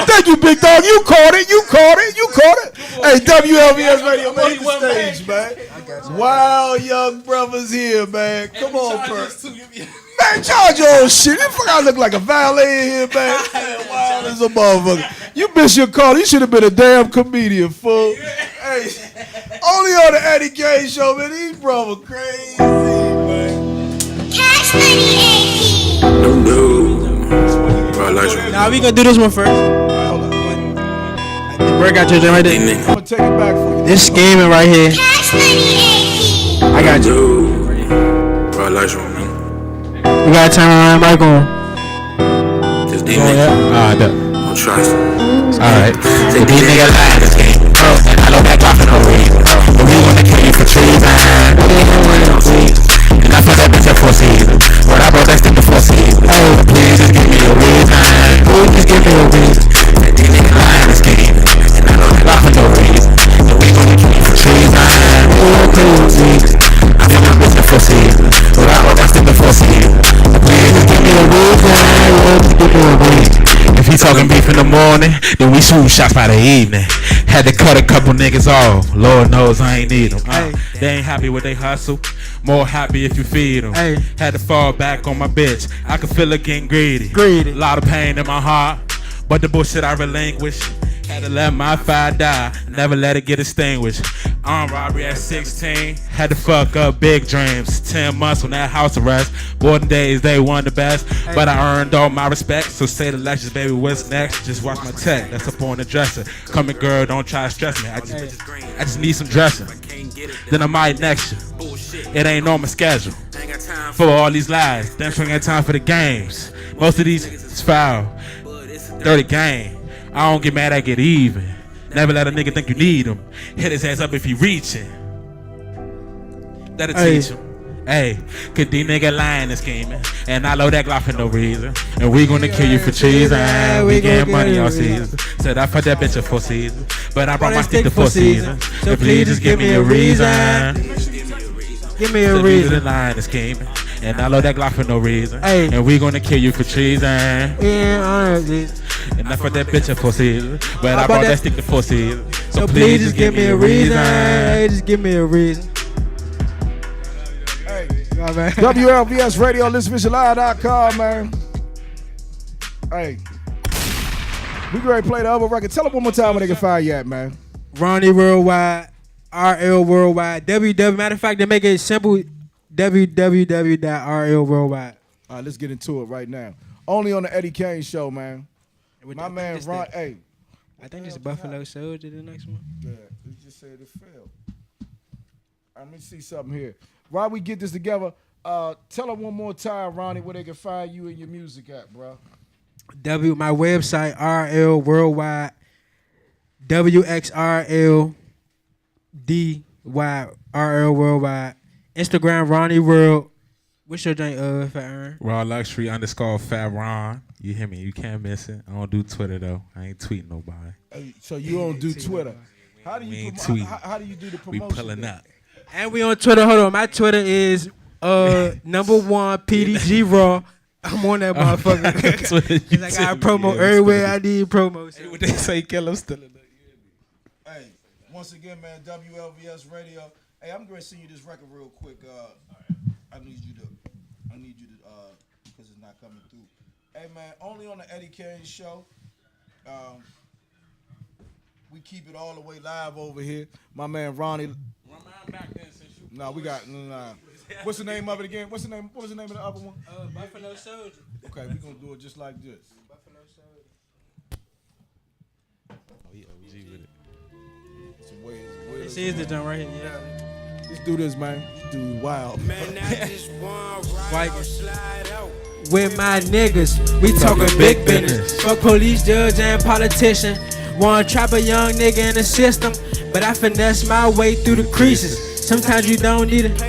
Speaker 3: Thank you, big dog. You caught it. Hey, WLVS Radio, man, hit the stage, man. Wild young brothers here, man. Come on, Perk. Man, charge your own shit. You fuck, I look like a valet in here, man. Wild as a motherfucker. You missed your call. You should have been a damn comedian, fool. Hey, only on the Eddie K show, man. These brothers crazy, man.
Speaker 20: Cash Money AP.
Speaker 1: Nah, we gonna do this one first.
Speaker 3: Hold on.
Speaker 1: The break got your right there.
Speaker 3: I'm gonna take it back for you.
Speaker 1: This scheming right here.
Speaker 20: Cash Money AP.
Speaker 1: I got you.
Speaker 19: Raw Luxury, man.
Speaker 1: You gotta turn around mic on.
Speaker 19: Just these niggas.
Speaker 1: Alright,
Speaker 19: Don't trust.
Speaker 1: alright.
Speaker 19: Say these niggas lying this game. I know that drop for no reason. But we wanna kill you for treason. And I feel that bitch at 4 seasons. But I brought that stick to 4 seasons. Oh, please just give me a reason. Please just give me a reason. Say these niggas lying this game. And I know that drop for no reason. But we wanna kill you for treason. Please. I feel that bitch at 4 seasons. But I brought that stick to 4 seasons. Please just give me a reason. If he talking beef in the
Speaker 4: morning, then we shoot shots by the evening. Had to cut a couple niggas off. Lord knows I ain't need them. They ain't happy with they hustle. More happy if you feed them. Had to fall back on my bitch. I could feel her getting greedy. A lot of pain in my heart, but the bullshit I relinquished. Had to let my fire die, never let it get extinguished. Armed robbery at 16, had to fuck up big dreams. 10 months on that house arrest. Boarding days, they won the best. But I earned all my respect, so say the lectures, baby, what's next? Just watch my tech, that's up on the dresser. Come in, girl, don't try to stress me. I just need some dressing. Then I might next you. It ain't on my schedule. For all these lies, then ain't got time for the games. Most of these is foul. Dirty game. I don't get mad, I get even. Never let a nigga think you need him. Hit his ass up if he reaching. That'll teach him. Hey, cause these niggas lying and scheming. And I load that Glock for no reason. And we gonna kill you for cheese. And we getting money all season. Said I fucked that bitch at 4 seasons. But I brought my stick to 4 seasons. So please just give me a reason.
Speaker 1: Give me a reason.
Speaker 4: Lying and scheming. And I load that Glock for no reason. And we gonna kill you for cheese. And I fucked that bitch at 4 seasons. But I brought that stick to 4 seasons. So please just give me a reason.
Speaker 1: Hey, just give me a reason.
Speaker 3: WLVS Radio, listenfishalive.com, man. Hey, we ready to play the other record. Tell them one more time where they can find you at, man.
Speaker 1: Ronnie Worldwide, RL Worldwide, WW. Matter of fact, they make it simple. www.rlworldwide.
Speaker 3: All right, let's get into it right now. Only on the Eddie Kane Show, man. My man Ron, hey.
Speaker 1: I think it's Buffalo Soldier, the next one.
Speaker 3: Yeah, you just said it failed. Let me see something here. While we get this together, tell them one more time, Ronnie, where they can find you and your music at, bro.
Speaker 1: My website, RL Worldwide, WXRLDY, RL Worldwide. Instagram, Ronnie World. What's your name, Fat Aaron?
Speaker 4: Raw Luxury _ Fat Ron. You hear me? You can't miss it. I don't do Twitter though. I ain't tweeting nobody.
Speaker 3: So you don't do Twitter? How do you
Speaker 4: ain't tweeting?
Speaker 3: How do you do the promotion?
Speaker 4: We pulling up.
Speaker 1: And we on Twitter. Hold on, my Twitter is #1 PDG Raw. I'm on that motherfucker. Cause I got promo everywhere I need promo. So.
Speaker 4: Hey, what they say, kill him still in
Speaker 3: the. Hey, once again, man, WLVS Radio. Hey, I'm gonna send you this record real quick. I need you to, because it's not coming through. Hey, man, only on the Eddie Kane Show. We keep it all the way live over here. My man Ronnie. No, we got. Nah. What's the name of it again? What was the name of the other one?
Speaker 1: Buffalo Soldier.
Speaker 3: Okay, we're gonna do it just like this.
Speaker 1: Buffalo Soldier.
Speaker 4: Oh, he OG with it.
Speaker 1: This is the jump right here. Yeah.
Speaker 3: Let's do this, man. Let's do wild.
Speaker 1: With my niggas, we talking big business. Fuck police, judge, and politician. Want to trap a young nigga in the system, but I finesse my way through the creases. Sometimes you don't need it.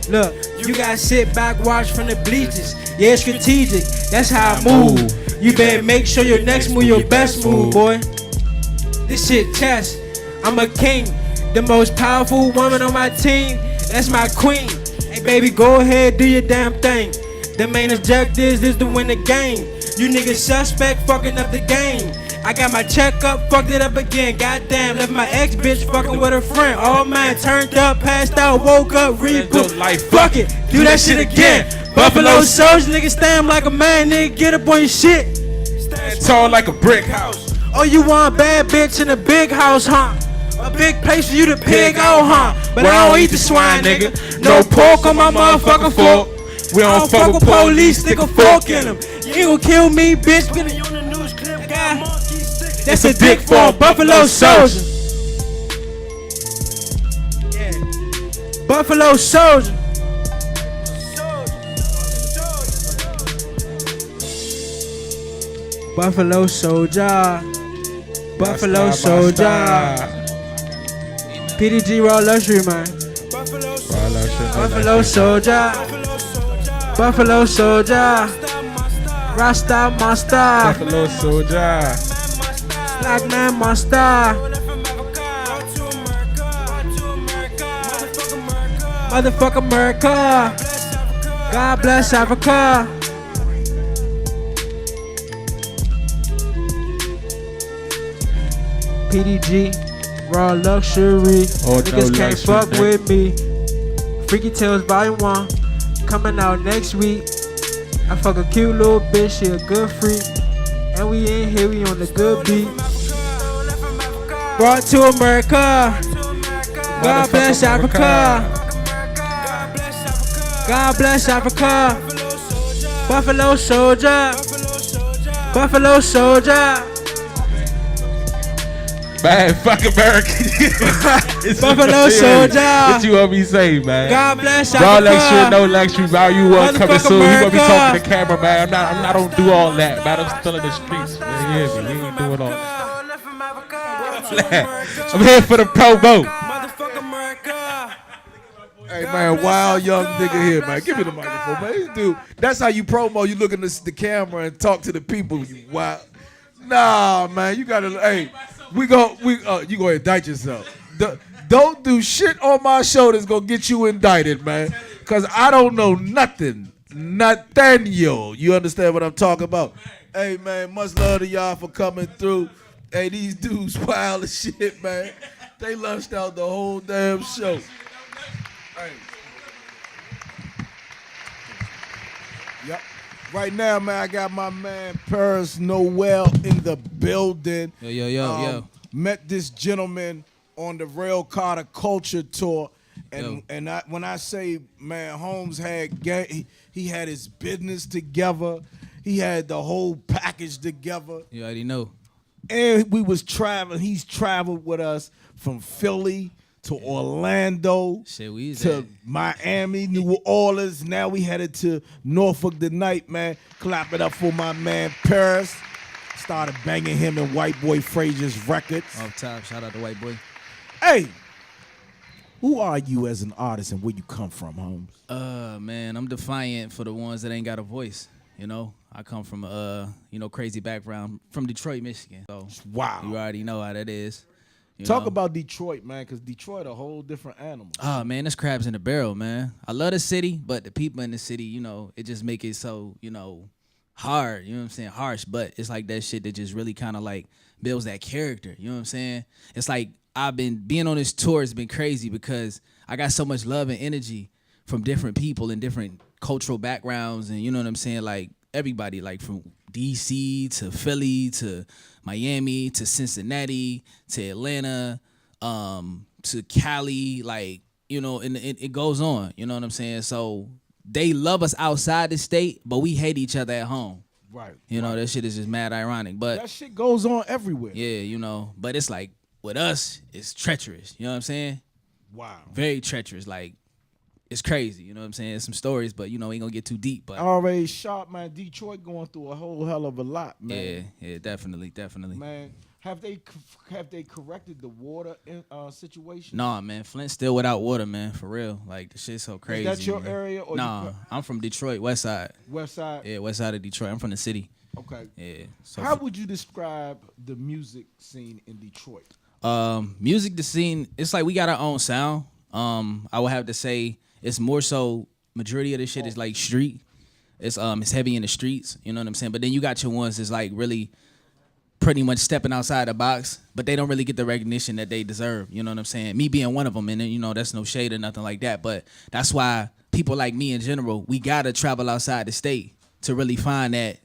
Speaker 1: Look, you gotta sit back, watch from the bleachers. Yeah, strategic, that's how I move. You better make sure your next move your best move, boy. This shit chess. I'm a king, the most powerful woman on my team. That's my queen. Hey baby, go ahead, do your damn thing. The main objective is to win the game. You niggas suspect, fucking up the game. I got my check up, fucked it up again. Goddamn, left my ex bitch fucking with her friend. All mine turned up, passed out, woke up, reboot. Fuck it, do that shit again. Buffalo Soldier, nigga, stand like a man, nigga, get up on your shit.
Speaker 4: Stand tall like a brick house.
Speaker 1: Oh, you want a bad bitch in a big house, huh? A big place for you to pig out, huh? But I don't eat the swine, nigga. No pork on my motherfucking fork. We don't fuck with police, stick a fork in them. You ain't gon' kill me, bitch. That's a dick for a Buffalo Soldier. Yeah. Buffalo Soldier. Buffalo Soldier. Buffalo Soldier. PDG Raw Luxury, man. Buffalo Soldier. Buffalo Soldier. Rasta Monster.
Speaker 4: Buffalo Soldier.
Speaker 1: Black Man Monster. Motherfucker America. God bless Africa. PDG, raw luxury.
Speaker 4: Oh,
Speaker 1: Niggas
Speaker 4: no
Speaker 1: can't
Speaker 4: luxury,
Speaker 1: fuck
Speaker 4: nigga.
Speaker 1: with me. Freaky Tales Volume 1, coming out next week. I fuck a cute little bitch, she a good freak. And we in here, we on the good beat. Brought to America. God bless Africa. God bless Africa. Buffalo Soldier. Buffalo Soldier.
Speaker 4: Man, fuck America. It's
Speaker 1: Buffalo
Speaker 4: serious.
Speaker 1: Soldier.
Speaker 4: What you want me to say, man?
Speaker 1: God bless
Speaker 4: Raw
Speaker 1: Africa.
Speaker 4: luxury, no luxury. Value one coming
Speaker 1: Motherfucker
Speaker 4: soon. You gonna be
Speaker 1: America.
Speaker 4: talking to the camera, man. I'm not gonna do all that, man. I'm still in the streets, man. You hear me? We ain't doing all that. I'm here for the promo.
Speaker 3: Hey man, wild young nigga here, man. Give me the microphone, man. This dude, that's how you promo. You look in the camera and talk to the people. You wild. Nah, man, you gotta. Hey, you gonna indict yourself. Don't do shit on my show that's gonna get you indicted, man. Cause I don't know nothing. Nathaniel. You understand what I'm talking about? Hey man, much love to y'all for coming through. Hey, these dudes wild as shit, man. They lunched out the whole damn show. Hey. Yep. Right now, man, I got my man Paris Noel in the building.
Speaker 16: Yo.
Speaker 3: Met this gentleman on the Rail Carter Culture Tour. And when I say, man, Holmes had he had his business together. He had the whole package together.
Speaker 16: You already know.
Speaker 3: And we was traveling. He's traveled with us from Philly to Orlando to Miami, New Orleans. Now we headed to Norfolk tonight, man. Clap it up for my man Paris. Started banging him in White Boy Frazier's records.
Speaker 16: Off top, shout out to White Boy.
Speaker 3: Hey, who are you as an artist and where you come from, Holmes?
Speaker 16: Man, I'm defiant for the ones that ain't got a voice. You know, I come from crazy background from Detroit, Michigan. So
Speaker 3: wow,
Speaker 16: you already know how that is.
Speaker 3: Talk about Detroit, man, because Detroit a whole different animal.
Speaker 16: Oh man, that's crabs in a barrel, man. I love the city, but the people in the city, it just make it so, hard. You know what I'm saying? Harsh, but it's like that shit that just really kind of like builds that character. You know what I'm saying? It's like I've been being on this tour has been crazy because I got so much love and energy from different people and different cultural backgrounds, and you know what I'm saying? Like everybody, like from DC to Philly to Miami to Cincinnati to Atlanta to Cali, like, and it goes on. You know what I'm saying? So they love us outside the state, but we hate each other at home.
Speaker 3: Right.
Speaker 16: That shit is just mad ironic. But
Speaker 3: that shit goes on everywhere.
Speaker 16: Yeah, but it's like with us, it's treacherous. You know what I'm saying?
Speaker 3: Wow.
Speaker 16: Very treacherous. Like, it's crazy. You know what I'm saying? Some stories, but ain't gonna get too deep. But
Speaker 3: already sharp, man. Detroit going through a whole hell of a lot, man.
Speaker 16: Yeah, definitely.
Speaker 3: Man, have they corrected the water situation?
Speaker 16: Nah, man. Flint's still without water, man. For real. Like, the shit's so crazy.
Speaker 3: Is that your
Speaker 16: man.
Speaker 3: area? Or
Speaker 16: nah, I'm from Detroit, West Side.
Speaker 3: West Side?
Speaker 16: Yeah, West Side of Detroit. I'm from the city.
Speaker 3: Okay.
Speaker 16: Yeah. So
Speaker 3: how would you describe the music scene in Detroit?
Speaker 16: The scene, it's like we got our own sound. I would have to say it's more so majority of the shit is like street. It's heavy in the streets, you know what I'm saying? But then you got your ones that's like really pretty much stepping outside the box, but they don't really get the recognition that they deserve, you know what I'm saying? Me being one of them, and then, that's no shade or nothing like that, but that's why people like me in general, we gotta travel outside the state to really find that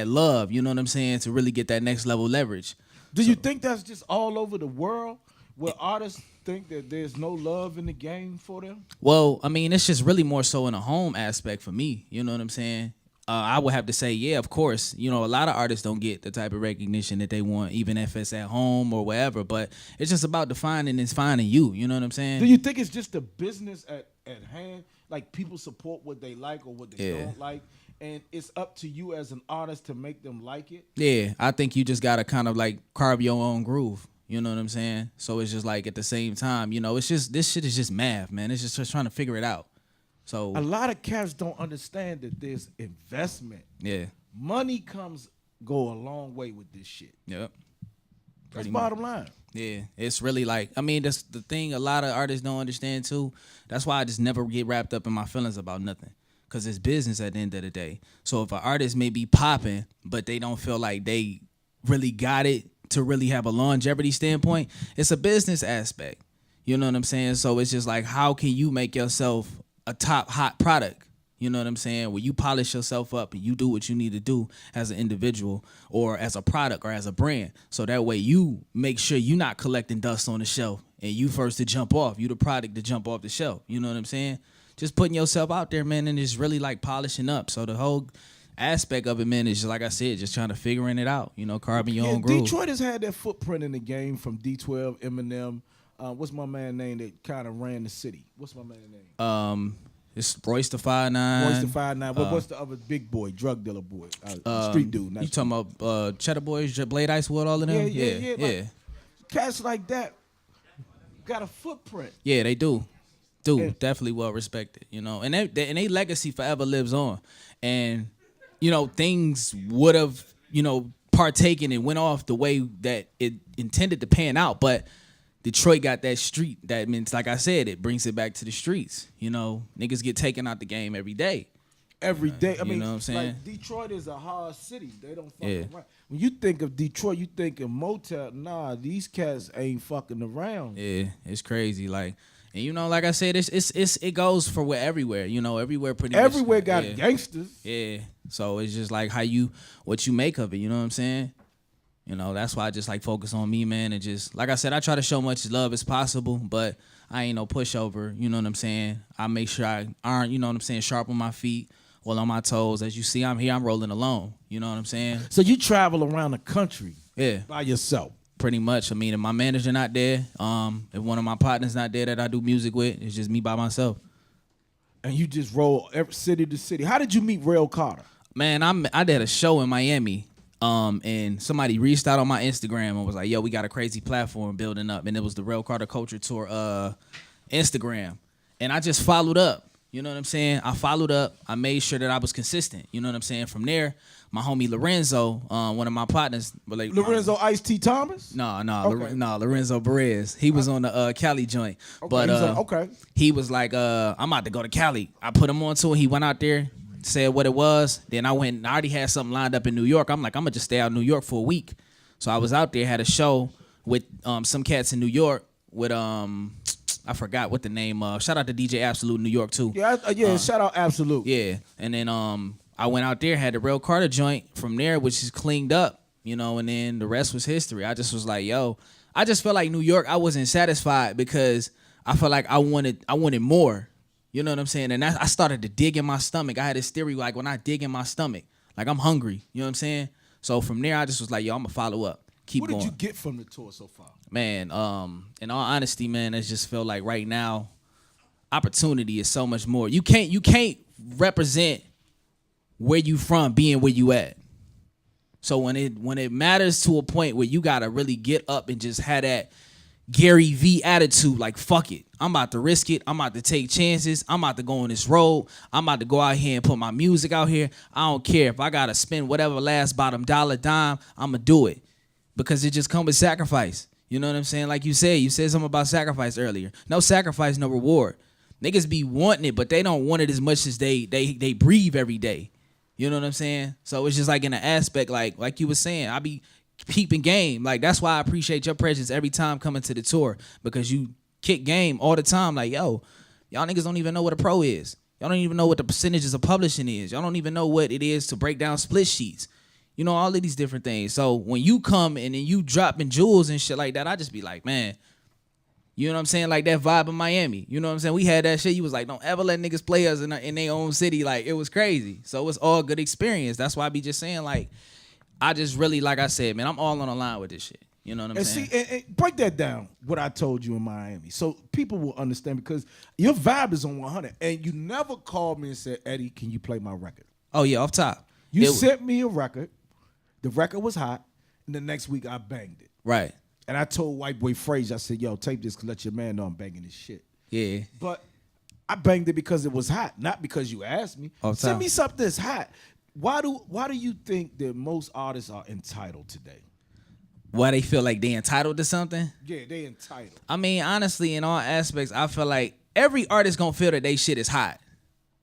Speaker 16: love, you know what I'm saying? To really get that next level leverage.
Speaker 3: Do you think that's just all over the world where artists think that there's no love in the game for them?
Speaker 16: Well, I mean, it's just really more so in a home aspect for me. You know what I'm saying? I would have to say, yeah, of course. A lot of artists don't get the type of recognition that they want, even if it's at home or wherever. But it's just about defining and finding you. You know what I'm saying?
Speaker 3: Do you think it's just the business at hand? Like people support what they like or what they don't like? And it's up to you as an artist to make them like it?
Speaker 16: Yeah, I think you just got to kind of like carve your own groove. You know what I'm saying? So it's just like at the same time, it's just, this shit is just math, man. It's just trying to figure it out. So
Speaker 3: a lot of cats don't understand that there's investment.
Speaker 16: Yeah.
Speaker 3: Money go a long way with this shit.
Speaker 16: Yep.
Speaker 3: That's bottom line.
Speaker 16: Yeah, it's really like, I mean, that's the thing a lot of artists don't understand too. That's why I just never get wrapped up in my feelings about nothing. Because it's business at the end of the day. So if an artist may be popping, but they don't feel like they really got it to really have a longevity standpoint, it's a business aspect. You know what I'm saying? So it's just like, how can you make yourself a top hot product? You know what I'm saying? Where you polish yourself up and you do what you need to do as an individual or as a product or as a brand. So that way you make sure you're not collecting dust on the shelf and you first to jump off. You the product to jump off the shelf. You know what I'm saying? Just putting yourself out there, man, and it's really like polishing up. So the whole aspect of it, man, is just like I said, just trying to figuring it out. You know, carving your own groove.
Speaker 3: Detroit has had that footprint in the game from D12, Eminem. What's my man name that kind of ran the city? What's my man name?
Speaker 16: It's Royce the 5'9".
Speaker 3: Royce the 5'9". What's the other big boy, drug dealer boy? Street dude.
Speaker 16: You talking about Cheddar Boys, Blade Icewood, all of them?
Speaker 3: Yeah. Like, cats like that got a footprint.
Speaker 16: Yeah, they do. Definitely well respected, you know. And they legacy forever lives on. And, you know, things would have, you know, partaken and went off the way that it intended to pan out. But Detroit got that street. That means, like I said, it brings it back to the streets. You know, niggas get taken out the game every day.
Speaker 3: Every day. I mean,
Speaker 16: know what I'm saying?
Speaker 3: Like Detroit is a hard city. They don't fuck
Speaker 16: Yeah.
Speaker 3: around. When you think of Detroit, you think of motel. Nah, these cats ain't fucking around.
Speaker 16: Yeah, it's crazy. Like, and you know, like I said, it goes for everywhere. You know, everywhere pretty much.
Speaker 3: Everywhere got gangsters.
Speaker 16: Yeah. So it's just like what you make of it. You know what I'm saying? You know, that's why I just like focus on me, man, and just like I said, I try to show much love as possible, but I ain't no pushover. You know what I'm saying? I make sure I aren't, you know what I'm saying, sharp on my feet, well on my toes. As you see, I'm here, I'm rolling alone. You know what I'm saying?
Speaker 3: So you travel around the country, by yourself.
Speaker 16: Pretty much. I mean, if my manager not there, if one of my partners not there that I do music with, it's just me by myself.
Speaker 3: And you just roll every city to city. How did you meet Rail Carter?
Speaker 16: Man, I did a show in Miami. And somebody reached out on my Instagram and was like, yo, we got a crazy platform building up. And it was the Rail Carter Culture Tour Instagram. And I just followed up. You know what I'm saying? I followed up. I made sure that I was consistent. You know what I'm saying? From there, my homie Lorenzo, one of my partners. Like,
Speaker 3: Lorenzo Ice-T Thomas?
Speaker 16: No,
Speaker 3: Okay.
Speaker 16: Lorenzo Perez. He was on the Cali joint.
Speaker 3: Okay,
Speaker 16: But
Speaker 3: okay.
Speaker 16: he was like, I'm about to go to Cali. I put him on to it. He went out there, said what it was. Then I went and I already had something lined up in New York. I'm like, I'm gonna just stay out in New York for a week. So I was out there, had a show with some cats in New York with I forgot what the name. Shout out to DJ Absolute New York too.
Speaker 3: Yeah, shout out Absolute.
Speaker 16: Yeah, and then I went out there, had the Rail Carter joint from there, which is cleaned up, you know, and then the rest was history. I just was like, yo, I just felt like New York, I wasn't satisfied because I felt like I wanted more. You know what I'm saying? And I started to dig in my stomach. I had this theory, like when I dig in my stomach, like I'm hungry. You know what I'm saying? So from there, I just was like, yo, I'm gonna follow up. Keep going.
Speaker 3: What did you get from the tour so far?
Speaker 16: Man, in all honesty, man, it just feel like right now, opportunity is so much more. You can't represent where you from being where you at. So when it matters to a point where you gotta really get up and just have that Gary V attitude, like fuck it, I'm about to risk it, I'm about to take chances, I'm about to go on this road, I'm about to go out here and put my music out here. I don't care if I gotta spend whatever last bottom dollar dime, I'ma do it. Because it just comes with sacrifice. You know what I'm saying? Like you said something about sacrifice earlier. No sacrifice, no reward. Niggas be wanting it, but they don't want it as much as they breathe every day. You know what I'm saying? So it's just like in an aspect, like you were saying, I be peeping game. Like that's why I appreciate your presence every time coming to the tour, because you kick game all the time. Like, yo, y'all niggas don't even know what a pro is. Y'all don't even know what the percentages of publishing is. Y'all don't even know what it is to break down split sheets. You know, all of these different things. So when you come and then you dropping jewels and shit like that, I just be like, man, you know what I'm saying? Like that vibe in Miami. You know what I'm saying? We had that shit. You was like, don't ever let niggas play us in their own city. Like, it was crazy. So it's all good experience. That's why I be just saying, like, I just really, like I said, man, I'm all on the line with this shit. You know what I'm saying?
Speaker 3: See, and break that down, what I told you in Miami, so people will understand, because your vibe is on 100. And you never called me and said, Eddie, can you play my record?
Speaker 16: Oh, yeah, off top.
Speaker 3: You sent me a record. The record was hot. And the next week, I banged it.
Speaker 16: Right.
Speaker 3: And I told White Boy Frazier, I said, yo, tape this, let your man know I'm banging this shit.
Speaker 16: Yeah.
Speaker 3: But I banged it because it was hot, not because you asked me. Send me something that's hot. Why do you think that most artists are entitled today?
Speaker 16: Why they feel like they entitled to something?
Speaker 3: Yeah, they entitled.
Speaker 16: I mean, honestly, in all aspects, I feel like every artist gonna feel that they shit is hot.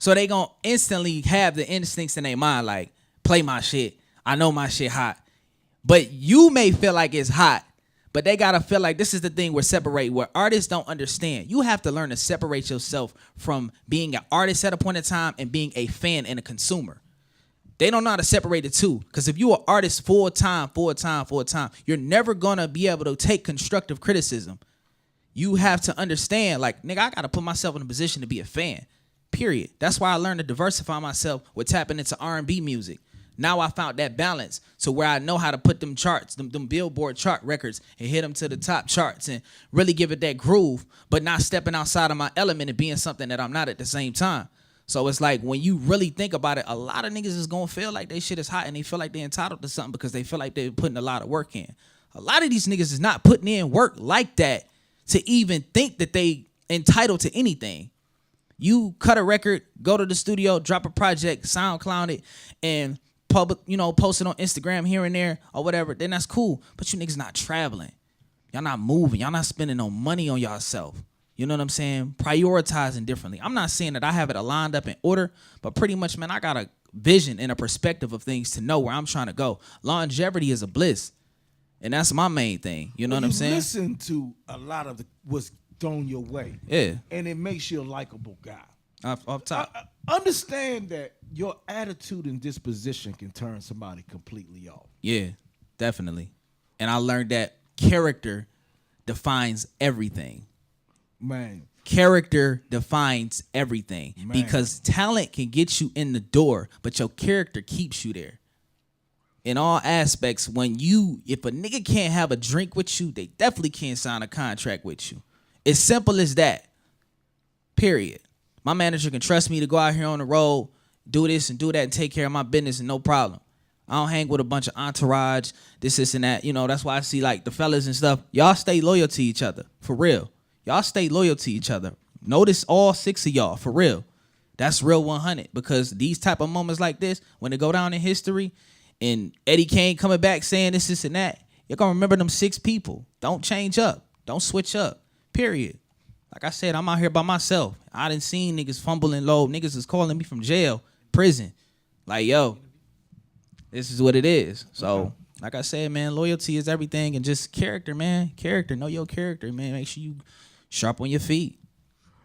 Speaker 16: So they gonna instantly have the instincts in their mind, like, play my shit. I know my shit hot. But you may feel like it's hot, but they gotta feel like this is the thing where artists don't understand. You have to learn to separate yourself from being an artist at a point in time and being a fan and a consumer. They don't know how to separate the two. Because if you're an artist full time, you're never gonna be able to take constructive criticism. You have to understand, like, nigga, I gotta put myself in a position to be a fan. Period. That's why I learned to diversify myself with tapping into R&B music. Now I found that balance to where I know how to put them charts, them Billboard chart records, and hit them to the top charts and really give it that groove, but not stepping outside of my element and being something that I'm not at the same time. So it's like when you really think about it, a lot of niggas is gonna feel like they shit is hot and they feel like they're entitled to something because they feel like they're putting a lot of work in. A lot of these niggas is not putting in work like that to even think that they entitled to anything. You cut a record, go to the studio, drop a project, SoundCloud it, and post it on Instagram here and there or whatever, then that's cool. But you niggas not traveling. Y'all not moving. Y'all not spending no money on yourself. You know what I'm saying? Prioritizing differently. I'm not saying that I have it lined up in order, but pretty much, man, I got a vision and a perspective of things to know where I'm trying to go. Longevity is a bliss. And that's my main thing. You know what I'm saying?
Speaker 3: Listen to a lot of what's thrown your way.
Speaker 16: Yeah.
Speaker 3: And it makes you a likable guy.
Speaker 16: Off top.
Speaker 3: Understand that your attitude and disposition can turn somebody completely off.
Speaker 16: Yeah, definitely. And I learned that character defines everything.
Speaker 3: Man.
Speaker 16: Character defines everything. Man. Because talent can get you in the door, but your character keeps you there. In all aspects, if a nigga can't have a drink with you, they definitely can't sign a contract with you. It's simple as that. Period. My manager can trust me to go out here on the road, do this and do that and take care of my business and no problem. I don't hang with a bunch of entourage, this and that. You know, that's why I see like the fellas and stuff. Y'all stay loyal to each other, for real. Y'all stay loyal to each other. Notice all 6 of y'all, for real. That's real 100 because these type of moments like this, when they go down in history and Eddie Kane coming back saying this and that, you're going to remember them 6 people. Don't change up. Don't switch up, period. Like I said, I'm out here by myself. I done seen niggas fumbling low. Niggas is calling me from jail, prison. Like, yo, this is what it is. So, like I said, man, loyalty is everything. And just character, man. Character. Know your character, man. Make sure you sharp on your feet.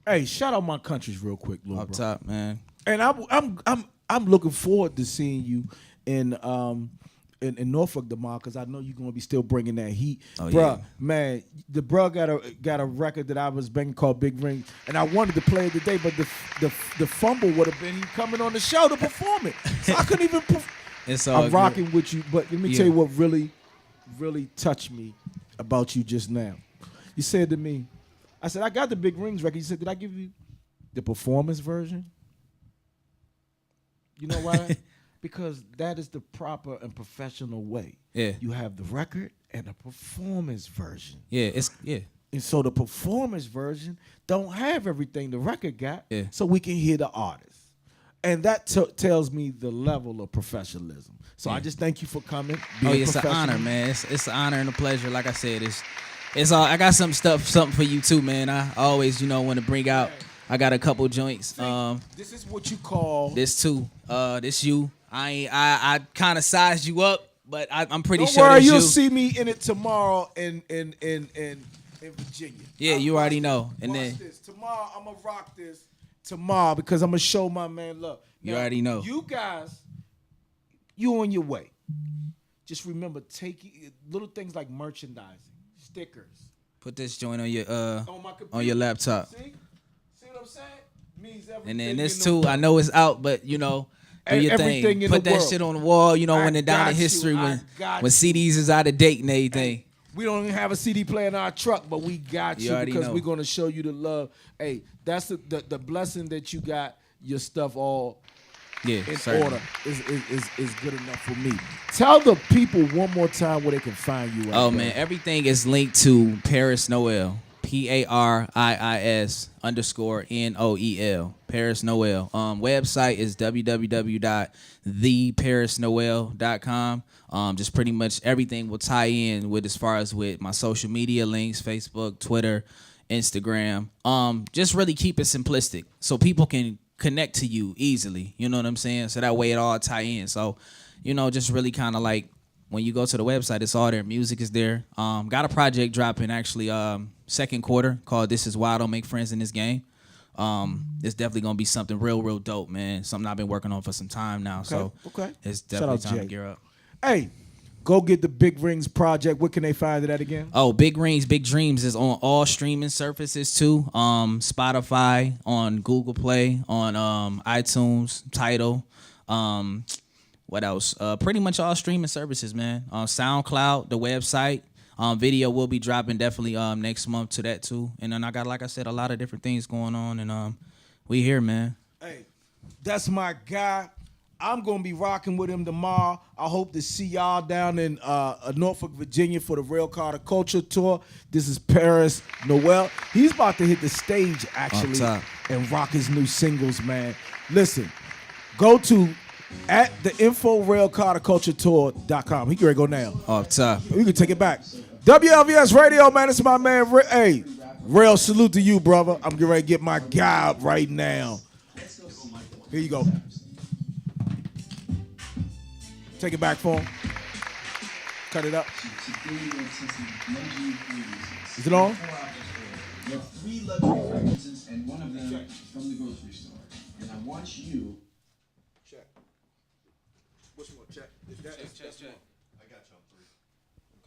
Speaker 3: Hey, shout out my countries real quick, little
Speaker 16: Up
Speaker 3: bro.
Speaker 16: top, man.
Speaker 3: And I'm looking forward to seeing you in Norfolk tomorrow because I know you're gonna be still bringing that heat, bruh. Yeah. Man, the bruh got a record that I was banging called Big Ring, and I wanted to play it today, but the fumble would have been he coming on the show to perform it, so I couldn't even. I'm rocking with you, but let me tell you what really, really touched me about you just now. You said to me, I said I got the Big Rings record. You said, did I give you the performance version? You know why? Because that is the proper and professional way.
Speaker 16: Yeah.
Speaker 3: You have the record and the performance version.
Speaker 16: Yeah,
Speaker 3: And so the performance version don't have everything the record got.
Speaker 16: Yeah.
Speaker 3: So we can hear the artist. And that tells me the level of professionalism. So I just thank you for coming.
Speaker 16: It's an honor, man. It's an honor and a pleasure. Like I said, it's all. I got something for you too, man. I always, want to bring out. I got a couple joints.
Speaker 3: This is what you call
Speaker 16: this too. This you. I kind of sized you up, but I'm pretty
Speaker 3: Don't
Speaker 16: sure.
Speaker 3: worry, you'll
Speaker 16: you.
Speaker 3: see me in it tomorrow in Virginia.
Speaker 16: Yeah, you already know. And then
Speaker 3: this. Tomorrow I'm gonna rock this. Tomorrow because I'm gonna show my man love.
Speaker 16: You already know.
Speaker 3: You guys, you on your way. Just remember, take little things like merchandising, stickers.
Speaker 16: Put this joint on your on your laptop.
Speaker 3: See what I'm saying? Means everything.
Speaker 16: And then this too, I know it's out, but do your
Speaker 3: everything
Speaker 16: thing. Put that shit on the wall. When they're down in history, when CDs is out of date and everything.
Speaker 3: We don't even have a CD player in our truck, but we got you because
Speaker 16: know.
Speaker 3: we're gonna show you the love. Hey, that's the blessing that you got your stuff all in order is good enough for me. Tell the people one more time where they can find you at.
Speaker 16: Oh man, everything is linked to Paris Noel. PARIS_NOEL. Paris Noel. Website is www.theparisnoel.com. Just pretty much everything will tie in with as far as with my social media links, Facebook, Twitter, Instagram. Just really keep it simplistic so people can connect to you easily. You know what I'm saying? So that way it all tie in. So, just really kind of like when you go to the website, it's all there. Music is there. Got a project dropping actually second quarter called "This Is Why I Don't Make Friends in This Game." It's definitely gonna be something real dope, man. Something I've been working on for some time now.
Speaker 3: Okay,
Speaker 16: So
Speaker 3: okay.
Speaker 16: it's
Speaker 3: Shout
Speaker 16: definitely
Speaker 3: out
Speaker 16: time
Speaker 3: Jay.
Speaker 16: to gear up.
Speaker 3: Hey, go get the Big Rings project. Where can they find it at again?
Speaker 16: Oh, Big Rings, Big Dreams is on all streaming surfaces too. Spotify, on Google Play, on iTunes, Tidal. What else? Pretty much all streaming services, man. SoundCloud, the website. Video will be dropping definitely next month to that too. And then I got, like I said, a lot of different things going on, and we here, man.
Speaker 3: Hey, that's my guy. I'm going to be rocking with him tomorrow. I hope to see y'all down in Norfolk, Virginia for the Rail Carter Culture Tour. This is Paris Noel. He's about to hit the stage, actually, and rock his new singles, man. Listen, go to at the InfoRailCarterCultureTour.com. He can ready to go now.
Speaker 16: Off top.
Speaker 3: We can take it back. WLVS Radio, man. It's my man. Hey, Rail, salute to you, brother. I'm getting ready to get my guy up right now. Here you go. Take it back for him. Cut it up. Is it on?
Speaker 6: You have 3 luxury fragrances and one of them from the grocery store. And I want you.
Speaker 3: Check. Which one? Check. Check. I got you on 3.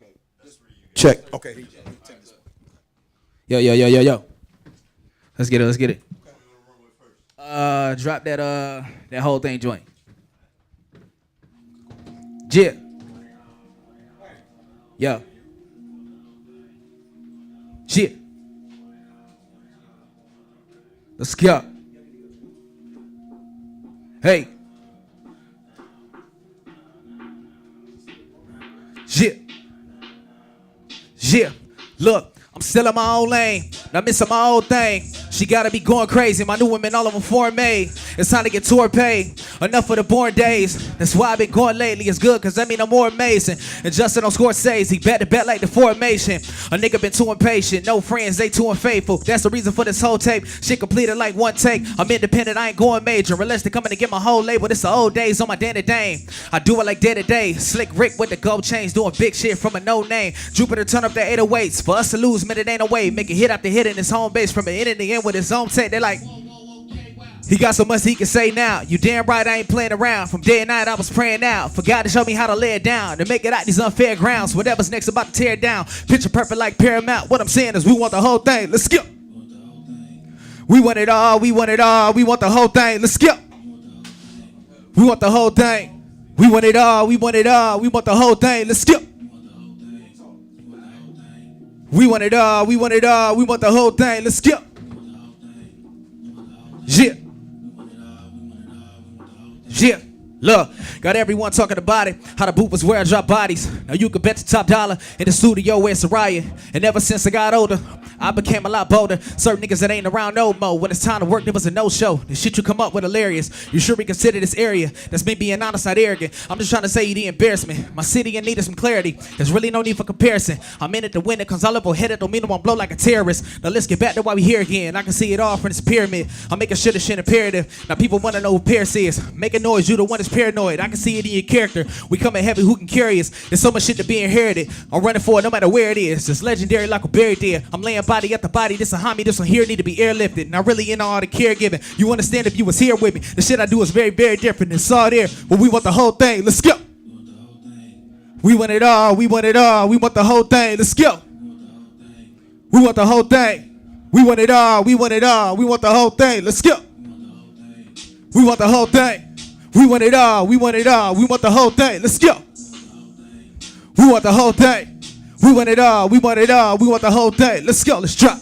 Speaker 3: Okay. That's 3 you got. Check. Okay.
Speaker 16: Yo. Let's get it. Drop that whole thing joint. Yeah. Yo. Yeah. Let's go. Hey. Yeah. Look, I'm still in my own lane. Not missing my old thing. She gotta be going crazy. My new women, all of them foreign made. It's time to get tour paid. Enough of the born days. That's why I've been going lately. It's good, cause that mean I'm more amazing. And Justin on Scorsese, bet to bet like the formation. A nigga been too impatient. No friends, they too unfaithful. That's the reason for this whole tape. Shit completed like one take. I'm independent, I ain't going major. Unless they coming to get my whole label. This the old days on my day to day. I do it like day to day. Slick Rick with the gold chains. Doing big shit from a no name. Jupiter turn up the 808s. For us to lose, man, it ain't no way. Make it hit after hit in his home base. From the end to the end with his own take. They like, he got so much he can say now. You damn right I ain't playing around. From day and night I was praying out for God to show me how to lay it down, to make it out these unfair grounds. Whatever's next about to tear it down. Picture perfect like Paramount. What I'm saying is we want the whole thing. Let's skip. We want it all. We want it all. We want the whole thing. Let's skip. We want the whole thing. We want it all. We want it all. We want the whole thing. Let's skip. We want it all. We want it all. We want the whole thing. Let's skip. Yeah. Yeah. Look, got everyone talking about it. How the boot was where I drop bodies. Now you can bet the top dollar in the studio where it's a riot. And ever since I got older, I became a lot bolder. Certain niggas that ain't around no more. When it's time to work, there was a no-show. The shit you come up with hilarious. You sure reconsider this area? That's me being honest, not arrogant. I'm just trying to say you the embarrassment. My city in need of some clarity. There's really no need for comparison. I'm in it to win it, cause all up headed don't mean I'm gonna blow like a terrorist. Now let's get back to why we here again. I can see it all from this pyramid. I'm making sure this shit imperative. Now people wanna know who Paris is. Making noise, you the one that's paranoid. I can see it in your character. We coming heavy, who can carry us? There's so much shit to be inherited. I'm running for it no matter where it is. It's legendary like a buried deer. I'm laying body at the body. This a homie, this one here need to be airlifted. Now really in all the caregiving. You understand if you was here with me. The shit I do is very, very different. It's all there, but we want the whole thing. Let's go. We want it all. We want it all. We want the whole thing. Let's go. We want the whole thing. We want it all. We want it all. We want the whole thing. Let's go. We want the whole thing. We want it all. We want it all. We want the whole thing. Let's go. We want the whole thing. We want it all. We want it all. We want the whole thing. Let's go. Let's drop.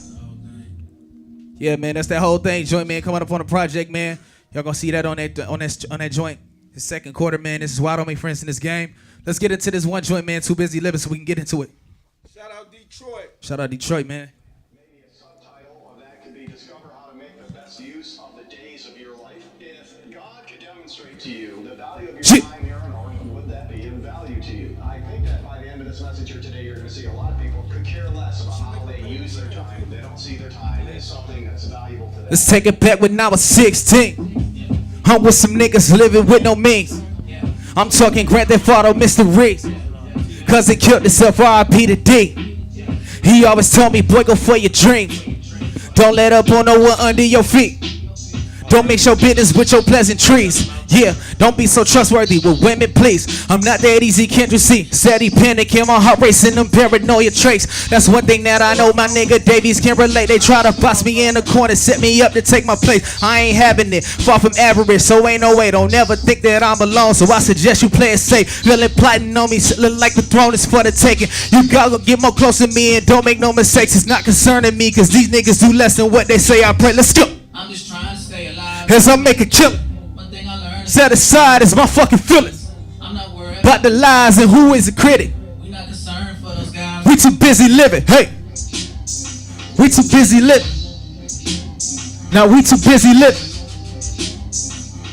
Speaker 16: Yeah, man, that's that whole thing. Joint, man, coming up on the project, man. Y'all gonna see that on that joint. The second quarter, man. This is why I don't make friends in this game. Let's get into this one joint, man. Too busy living so we can get into it.
Speaker 3: Shout out Detroit.
Speaker 16: Shout out Detroit, man.
Speaker 6: Maybe a subtitle of that could be discover how to make the best use of the days of your life. If God could demonstrate to you the value of your time here on earth, would that be of value to you? I think that by the end of this message here today, you're going to see a lot of people could care less about how they use their time. They don't see their time as something that's valuable to them.
Speaker 16: Let's take it back when I was 16. I'm with some niggas living with no means. I'm talking Grand Theft Auto, Mr. Reese.
Speaker 15: cause it killed itself, R.I.P. to D. He always told me, boy, go for your dream. Don't let up on no one under your feet. Don't mix your business with your pleasantries. Yeah, don't be so trustworthy with women, please. I'm not that easy, can't you see? Steady panicking, my heart racing, them paranoia traits. That's one thing that I know my nigga Davies can relate. They try to box me in the corner, set me up to take my place. I ain't having it, far from average, so ain't no way. Don't never think that I'm alone, so I suggest you play it safe. Feeling plotting on me, look like the throne is for the taking. You gotta get more close to me and don't make no mistakes. It's not concerning me, cause these niggas do less than what they say. I pray, let's go.
Speaker 16: I'm just trying to stay alive.
Speaker 15: As I make a kill, set aside is my fucking feelings.
Speaker 16: I'm not worried
Speaker 15: About the lies and who is a critic.
Speaker 16: We not concerned for those guys.
Speaker 15: We too busy living. Hey, we too busy living. Now we too busy living.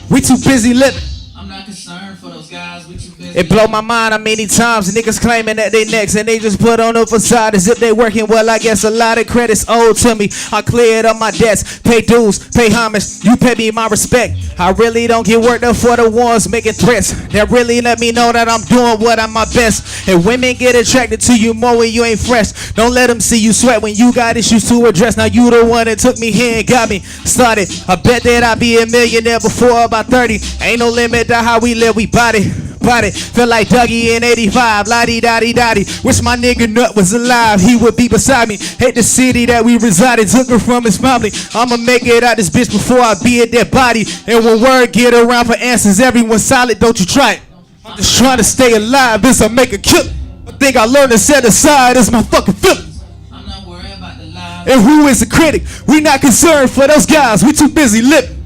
Speaker 15: We too busy living.
Speaker 16: I'm not concerned for those guys. We too busy.
Speaker 15: It blow my mind how many times niggas claiming that they next and they just put on the facade as if they working. Well, I guess a lot of credit's owed to me. I cleared up my debts, pay dues, pay homage. You pay me my respect. I really don't get worked up for the ones making threats. That really let me know that I'm doing what I'm my best. And women get attracted to you more when you ain't fresh. Don't let them see you sweat when you got issues to address. Now you the one that took me here and got me started. I bet that I'd be a millionaire before about 30. Ain't no limit to how we live, we body. Feel like Dougie in 85, la-dee-da-dee-da-dee. Wish my nigga Nut was alive, he would be beside me. Hate the city that we resided, took her from his family. I'ma make it out this bitch before I be a dead body. And when word get around for answers, everyone's solid, don't you try it. I'm just trying to stay alive, this I make a kill. I think I learned to set aside, it's my fucking feelings.
Speaker 16: I'm not worried about the lies.
Speaker 15: And who is a critic? We not concerned for those guys, we too busy living.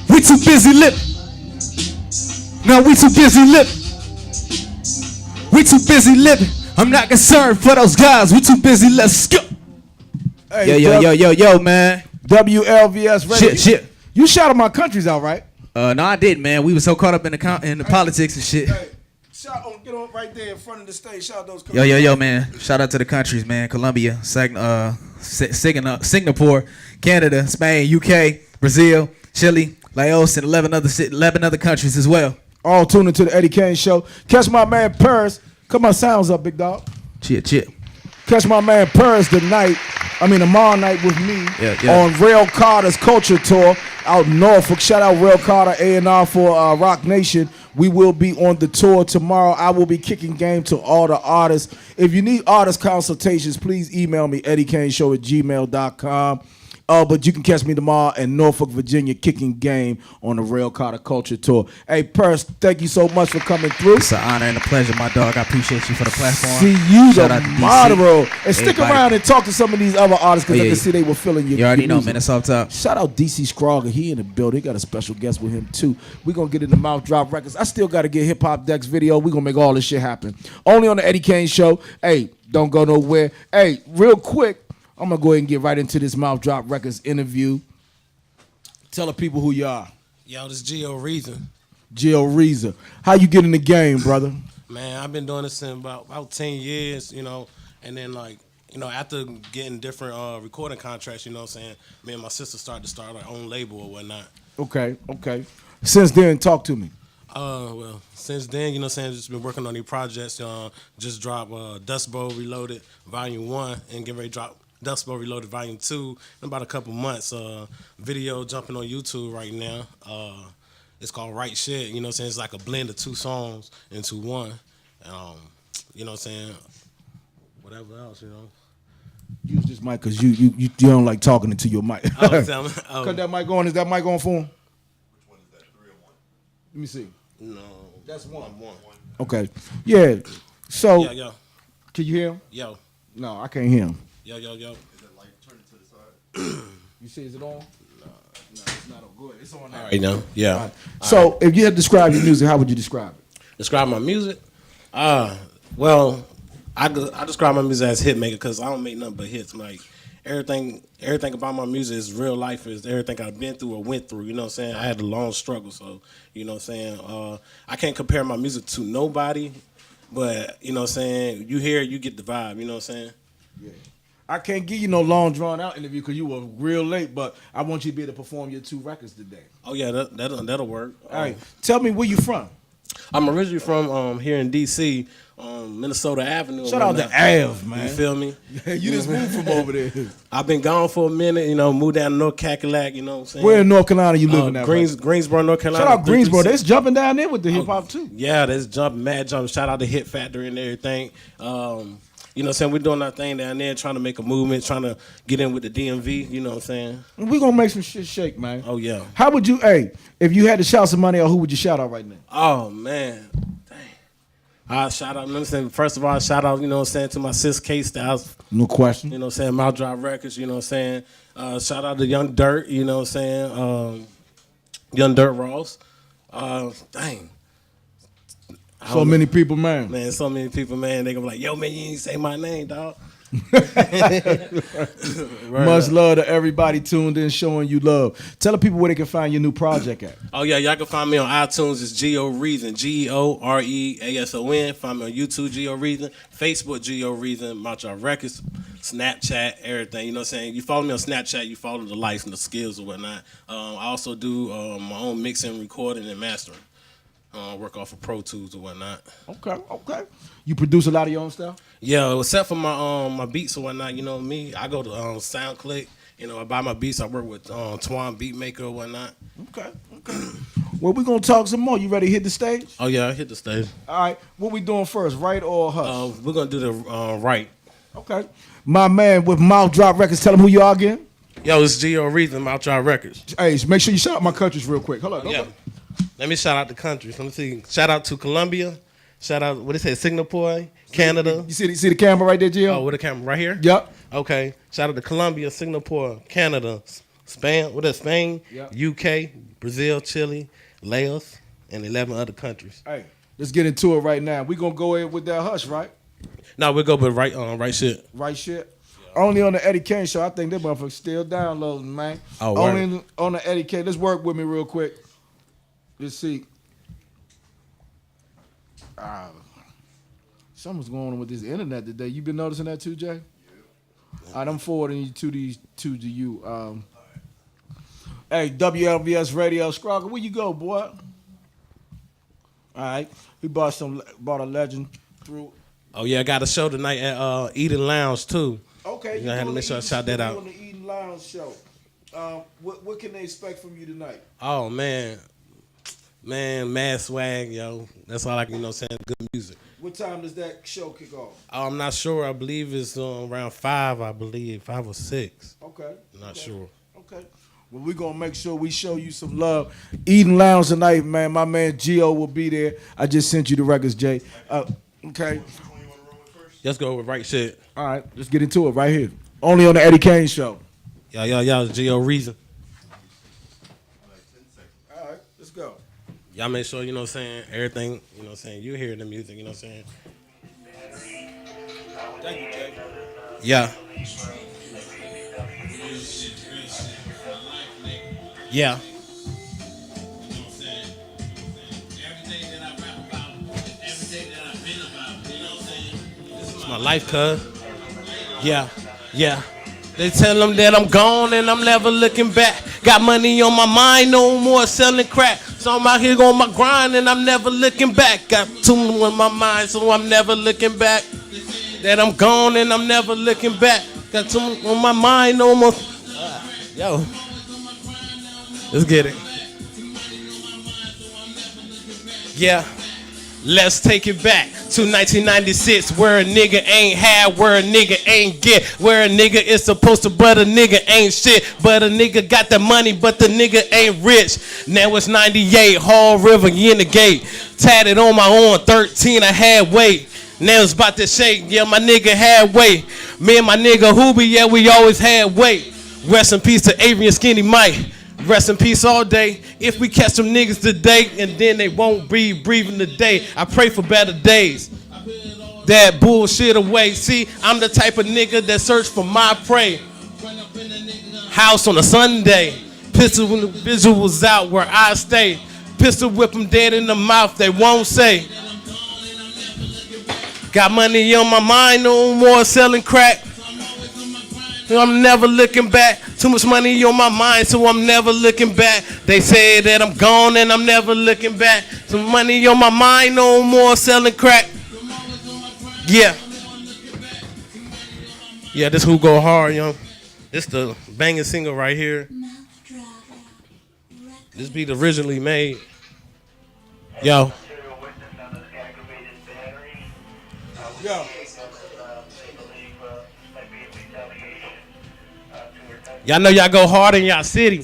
Speaker 15: We too busy living. Now we too busy living. We too busy living. I'm not concerned for those guys. We too busy. Let's go. Hey, yo, man.
Speaker 3: WLVS radio.
Speaker 15: Shit.
Speaker 3: You shouted my countries out, right?
Speaker 15: No, I didn't, man. We were so caught up in the politics and shit.
Speaker 3: Hey, get on right there in front of the stage. Shout out those countries.
Speaker 15: Yo, man. Shout out to the countries, man. Colombia, Singapore, Canada, Spain, UK, Brazil, Chile, Laos, and 11 other countries as well.
Speaker 3: All tuned into the Eddie Kane Show. Catch my man Paris. Come on, sounds up, big dog.
Speaker 15: Chip.
Speaker 3: Catch my man Paris tomorrow night with me on Rail Carter's Culture Tour out in Norfolk. Shout out Rail Carter A&R for Rock Nation. We will be on the tour tomorrow. I will be kicking game to all the artists. If you need artist consultations, please email me, eddiekaneshow@gmail.com. But you can catch me tomorrow in Norfolk, Virginia, kicking game on the Rail Carter Culture Tour. Hey, Purse, thank you so much for coming through.
Speaker 15: It's an honor and a pleasure, my dog. I appreciate you for the platform.
Speaker 3: See you
Speaker 15: Shout out to
Speaker 3: tomorrow.
Speaker 15: DC.
Speaker 3: And stick around and talk to some of these other artists because I can see they were feeling your
Speaker 15: You already know,
Speaker 3: music.
Speaker 15: man. It's off top.
Speaker 3: Shout out DC Scrogger. He in the building. Got a special guest with him, too. We're going to get in the Mouth Drop Records. I still got to get Hip Hop Dex video. We're going to make all this shit happen. Only on the Eddie Kane Show. Hey, don't go nowhere. Hey, real quick. I'm going to go ahead and get right into this Mouth Drop Records interview. Tell the people who you are.
Speaker 9: Yo, this is Gio Reason.
Speaker 3: Gio Reason. How you get in the game, brother?
Speaker 9: Man, I've been doing this in about 10 years, and then after getting different recording contracts, you know what I'm saying, me and my sister started to start our own label or whatnot.
Speaker 3: Okay. Since then, talk to me.
Speaker 9: Well, since then, you know what I'm saying, just been working on these projects. Just dropped Dust Bowl Reloaded Volume 1 and get ready to drop Dust Bowl Reloaded Volume 2 in about a couple months. Video jumping on YouTube right now. It's called Right Shit. You know what I'm saying? It's like a blend of two songs into one. You know what I'm saying? Whatever else,
Speaker 3: Use this mic because you don't like talking into your mic.
Speaker 9: Oh,
Speaker 3: Cut that mic on. Is that mic on for him? Which one is that? 3 or 1? Let me see.
Speaker 9: No.
Speaker 3: That's one. Okay. Yeah. So,
Speaker 9: Yo.
Speaker 3: Can you hear him?
Speaker 9: Yo.
Speaker 3: No, I can't hear him.
Speaker 9: Yo.
Speaker 7: Is that light turned to the side?
Speaker 3: You see, is it on? No, it's not on. Good. It's on now.
Speaker 9: All right, now. Yeah.
Speaker 3: All right. So, if you had to describe your music, how would you describe it?
Speaker 9: Describe my music? Well, I describe my music as hit maker because I don't make nothing but hits. Like everything about my music is real life, is everything I've been through or went through. You know what I'm saying? I had a long struggle, so you know what I'm saying. I can't compare my music to nobody, but you know what I'm saying. You hear it, you get the vibe. You know what I'm saying?
Speaker 3: Yeah. I can't give you no long drawn out interview because you were real late, but I want you to be able to perform your 2 records today.
Speaker 9: Oh yeah, that'll work.
Speaker 3: All right, tell me where you from.
Speaker 9: I'm originally from here in DC, Minnesota Avenue.
Speaker 3: Shout out to Av, man.
Speaker 9: You feel me?
Speaker 3: You just moved from over there.
Speaker 9: I've been gone for a minute, moved down to North Cackalack, you know what I'm saying?
Speaker 3: Where in North Carolina you living at?
Speaker 9: Greensboro, North Carolina.
Speaker 3: Shout out Greensboro. They's jumping down there with the hip hop too.
Speaker 9: Yeah, there's jumping, mad jumping. Shout out to Hit Factory and everything. You know what I'm saying? We're doing our thing down there, trying to make a movement, trying to get in with the DMV, you know what I'm saying?
Speaker 3: We're going to make some shit shake, man.
Speaker 9: Oh, yeah.
Speaker 3: How would you, if you had to shout somebody out, who would you shout out right now?
Speaker 9: Oh, man. Dang. I shout out, you know what I'm saying? First of all, shout out, you know what I'm saying, to my sis K Styles.
Speaker 3: No question.
Speaker 9: You know what I'm saying? Mouth Drop Records, you know what I'm saying? Shout out to Young Dirt, you know what I'm saying? Young Dirt Ross. Dang.
Speaker 3: So many people, man.
Speaker 9: Man, so many people, man. They gonna be like, yo, man, you ain't say my name, dog.
Speaker 3: Much love to everybody tuned in, showing you love. Tell the people where they can find your new project at.
Speaker 9: Oh, yeah, y'all can find me on iTunes. It's Geo Reason, GeoReason. Find me on YouTube, Geo Reason. Facebook, Geo Reason. Mount Drop Records, Snapchat, everything. You know what I'm saying? You follow me on Snapchat, you follow the life and the skills or whatnot. I also do my own mixing, recording, and mastering. Work off of Pro Tools or whatnot.
Speaker 3: Okay. You produce a lot of your own stuff?
Speaker 9: Yeah, except for my beats or whatnot. You know me, I go to SoundClick. I buy my beats. I work with Twan Beatmaker or whatnot.
Speaker 3: Okay. Well, we're going to talk some more. You ready to hit the stage?
Speaker 9: Oh, yeah, I hit the stage.
Speaker 3: All right. What we doing first, right or hush?
Speaker 9: We're going to do the right.
Speaker 3: Okay. My man with Mouth Drop Records, tell him who you are again.
Speaker 9: Yo, it's Geo Reason, Mouth Drop Records.
Speaker 3: Hey, make sure you shout out my countries real quick. Hold on.
Speaker 9: Yeah. Let me shout out the countries. Let me see. Shout out to Colombia. Shout out, what it say, Singapore, Canada.
Speaker 3: You see the camera right there, Gio?
Speaker 9: Oh, with the camera right here?
Speaker 3: Yep.
Speaker 9: Okay. Shout out to Colombia, Singapore, Canada, Spain,
Speaker 3: Yep.
Speaker 9: UK, Brazil, Chile, Laos, and 11 other countries.
Speaker 3: Hey, let's get into it right now. We're going to go ahead with that hush, right?
Speaker 9: No, we'll go with right shit.
Speaker 3: Right shit? Yeah. Only on the Eddie Kane show. I think that motherfucker's still downloading, man.
Speaker 9: Oh,
Speaker 3: only on the Eddie Kane. Let's work with me real quick. Let's see. Something's going on with this internet today. You been noticing that too, Jay? Yeah. I'm forwarding you to these two to you. Hey, WLVS Radio, Scrogger, where you go, boy? All right, we bought a legend through.
Speaker 9: Oh yeah, I got a show tonight at Eden Lounge too.
Speaker 3: Okay,
Speaker 9: you had to make sure I shout that out.
Speaker 3: On the Eden Lounge show. What can they expect from you tonight?
Speaker 9: Oh man, mad swag, yo. That's all I can, saying, good music.
Speaker 3: What time does that show kick off?
Speaker 9: I'm not sure. I believe it's around 5, 5 or 6.
Speaker 3: Okay.
Speaker 9: Not sure.
Speaker 3: Okay. Well, we're going to make sure we show you some love. Eden Lounge tonight, man. My man Gio will be there. I just sent you the records, Jay. Okay.
Speaker 9: Let's go with right shit.
Speaker 3: All right. Let's get into it right here. Only on the Eddie Kane show.
Speaker 9: Yo, Gio Reason.
Speaker 3: All right. Let's go.
Speaker 9: Y'all make sure, everything, you hear the music,
Speaker 3: Thank you, Jay.
Speaker 9: Yeah. Yeah. It's my life, cuz. Yeah. They tell them that I'm gone and I'm never looking back. Got money on my mind, no more selling crack. So I'm out here on my grind and I'm never looking back. Got too much on my mind, so I'm never looking back. That I'm gone and I'm never looking back. Got too much on my mind, no more. Yo. Let's get it. Yeah. Let's take it back to 1996, where a nigga ain't had, where a nigga ain't get, where a nigga is supposed to, but a nigga ain't shit, but a nigga got the money, but the nigga ain't rich. Now it's 98, Hall River, in the gate, tatted on my arm, 13, I had weight. Now it's about to shake, yeah, my nigga had weight. Me and my nigga Hoobie, yeah, we always had weight. Rest in peace to Avery and Skinny Mike. Rest in peace all day. If we catch some niggas today, and then they won't be breathing today. I pray for better days. That bullshit away. See, I'm the type of nigga that search for my prey. House on a Sunday. Pistol when the visuals out where I stay. Pistol whip them dead in the mouth, they won't say. Got money on my mind, no more selling crack. I'm never looking back. Too much money on my mind, so I'm never looking back. They say that I'm gone and I'm never looking back. Some money on my mind, no more selling crack. Yeah. Yeah, this who go hard, young. This the banging single right here. This beat originally made. Yo. Yo. Y'all know y'all go hard in y'all city.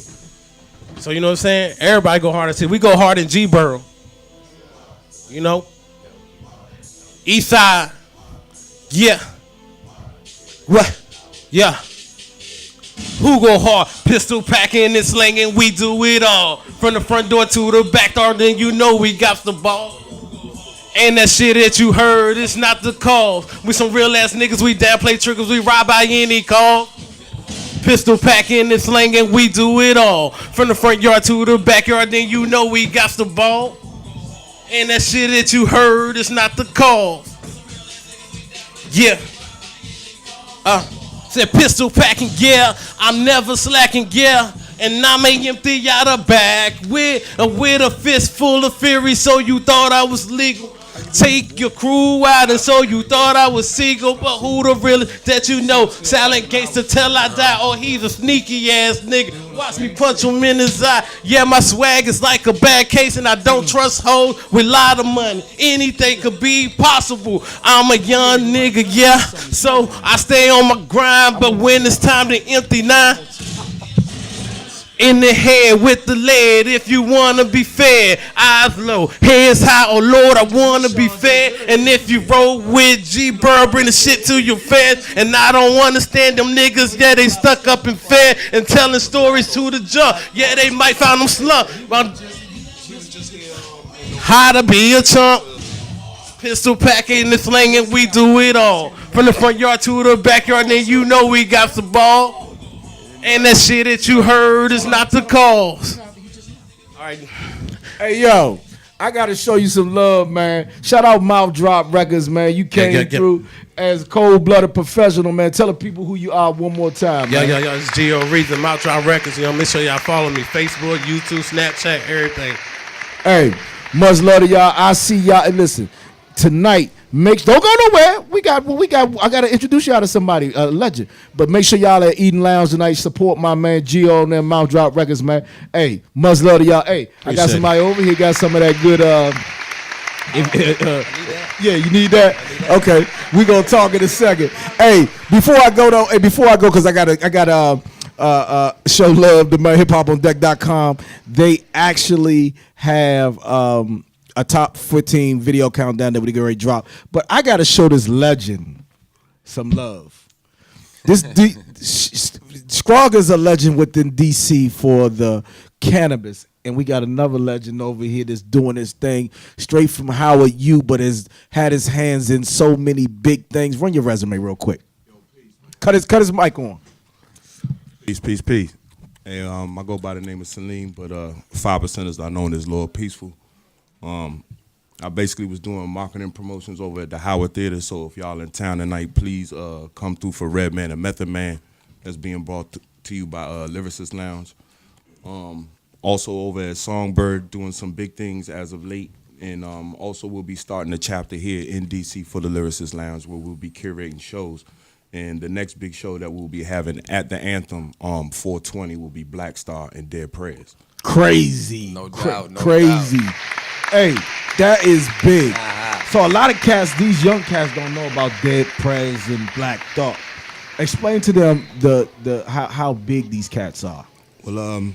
Speaker 9: So you know what I'm saying? Everybody go hard in city. We go hard in G-Borough. You know? East side. Yeah. What? Yeah. Who go hard? Pistol packing and slinging, we do it all. From the front door to the back door, then you know we got the ball. And that shit that you heard, it's not the cause. We some real ass niggas, we damn play triggers, we ride by any call. Pistol packing and slinging, we do it all. From the front yard to the backyard, then you know we got the ball. And that shit that you heard, it's not the cause. Yeah. Said pistol packing, yeah. I'm never slacking, yeah. And I'm empty out of bag with a fist full of fury. So you thought I was legal. Take your crew out, and so you thought I was Seagull, but who the real that you know? Silent gangster till I die, or he's a sneaky ass nigga. Watch me punch him in his eye. Yeah, my swag is like a bad case, and I don't trust hoes with a lot of money. Anything could be possible. I'm a young nigga, yeah. So I stay on my grind, but when it's time to empty nine. In the head with the lead, if you wanna be fair, eyes low, hands high, oh Lord, I wanna be fair. And if you roll with G-Bird, bring the shit to your face. And I don't understand them niggas, yeah, they stuck up and fair and telling stories to the judge. Yeah, they might find them slump. How to be a chump. Pistol packing and slinging, we do it all. From the front yard to the backyard, then you know we got the ball. And that shit that you heard is not the cause. All right.
Speaker 3: Hey, yo, I got to show you some love, man. Shout out Mouth Drop Records, man. You came through as cold-blooded professional, man. Tell the people who you are one more time, man.
Speaker 9: Yo, it's Gio Reason, Mouth Drop Records. You know, make sure y'all follow me. Facebook, YouTube, Snapchat, everything.
Speaker 3: Hey, much love to y'all. I see y'all. And listen, tonight, don't go nowhere. I gotta introduce y'all to somebody, a legend. But make sure y'all at Eden Lounge tonight. Support my man Gio and them Mouth Drop Records, man. Hey, much love to y'all. Hey, I got somebody over here got some of that good. Yeah, you need that. Okay, we gonna talk in a second. Hey, before I go, because I gotta show love to my hiphopondeck.com. They actually have a top 15 video countdown that we get ready to drop. But I got to show this legend some love. Scrog is a legend within DC for the cannabis. And we got another legend over here that's doing his thing straight from Howard U, but has had his hands in so many big things. Run your resume real quick. Cut his mic on.
Speaker 8: Peace. Hey, I go by the name of Salim, but 5%ers are known as Lord Peaceful. I basically was doing marketing promotions over at the Howard Theater, so if y'all in town tonight, please come through for Redman and Method Man. That's being brought to you by Lyricist Lounge. Also over at Songbird, doing some big things as of late, and also we'll be starting a chapter here in DC for the Lyricist Lounge, where we'll be curating shows. And the next big show that we'll be having at the Anthem 420 will be Black Star and Dead Prez.
Speaker 3: Crazy.
Speaker 22: No doubt.
Speaker 3: Crazy. Hey, that is big. So a lot of cats, these young cats don't know about Dead Prez and Black Thought. Explain to them how big these cats are.
Speaker 8: Well,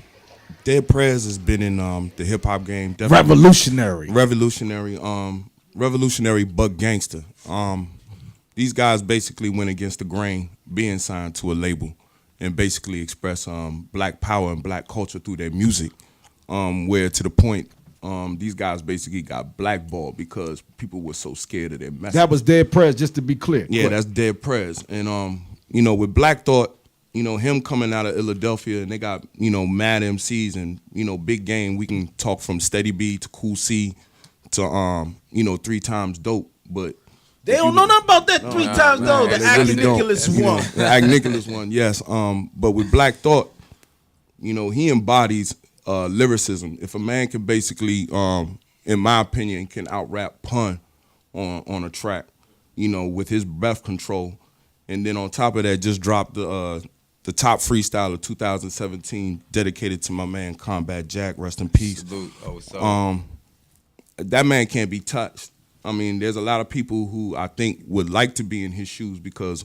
Speaker 8: Dead Prez has been in the hip hop game.
Speaker 3: Revolutionary,
Speaker 8: but gangster. These guys basically went against the grain, being signed to a label, and basically express black power and black culture through their music. Where to the point, these guys basically got blackballed because people were so scared of their message.
Speaker 3: That was Dead Prez, just to be clear.
Speaker 8: Yeah, that's Dead Prez. And with Black Thought, him coming out of Philadelphia, and they got, mad MCs and, big game. We can talk from Steady B to Cool C to 3 Times Dope, but
Speaker 3: they don't know nothing about that 3 times though. The Act Nicholas one.
Speaker 8: The Act Nicholas one, yes. But with Black Thought, he embodies lyricism. If a man can basically in my opinion, can out-rap Pun on a track, you know, with his breath control. And then on top of that, just dropped the top freestyle of 2017, dedicated to my man Combat Jack, rest in peace.
Speaker 10: Salute. Oh, so.
Speaker 8: That man can't be touched. I mean, there's a lot of people who I think would like to be in his shoes because,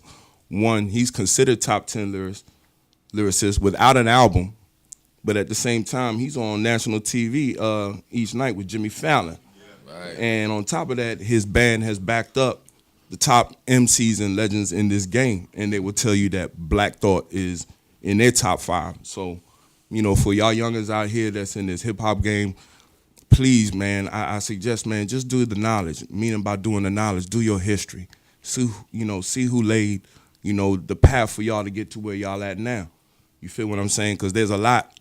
Speaker 8: one, he's considered top 10 lyricist without an album, but at the same time, he's on national TV each night with Jimmy Fallon.
Speaker 10: Right.
Speaker 8: And on top of that, his band has backed up the top MCs and legends in this game, and they will tell you that Black Thought is in their top 5. So, you know, for y'all youngers out here that's in this hip-hop game, please, man, I suggest, man, just do the knowledge. Meaning by doing the knowledge, do your history. See who laid, you know, the path for y'all to get to where y'all at now. You feel what I'm saying? Because there's a lot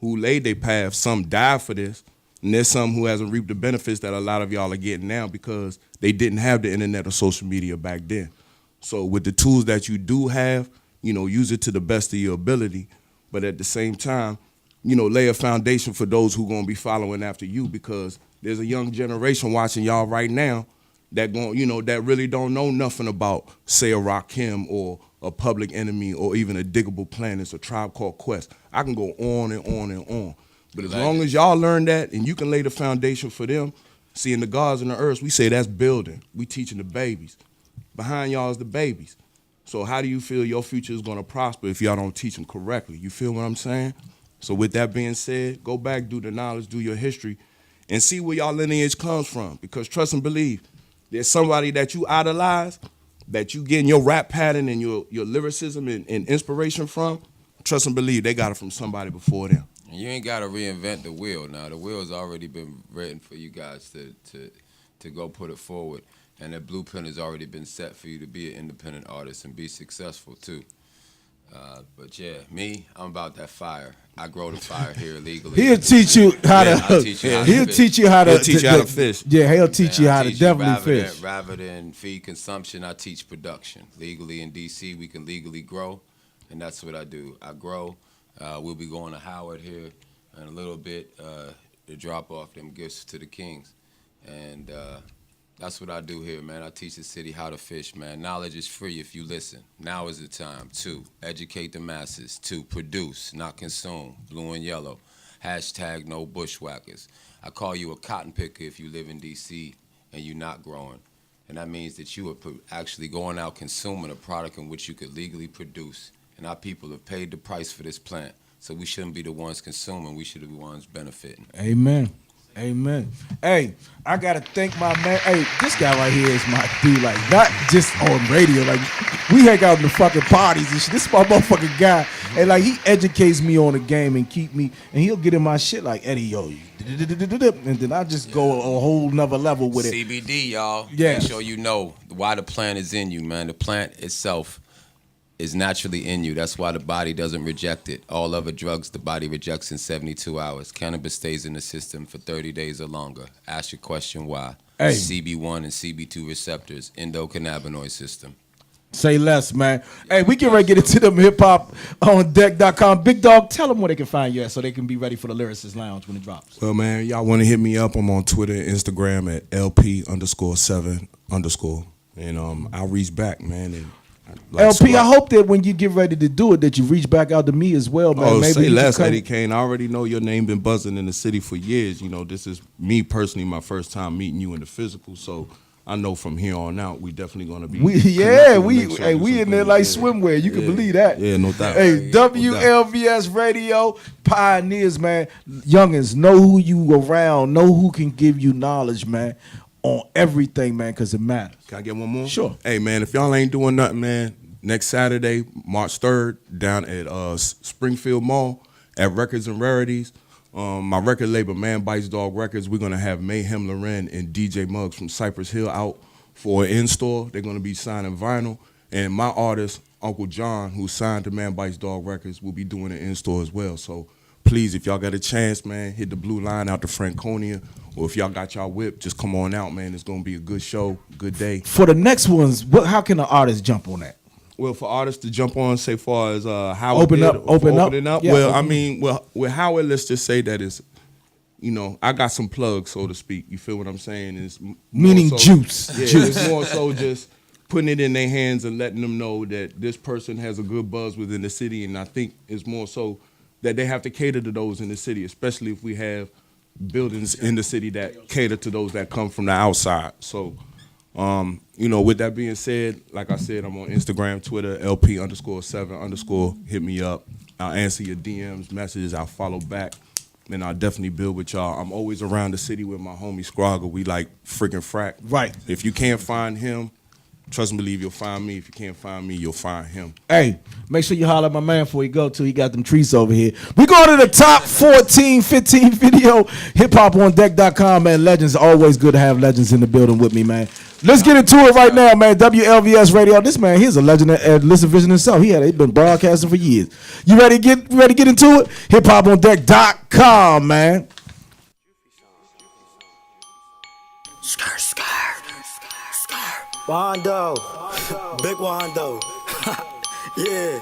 Speaker 8: who laid their path. Some died for this, and there's some who hasn't reaped the benefits that a lot of y'all are getting now because they didn't have the internet or social media back then. So with the tools that you do have, you know, use it to the best of your ability. But at the same time, you know, lay a foundation for those who gonna be following after you, because there's a young generation watching y'all right now that that really don't know nothing about, say, a Rakim or a Public Enemy or even a Diggable Planets, a Tribe Called Quest. I can go on and on and on. But as long as y'all learn that and you can lay the foundation for them, see, in the gods and the earths, we say that's building. We teaching the babies. Behind y'all is the babies. So how do you feel your future is gonna prosper if y'all don't teach them correctly? You feel what I'm saying? So with that being said, go back, do the knowledge, do your history, and see where y'all lineage comes from. Because trust and believe, there's somebody that you idolize, that you getting your rap pattern and your lyricism and inspiration from. Trust and believe, they got it from somebody before them.
Speaker 10: And you ain't got to reinvent the wheel. Now, the wheel's already been written for you guys to go put it forward. And the blueprint has already been set for you to be an independent artist and be successful, too. But yeah, I'm about that fire. I grow the fire here legally.
Speaker 3: He'll teach you how to. He'll teach you how to.
Speaker 8: He'll teach you how to fish.
Speaker 3: Yeah, he'll teach you how to definitely fish.
Speaker 10: Rather than feed consumption, I teach production. Legally in DC, we can legally grow, and that's what I do. I grow. We'll be going to Howard here in a little bit to drop off them gifts to the Kings, and that's what I do here, man. I teach the city how to fish, man. Knowledge is free if you listen. Now is the time to educate the masses, to produce, not consume. Blue and yellow. Hashtag no bushwhackers. I call you a cotton picker if you live in D.C. and you're not growing. And that means that you are actually going out consuming a product in which you could legally produce. And our people have paid the price for this plant. So we shouldn't be the ones consuming. We should be the ones benefiting.
Speaker 3: Amen. Amen. Hey, I gotta thank my man. Hey, this guy right here is my dude. Like, not just on radio. Like, we hang out in the fucking parties and shit. This is my motherfucking guy. And like, he educates me on the game and keep me. And he'll get in my shit like, Eddie, yo, and then I just go a whole nother level with it.
Speaker 10: CBD, y'all.
Speaker 3: Yeah.
Speaker 10: Make sure you know why the plant is in you, man. The plant itself is naturally in you. That's why the body doesn't reject it. All other drugs the body rejects in 72 hours. Cannabis stays in the system for 30 days or longer. Ask your question why.
Speaker 3: Hey.
Speaker 10: CB1 and CB2 receptors, endocannabinoid system.
Speaker 3: Say less, man. Hey, we get ready to get into them hiphopondeck.com. Big Dog, tell them where they can find you at so they can be ready for the Lyricist Lounge when it drops.
Speaker 8: Well, man, y'all want to hit me up? I'm on Twitter and Instagram at LP_7_. And I'll reach back, man. And
Speaker 3: LP, I hope that when you get ready to do it, that you reach back out to me as well, man.
Speaker 8: Oh,
Speaker 3: maybe
Speaker 8: say less,
Speaker 3: come...
Speaker 8: Eddie Kane. I already know your name been buzzing in the city for years. You know, this is me personally, my first time meeting you in the physical. So I know from here on out, we definitely gonna be.
Speaker 3: We in there like swimwear. You can believe that.
Speaker 8: Yeah, no doubt.
Speaker 3: Hey, WLVS Radio pioneers, man. Youngins, know who you around. Know who can give you knowledge, man, on everything, man, because it matters.
Speaker 8: Can I get one more?
Speaker 3: Sure.
Speaker 8: Hey, man, if y'all ain't doing nothing, man, next Saturday, March 3rd, down at Springfield Mall at Records and Rarities. My record label, Man Bites Dog Records, we're going to have Mayhem Loren and DJ Muggs from Cypress Hill out for an in-store. They're going to be signing vinyl. And my artist, Uncle John, who signed to Man Bites Dog Records, will be doing an in-store as well. So please, if y'all got a chance, man, hit the blue line out to Franconia. Or if y'all got y'all whip, just come on out, man. It's going to be a good show, good day.
Speaker 3: For the next ones, how can the artist jump on that?
Speaker 8: Well, for artists to jump on, say, far as how
Speaker 3: opening up.
Speaker 8: Yeah,
Speaker 3: well, I
Speaker 8: mean, with Howard, let's just say that it's, you know, I got some plugs, so to speak. You feel what I'm saying? It's
Speaker 3: Meaning
Speaker 8: so,
Speaker 3: juice.
Speaker 8: Yeah,
Speaker 3: Juice.
Speaker 8: it's more so just putting it in their hands and letting them know that this person has a good buzz within the city. And I think it's more so that they have to cater to those in the city, especially if we have buildings in the city that cater to those that come from the outside. So, you know, with that being said, like I said, I'm on Instagram, Twitter, LP_7_ hit me up. I'll answer your DMs, messages, I'll follow back, and I'll definitely build with y'all. I'm always around the city with my homie Scroggle. We like freaking frack.
Speaker 3: Right.
Speaker 8: If you can't find him, trust and believe you'll find me. If you can't find me, you'll find him.
Speaker 3: Hey, make sure you holler at my man before you go too. He got them treats over here. We go to the top 14, 15 video. HipHopOnDeck.com, man. Legends. Always good to have legends in the building with me, man. Let's get into it right now, man. WLVS Radio. This man, he's a legend at Listen Vision himself. He's been broadcasting for years. You ready to get into it? HipHopOnDeck.com, man.
Speaker 11: Wando, big Wando, yeah.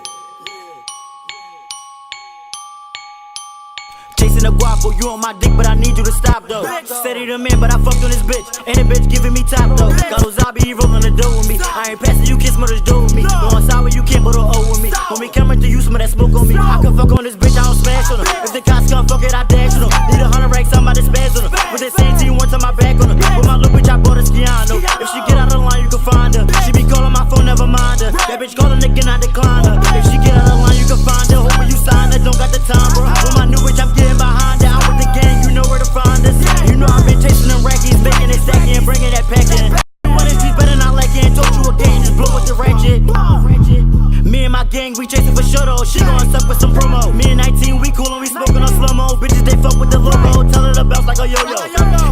Speaker 11: Chasing the guapo, you on my dick, but I need you to stop though. Steady the man, but I fucked on this bitch, and the bitch giving me top though. Got Ozabi, he rolling the dough with me. I ain't passing you, kiss mother's dough with me. Going sour, you can't put a O with me. When we coming to you, some of that smoke on me. I can fuck on this bitch, I don't smash on her. If the cops come, fuck it, I dash on her. Need 100 racks, I'm about to spaz on her. With that same team, one time my back on her. With my little bitch, I bought a Skiano. If she get out of the line, you can find her. She be calling my phone, never mind her. That bitch calling again, I decline her. If she get out of the line, you can find her. Hoping you sign her, don't got the time, bro. With my new bitch, I'm getting behind her. I'm with the gang, you know where to find us. You know I've been chasing them rackies, making it second, bringing that pack in. What is these better not like it? Told you again, just blow with the ratchet. Me and my gang, we chasing for sure though. She gon' suck with some promo. Me and 19, we cool and we smoking on slow-mo. Bitches, they fuck with the logo. Tell her to bounce like a yo-yo.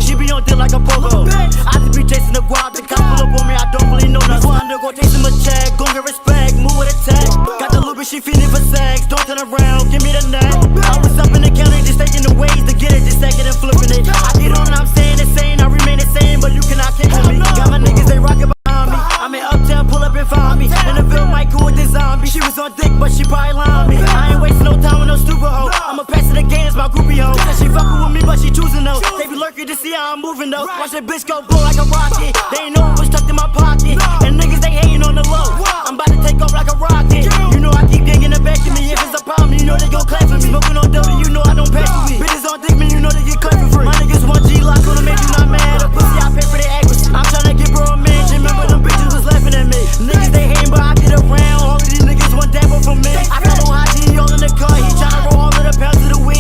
Speaker 11: She be on dick like a pogo. I just be chasing the guap. The cops pull up on me, I don't really know nothing. Wanda go chase him a check. Gon' get respect, move with a tech. Got the loop, she feeling for sex. Don't turn around, give me the neck. I was up in the county, just taking the ways to get it, just stacking and flipping it. I get on and I'm saying the same, I remain the same, but you cannot catch me. Got my niggas, they rockin' behind me. I'm in Uptown, pull up and find me. In the film, might cool with this zombie. She was on dick, but she probably lying me. I ain't wasting no time with no stupid hoe. I'ma pass it again, it's my groupie hoe. Said she fucking with me, but she choosing though. They be lurking to see how I'm moving though. Watch that bitch go blow like a rocket. They ain't know it was tucked in my pocket. And niggas, they hating on the low. I'm about to take off like a rocket. You know I keep digging the back of me. If it's a problem, you know they gon' clap for me. Smoking on dope, you know I don't pass for me. Bitches on dick, man, you know they get clapped for free. My niggas want G-lock on them, make you not mad. A pussy, I pay for their accuracy. I'm tryna get bro a mansion. Remember them bitches was laughing at me. Niggas, they hating, but I get around. All of these niggas want that one from me. I follow Haji, all in the car. He tryna roll all of the pounds of the weed.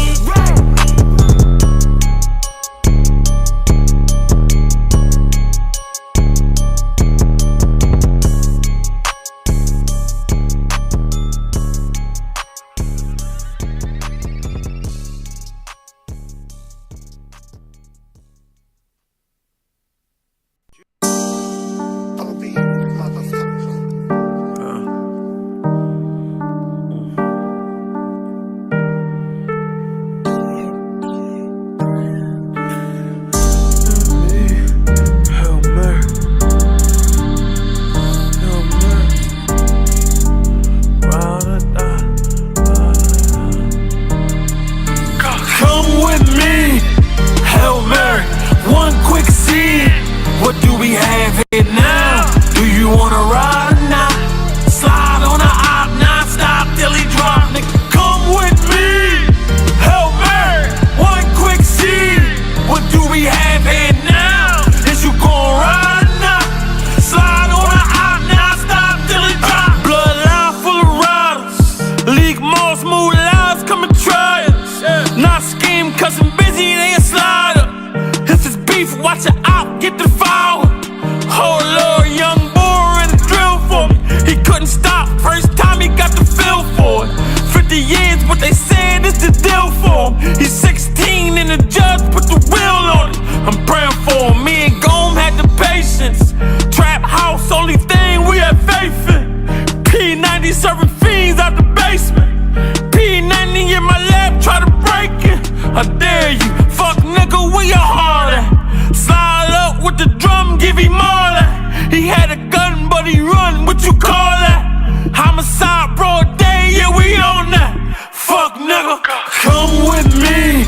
Speaker 19: Come with me,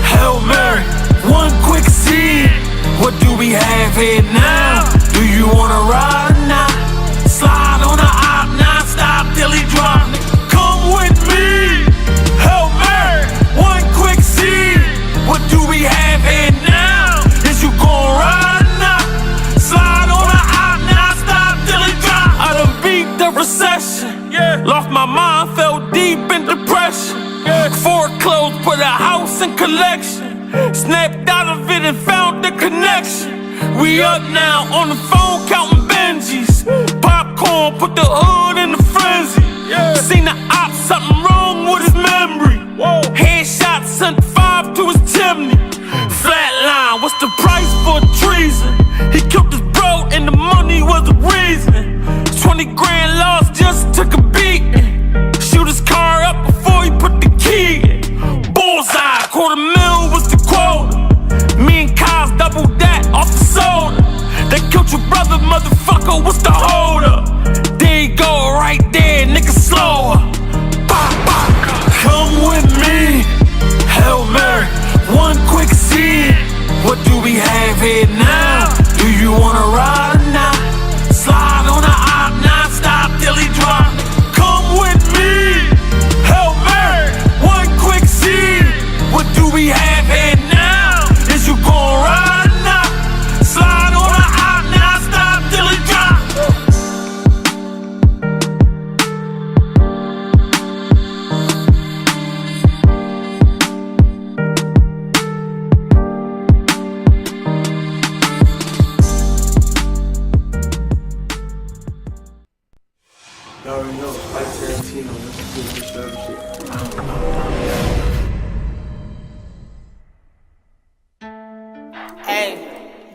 Speaker 19: Hail Mary.
Speaker 2: here now? Do you wanna ride or not? Slide on the op, non-stop till he drop. Come with me, Hail Mary, one quick seed. What do we have here now? Is you gon' ride or not? Slide on the op, non-stop till he drop. I done beat the recession, lost my mind, fell deep in depression. Foreclosed, put a house in collection. Snapped out of it and found the connection. We up now on the phone counting Benjis. Popcorn, put the hood in the frenzy. Seen the op, something wrong with his memory. Headshot, sent 5 to his chimney. Flatline, what's the price for treason? He killed his bro and the money was the reason. 20 grand loss, just took a beating. Shoot his car up before he put the key in. Bullseye, $250,000 was the quota. Me and Kaz doubled that off the soda. They killed your brother, motherfucker, what's the hold up? There you go, right there, nigga, slower. Come with me, Hail Mary, one quick seed. What do we have here now? Do you wanna ride or not? Slide on the op, non-stop till he drop. Come with me, Hail Mary, one quick seed. What do we have here now? Is you gon' ride or not? Slide on the op, non-stop till he drop.
Speaker 5: Y'all already know, Spike Tarantino, this shit.
Speaker 22: Hey,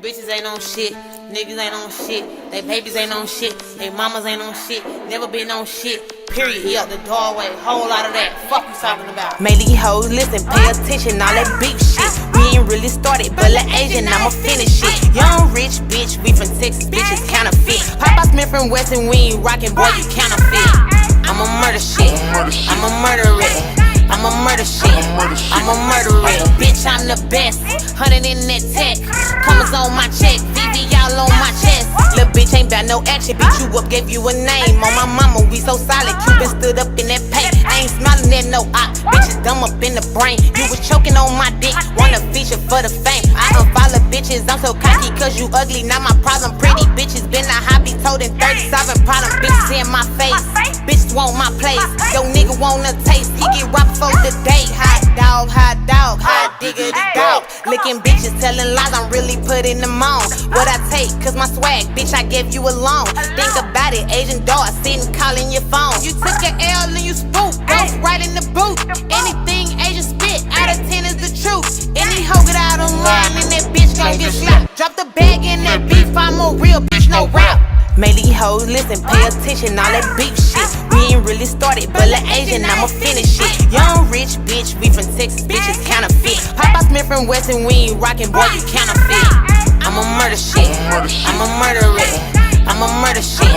Speaker 22: bitches ain't on shit, niggas ain't on shit, they babies ain't on shit, they mamas ain't on shit, never been on shit. Period, he out the doorway, whole lot of that. Fuck you talking about? Make these hoes listen, pay attention, all that big shit. We ain't really started, but like Asian, I'ma finish it. Young rich bitch, we from Texas, bitches counterfeit. Papa Smith from Weston, we ain't rockin', boy, you counterfeit. I'ma murder shit, I'ma murder it. I'ma murder shit, I'ma murder it. Bitch, I'm the best, 100 in that tech. Commas on my check, VV y'all on my chest. Lil' bitch ain't bout no action, beat you up, gave you a name. On my mama, we so solid, Cupid stood up in that paint. I ain't smiling at no op, bitches dumb up in the brain. You was choking on my dick, wanna feature for the fame. I unfollow bitches, I'm so cocky cause you ugly, not my problem. Pretty bitches, been a hobby, told in 30 solving problem. Bitches in my face, bitches want my place. Yo nigga want a taste, he get robbed for the day. Hot dog, hot diggity dog. Licking bitches, telling lies, I'm really putting them on. What I take, cause my swag, bitch, I gave you a loan. Think about it, Asian dog, sitting calling your phone. You took your L and you spook, goes right in the boot. Anything Asian spit, out of 10 is the truth. Any hoe get out online and that bitch gon' get slapped. Drop the bag in that beef, I'm a real bitch, no rap. Make these hoes listen, pay attention, all that beef shit. We ain't really started, but like Asian, I'ma finish it. Young rich bitch, we from Texas, bitches counterfeit. Papa Smith from Weston, we ain't rockin', boy, you counterfeit. I'ma murder shit, I'ma murder it. I'ma murder shit,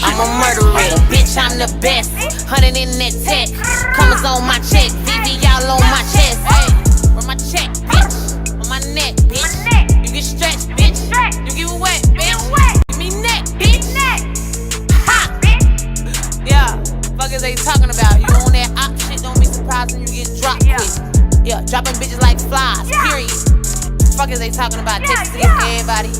Speaker 22: I'ma murder it. Bitch, I'm the best, 100 in that tech. Commas on my check, VV y'all on my chest. Hey, where my check, bitch? On my neck, bitch. You get stretched, bitch. You get wet, bitch. Give me neck, bitch. Ha! Yeah, fuck is they talking about? You on that op shit, don't be surprised when you get dropped quick. Yeah, dropping bitches like flies, period. Fuck is they talking about? Texas City for everybody.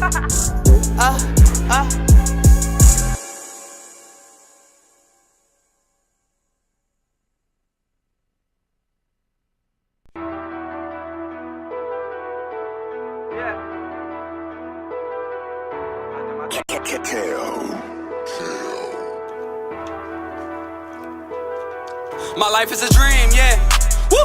Speaker 23: My life is a dream, yeah. Woo!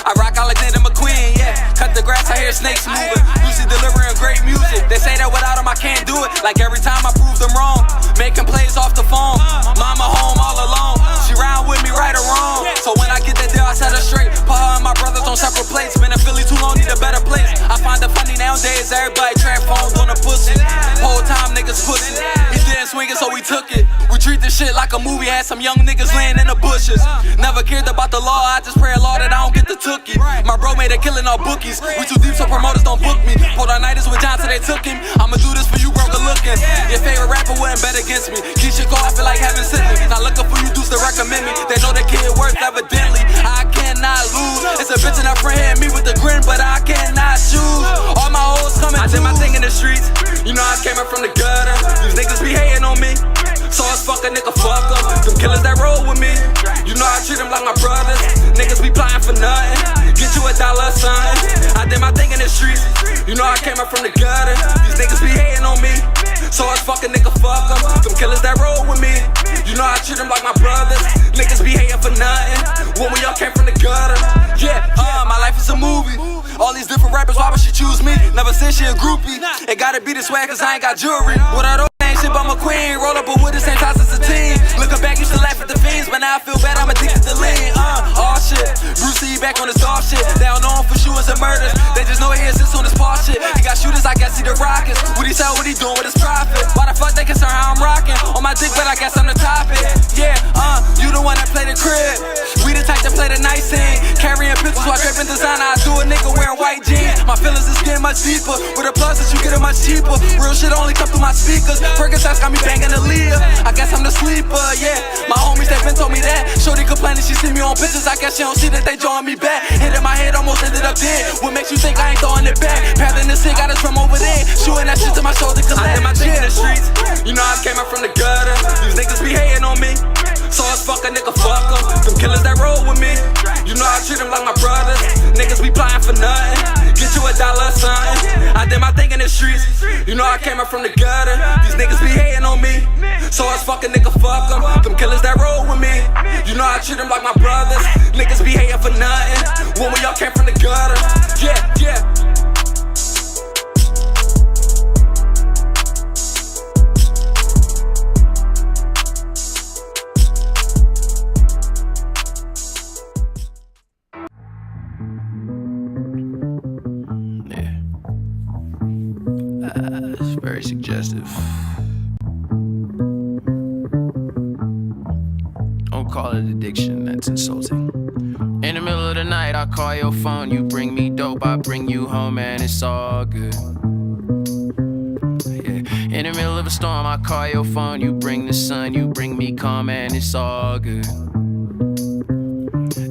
Speaker 23: I rock Alexander McQueen, yeah. Cut the grass, I hear snakes moving. Lucy delivering great music. They say that without him I can't do it. Like every time I prove them wrong. Making plays off the phone. Mama home all alone. She round with me right or wrong. So when I get that deal, I set her straight. Put her and my brothers on separate plates. Been in Philly too long, need a better place. I find it funny nowadays, everybody trap phones on the pussy. Whole time niggas pussy. He didn't swing it, so we took it. We treat this shit like a movie. Had some young niggas laying in the bushes. Never cared about the law, I just pray a law that I don't get the tookie. My bro made a killing all bookies. We too deep so promoters don't book me. Pulled our night with John so they took him. I'ma do this for you, bro, good looking. Your favorite rapper wouldn't bet against me. Keep shit go, I feel like having sent me. Not looking for you dudes to recommend me. They know the kid worth evidently. I cannot lose. It's a bitch in her friend hitting me with a grin, but I cannot choose. All my hoes coming. I did my thing in the streets. You know I came up from the gutter. These niggas be hating on me. So it's fuck a nigga, fuck em. Them killers that roll with me. You know I treat them like my brothers. Niggas be plotting for nothing. Get you $1 or something. I did my thing in the streets. You know I came up from the gutter. These niggas be hating on me. So it's fuck a nigga, fuck em. Them killers that roll with me. You know I treat them like my brothers. Niggas be hating for nothing. When we all came from the gutter. Yeah, my life is a movie. All these different rappers, why would she choose me? Never said she a groupie. It gotta be this way cause I ain't got jewelry. What I don't ain't shit but I'm a queen. Roll up a wood the same size as a team. Looking back, used to laugh at the fiends, but now I feel bad, I'm addicted to lean. All shit. Bruce Lee back on his dog shit. They don't know him for shooters and murders. They just know he exists on his paw shit. He got shooters, I guess he the rockets. What he sell, what he doing with his profit? Why the fuck they concern how I'm rocking? On my dick, but I guess I'm the topic. Yeah, you the one that play the crib. We the type that play the nice scene. Carrying pictures while dripping designer. I do a nigga wearing white jeans. My feelings is getting much deeper. With a plus that you get it much cheaper. Real shit only come through my speakers. Percocets got me banging the lead. I guess I'm the sleeper, yeah. My homies, they been told me that. Shorty complaining, she see me on pictures. I guess she don't see that they drawing me back. Hit in my head, almost ended up dead. What makes you think I ain't throwing it back? Pathing the shit, got a drum over there. Shooting that shit to my shoulder, cause I did my thing in the streets. You know I came up from the gutter. These niggas be hating on me. So it's fuck a nigga, fuck em. Them killers that roll with me. You know I treat them like my brothers. Niggas be plotting for nothing. Get you $1 or something. I did my thing in the streets. You know I came up from the gutter. These niggas be hating on me. So it's fuck a nigga, fuck em. Them killers that roll with me. You know I treat them like my brothers. Niggas be hating for nothing. When we all came from the gutter. Yeah, yeah.
Speaker 14: It's very suggestive. Don't call it addiction, that's insulting. In the middle of the night, I call your phone. You bring me dope, I bring you home, and it's all good. Yeah. In the middle of a storm, I call your phone. You bring the sun, you bring me calm, and it's all good.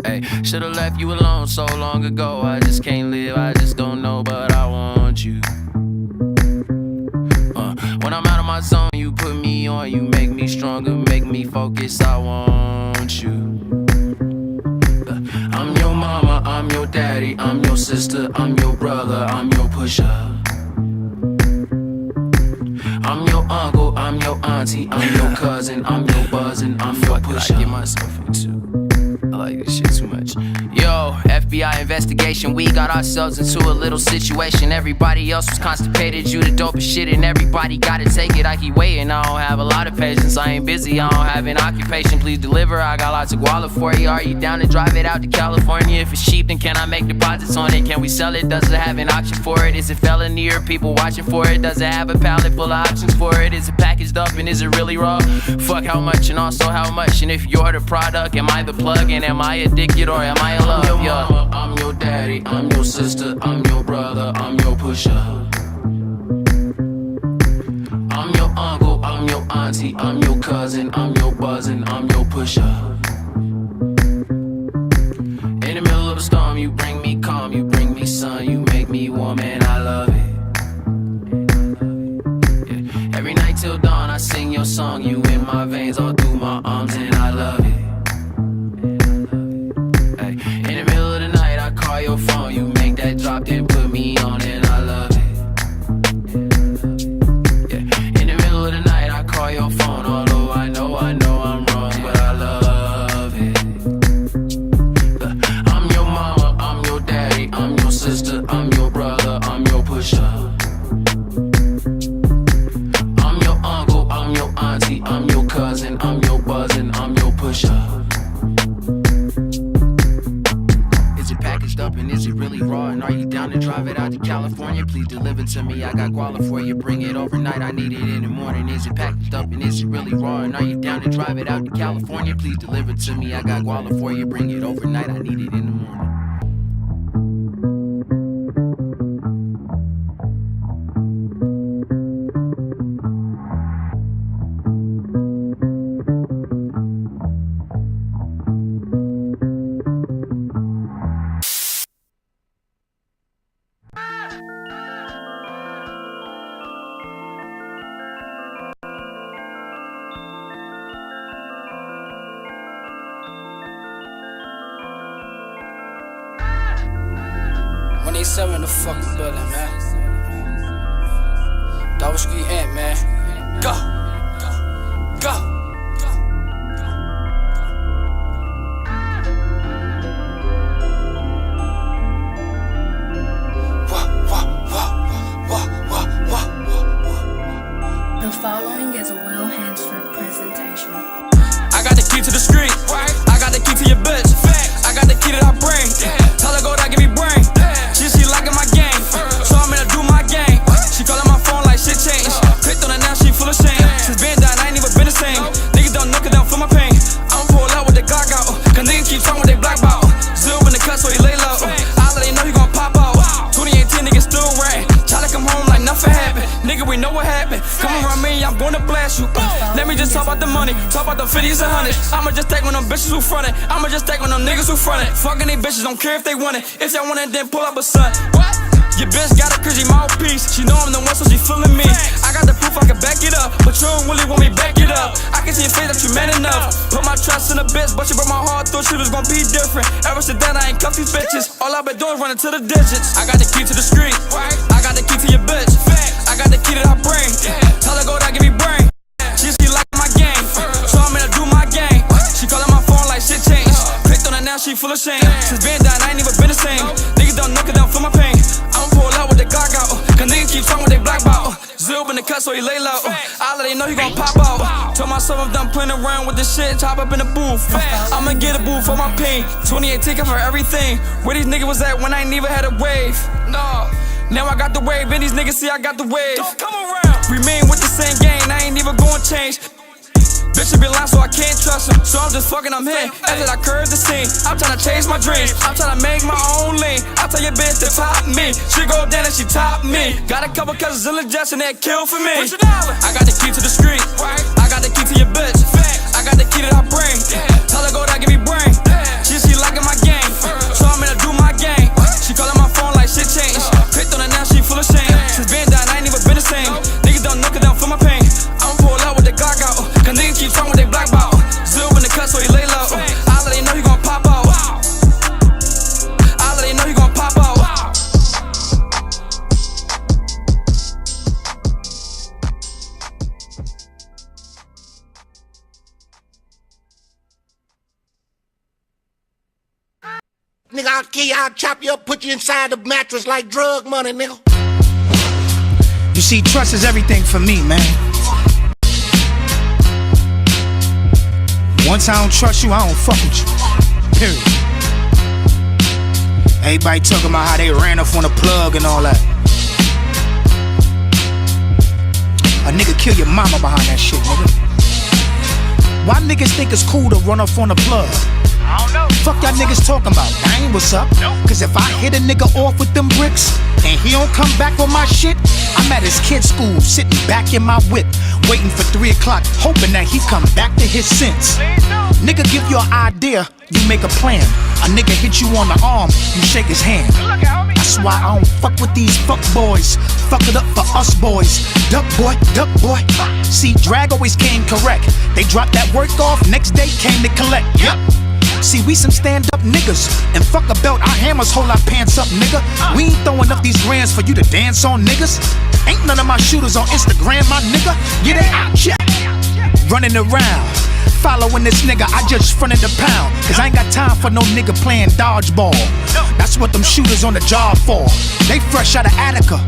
Speaker 14: Hey, should've left you alone so long ago. I just can't live, I just don't know, but I want you. When I'm out of my zone, you put me on. You make me stronger, make me focus, I want you. I'm your mama, I'm your daddy, I'm your sister, I'm your brother, I'm your pusher. I'm your uncle, I'm your auntie, I'm your cousin, I'm your buzzin', I'm your pusher. I get myself into. I like this shit too much. Yo, FBI investigation, we got ourselves into a little situation. Everybody else was constipated, you the dopest shit, and everybody gotta take it. I keep waiting, I don't have a lot of patience. I ain't busy, I don't have an occupation. Please deliver, I got lots of guala for you. Are you down to drive it out to California? If it's cheap, then can I make deposits on it? Can we sell it? Does it have an auction for it? Is it felony or people watching for it? Does it have a pallet full of options for it? Is it packaged up and is it really raw? Fuck how much and also how much? And if you're the product, am I the plug? And am I addicted or am I in love? I'm your mama, I'm your daddy, I'm your sister, I'm your brother, I'm your pusher. I'm your uncle, I'm your auntie, I'm your cousin, I'm your buzzin', I'm your pusher. In the middle of a storm, you bring me calm, you bring me sun, you make me warm, and I love it. Yeah. Every night till dawn, I sing your song, you in my veins, all through my arms, and I love it. Call your phone, you make that drop, then put me on, and I love it. Yeah. In the middle of the night, I call your phone, although I know I'm wrong, but I love it. I'm your mama, I'm your daddy, I'm your sister, I'm your brother, I'm your pusher. I'm your uncle, I'm your auntie, I'm your cousin, I'm your buzzin', I'm your pusher. Up and is it really raw? raw. Are you down to drive it out to California? Please deliver to me. I got guala for you. Bring it overnight. I need it in the morning. Is it packed up and is it really raw? And are you down to drive it out to California? Please deliver to me. I got guala for you. Bring it overnight. I need it in the morning.
Speaker 17: In the fucking building, man. Double Street Ant, man. Go. Go.
Speaker 20: The following is a Will Hansford presentation.
Speaker 23: I got the key to the street. I got the key to your bitch. I got the key to that brain. Tell her go down, give me brain. She liking my game, so I'm gonna do my game. She calling my phone like shit changed. Clicked on her now, she full of shame. Since been down, I ain't even been the same. Niggas don't knock it down for my pain. I'ma pull out with the Glock out, cause niggas keep talking with they black bout. Zero in the cut, so he lay low. I let they know he gon' pop out. 2018, niggas still rat. Try to come home like nothing happened. Nigga, we know what happened. Come around me, I'm gonna blast you. Let me just talk about the money, talk about the 50s and 100s. I'ma just take on them bitches who frontin'. I'ma just take on them niggas who frontin'. Fucking they bitches, don't care if they want it. If y'all want it, then pull up a son. What? Your bitch got a crazy mouthpiece. She know I'm the one, so she feeling me. I got the proof, I can back it up. But you don't really want me back it up. I can see your face that you man enough. Put my trust in a bitch, but she broke my heart. Thought she was gonna be different. Ever since then, I ain't cuffed these bitches. All I've been doing is running to the digits. I got the key to the street. I got the key to your bitch. I got the key to her brain. Tell her go down, give me brain. She like my game, so I'm gonna do my game. She calling my phone like shit changed. Clicked on her now, she full of shame. Since been down, I ain't even been the same. Niggas don't knock it down for my pain. I'ma pull out with the Glock out, cause niggas keep talking with they black bout. Zero in the cut, so he lay low. I let they know he gon' pop out. Told myself I'm done playing around with this shit. Chop up in the booth. I'ma get a booth for my pain. 28 ticket for everything. Where these niggas was at when I ain't even had a wave? No. Now I got the wave, and these niggas see I got the wave. Don't come around. Remain with the same gang, I ain't even gon' change. Bitch, been lying, so I can't trust him. So I'm just fucking, I'm here. After I curve the scene, I'm tryna chase my dreams. I'm tryna make my own lane. I tell your bitch to top me. She go down and she top me. Got a couple cousins in the jets and that kill for me. I got the key to the street. I got the key to your bitch. I got the key to her brain. Tell her go down, give me brain. She liking my game, so I'm gonna do my game. She calling my phone like shit changed. Clicked on her now, she full of shame. Since been down, I ain't even been the same. Niggas don't knock it down for my pain. I'ma pull out with the Glock out, cause niggas keep talking with they black bout. Zero in the cut, so he lay low. I let they know he gon' pop out. I let they know he gon' pop out.
Speaker 18: Nigga, I'll kill you, I'll chop you up, put you inside the mattress like drug money, nigga.
Speaker 21: You see, trust is everything for me, man. Once I don't trust you, I don't fuck with you. Period. Everybody talking about how they ran off on a plug and all that. A nigga kill your mama behind that shit, nigga. Why niggas think it's cool to run off on a plug? I don't know. Fuck y'all niggas talking about. That ain't what's up. Cause if I hit a nigga off with them bricks and he don't come back for my shit, I'm at his kid's school, sitting back in my whip, waiting for 3 o'clock, hoping that he come back to his sense. Nigga give you an idea, you make a plan. A nigga hit you on the arm, you shake his hand. That's why I don't fuck with these fuck boys. Fuck it up for us boys. Duck boy, duck boy. See, drag always came correct. They dropped that work off, next day came to collect. Yep. See, we some stand-up niggas, and fuck a belt, our hammers hold our pants up, nigga. We ain't throwing up these grands for you to dance on, niggas. Ain't none of my shooters on Instagram, my nigga. Yeah, they out, yeah. Running around, following this nigga, I just fronted the pound. Cause I ain't got time for no nigga playing dodgeball. That's what them shooters on the job for. They fresh out of Attica,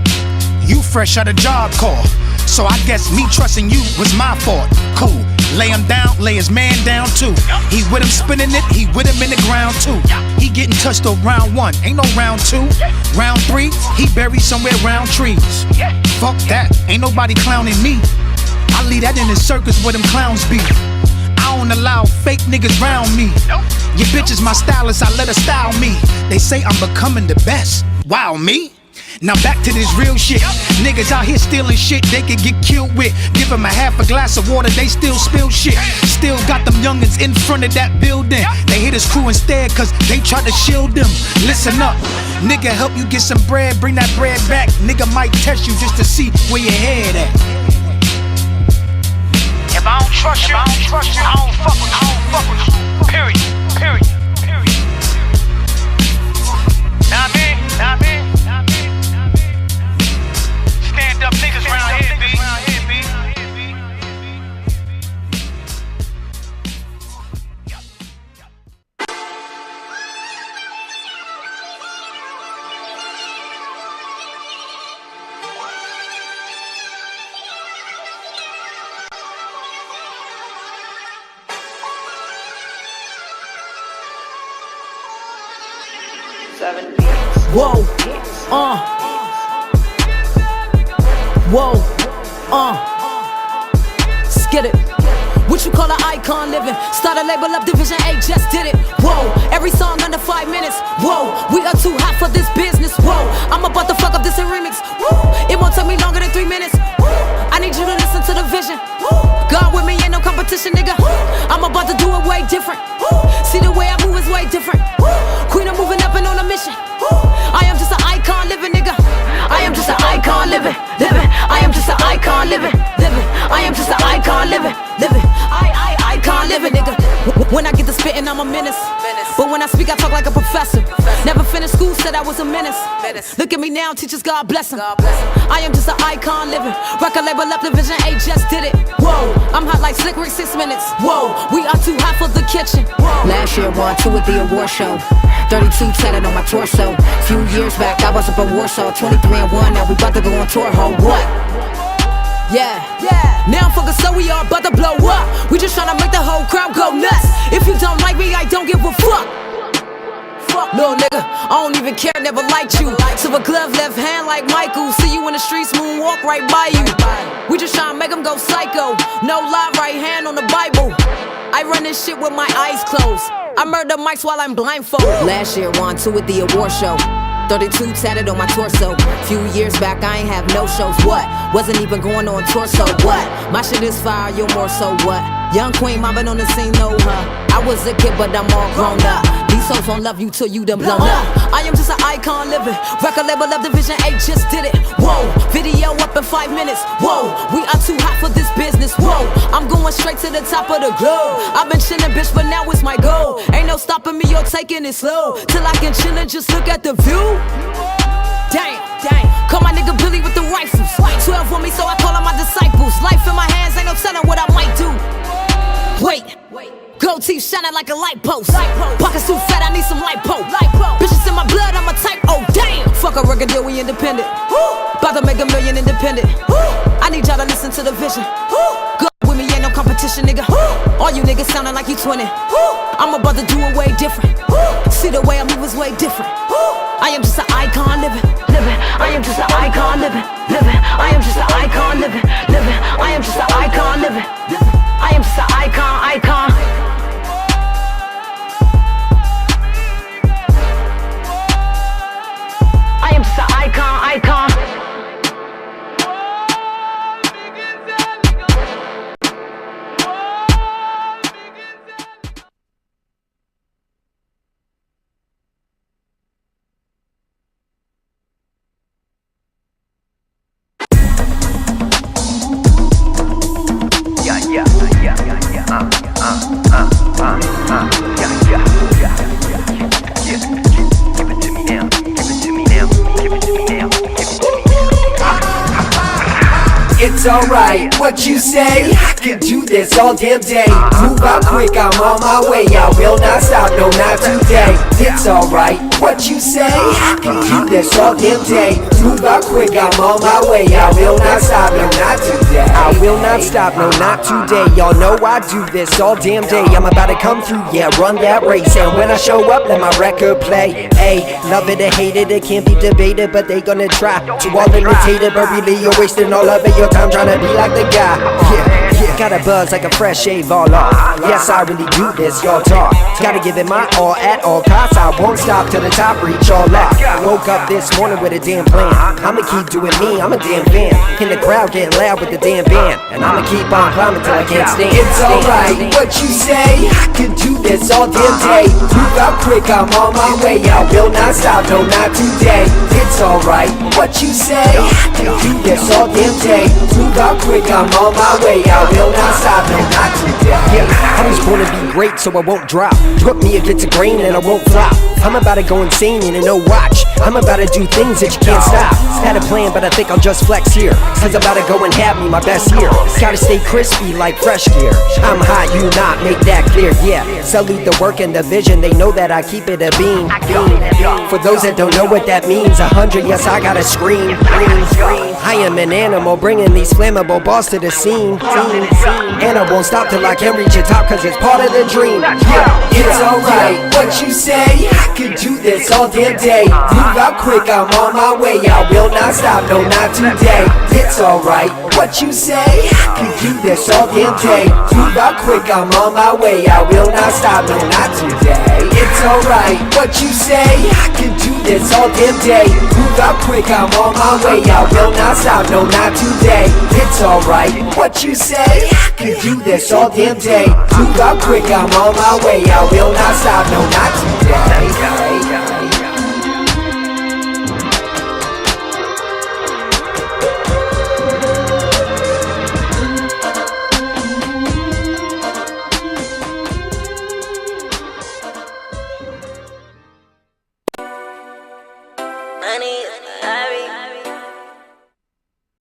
Speaker 21: you fresh out of Job Corps. So I guess me trusting you was my fault. Cool, Lay him down, lay his man down too. He with him spinning it, he with him in the ground too. He getting touched on round 1, ain't no round 2. Round 3, he buried somewhere round trees. Fuck that, ain't nobody clowning me. I leave that in the circus where them clowns be. I don't allow fake niggas round me. Your bitch is my stylist, I let her style me. They say I'm becoming the best. Wow, me? Now back to this real shit. Niggas out here stealing shit they could get killed with. Give them a half a glass of water, they still spill shit. Still got them youngins in front of that building. They hit his crew instead cause they tried to shield them. Listen up, nigga help you get some bread, bring that bread back. Nigga might test you just to see where your head at. If I don't trust you, I don't fuck with you. Period. Nah, man. Stand up niggas round here, B.
Speaker 1: Whoa, skid it. What you call an icon living? Start a label up, Division 8 just did it. Whoa, every song under 5 minutes. Whoa, we are too hot for this business. Whoa, I'm about to fuck up this in remix. Woo, it won't take me longer than 3 minutes. Woo, I need you to listen to the vision. Woo, God with me ain't no competition, nigga. I'm about to do it way different. Woo, see the way I move is way different. Woo, Queen, I'm moving up and on a mission. Woo, I am just an icon living, nigga. I am just an icon living. I am just an icon living. I am just an icon living. Icon living, nigga. When I get to spitting, I'm a menace. But when I speak, I talk like a professor. Never finished school, said I was a menace. Look at me now, teachers, God bless them. I am just an icon living. Record label up, Division 8 just did it. Whoa, I'm hot like Slick Rick 6 minutes. Whoa, we are too hot for the kitchen.
Speaker 12: Last year, won 2 at the award show. 32 tatted on my torso. Few years back, I was up in Warsaw. 23-1, now we about to go on tour. Ho, what?
Speaker 1: Yeah. Now I'm focused, so we all about to blow up. We just tryna make the whole crowd go nuts. If you don't like me, I don't give a fuck. Little nigga, I don't even care, never liked you. Silver glove, left hand like Michael. See you in the streets, moonwalk right by you. We just tryna make them go psycho. No lie, right hand on the Bible. I run this shit with my eyes closed. I murder mics while I'm blindfolded.
Speaker 12: Last year, won 2 at the award show. 32 tatted on my torso. Few years back, I ain't have no shows. What? Wasn't even going on tour, so what? My shit is fire, you're more, so what? Young queen, mobbing on the scene, no her. I was a kid, but I'm all grown up. These hoes don't love you till you done blown up.
Speaker 1: I am just an icon living. Record label up, Division 8 just did it. Whoa, video up in 5 minutes. Whoa, we are too hot for this business. Whoa, I'm going straight to the top of the globe. I've been chillin', bitch, but now it's my goal. Ain't no stopping me or taking it slow. Till I can chill and just look at the view. Damn. Call my nigga Billy with the rifles. 12 on me, so I call on my disciples. Life in my hands, ain't no telling what I might do. Wait. Gold teeth shining like a light post. Pockets too fat, I need some lipo. Bitches in my blood, I'm a type. Oh damn. Fuck a record deal, we independent. About to make $1 million independent. I need y'all to listen to the vision. Good with me, ain't no competition, nigga. All you niggas sounding like you 20. I'm about to do it way different. See the way I move is way different. I am just an icon living. I am just an icon living. I am just an icon living. I am just an icon living. I am just an icon. I am just an icon.
Speaker 13: Give it to me now.
Speaker 4: It's alright, what you say? I can do this all damn day. Move out quick, I'm on my way. I will not stop, no not today. It's alright, what you say? I can do this all damn day. Move out quick, I'm on my way. I will not stop, no not today. I will not stop, no not today. Y'all know I do this all damn day. I'm about to come through, yeah, run that race. And when I show up, let my record play. Ayy, love it or hate it, it can't be debated, but they gonna try to all imitate it. But really you're wasting all of it, your time trying to be like the guy. Yeah, got a buzz like a fresh shave all off. Yes, I really do this, y'all talk. Gotta give it my all at all costs. I won't stop till the top, reach all off. Woke up this morning with a damn plan. I'ma keep doing me, I'm a damn fan. In the crowd getting loud with the damn band. And I'ma keep on climbing till I can't stand. It's alright, what you say? I can do this all damn day. Move out quick, I'm on my way. I will not stop, no not today. It's alright, what you say? I can do this all damn day. Move out quick, I'm on my way. I will not stop, no not today. I was born to be great, so I won't drop. Put me against the grain and I won't flop. I'm about to go insane and no watch. I'm about to do things that you can't stop. Had a plan, but I think I'll just flex here. Cause I'm about to go and have me my best year. Gotta stay crispy like fresh gear. I'm hot, you not, make that clear, yeah. Salute the work and the vision, they know that I keep it a beam. For those that don't know what that means, 100, yes, I gotta scream. I am an animal, bringing these flammable balls to the scene. And I won't stop till I can reach the top, cause it's part of the dream. Yeah, it's alright, what you say? I can do this all damn day. Move out quick, I'm on my way. I will not stop, no not today. It's alright, what you say? I can do this all damn day. Move out quick, I'm on my way. I will not stop, no not today. It's alright, what you say? I can do this all damn day. Move out quick, I'm on my way. I will not stop, no not today. It's alright, what you say? I can do this all damn day. Move out quick, I'm on my way. I will not stop, no not today.
Speaker 6: Money, Harry.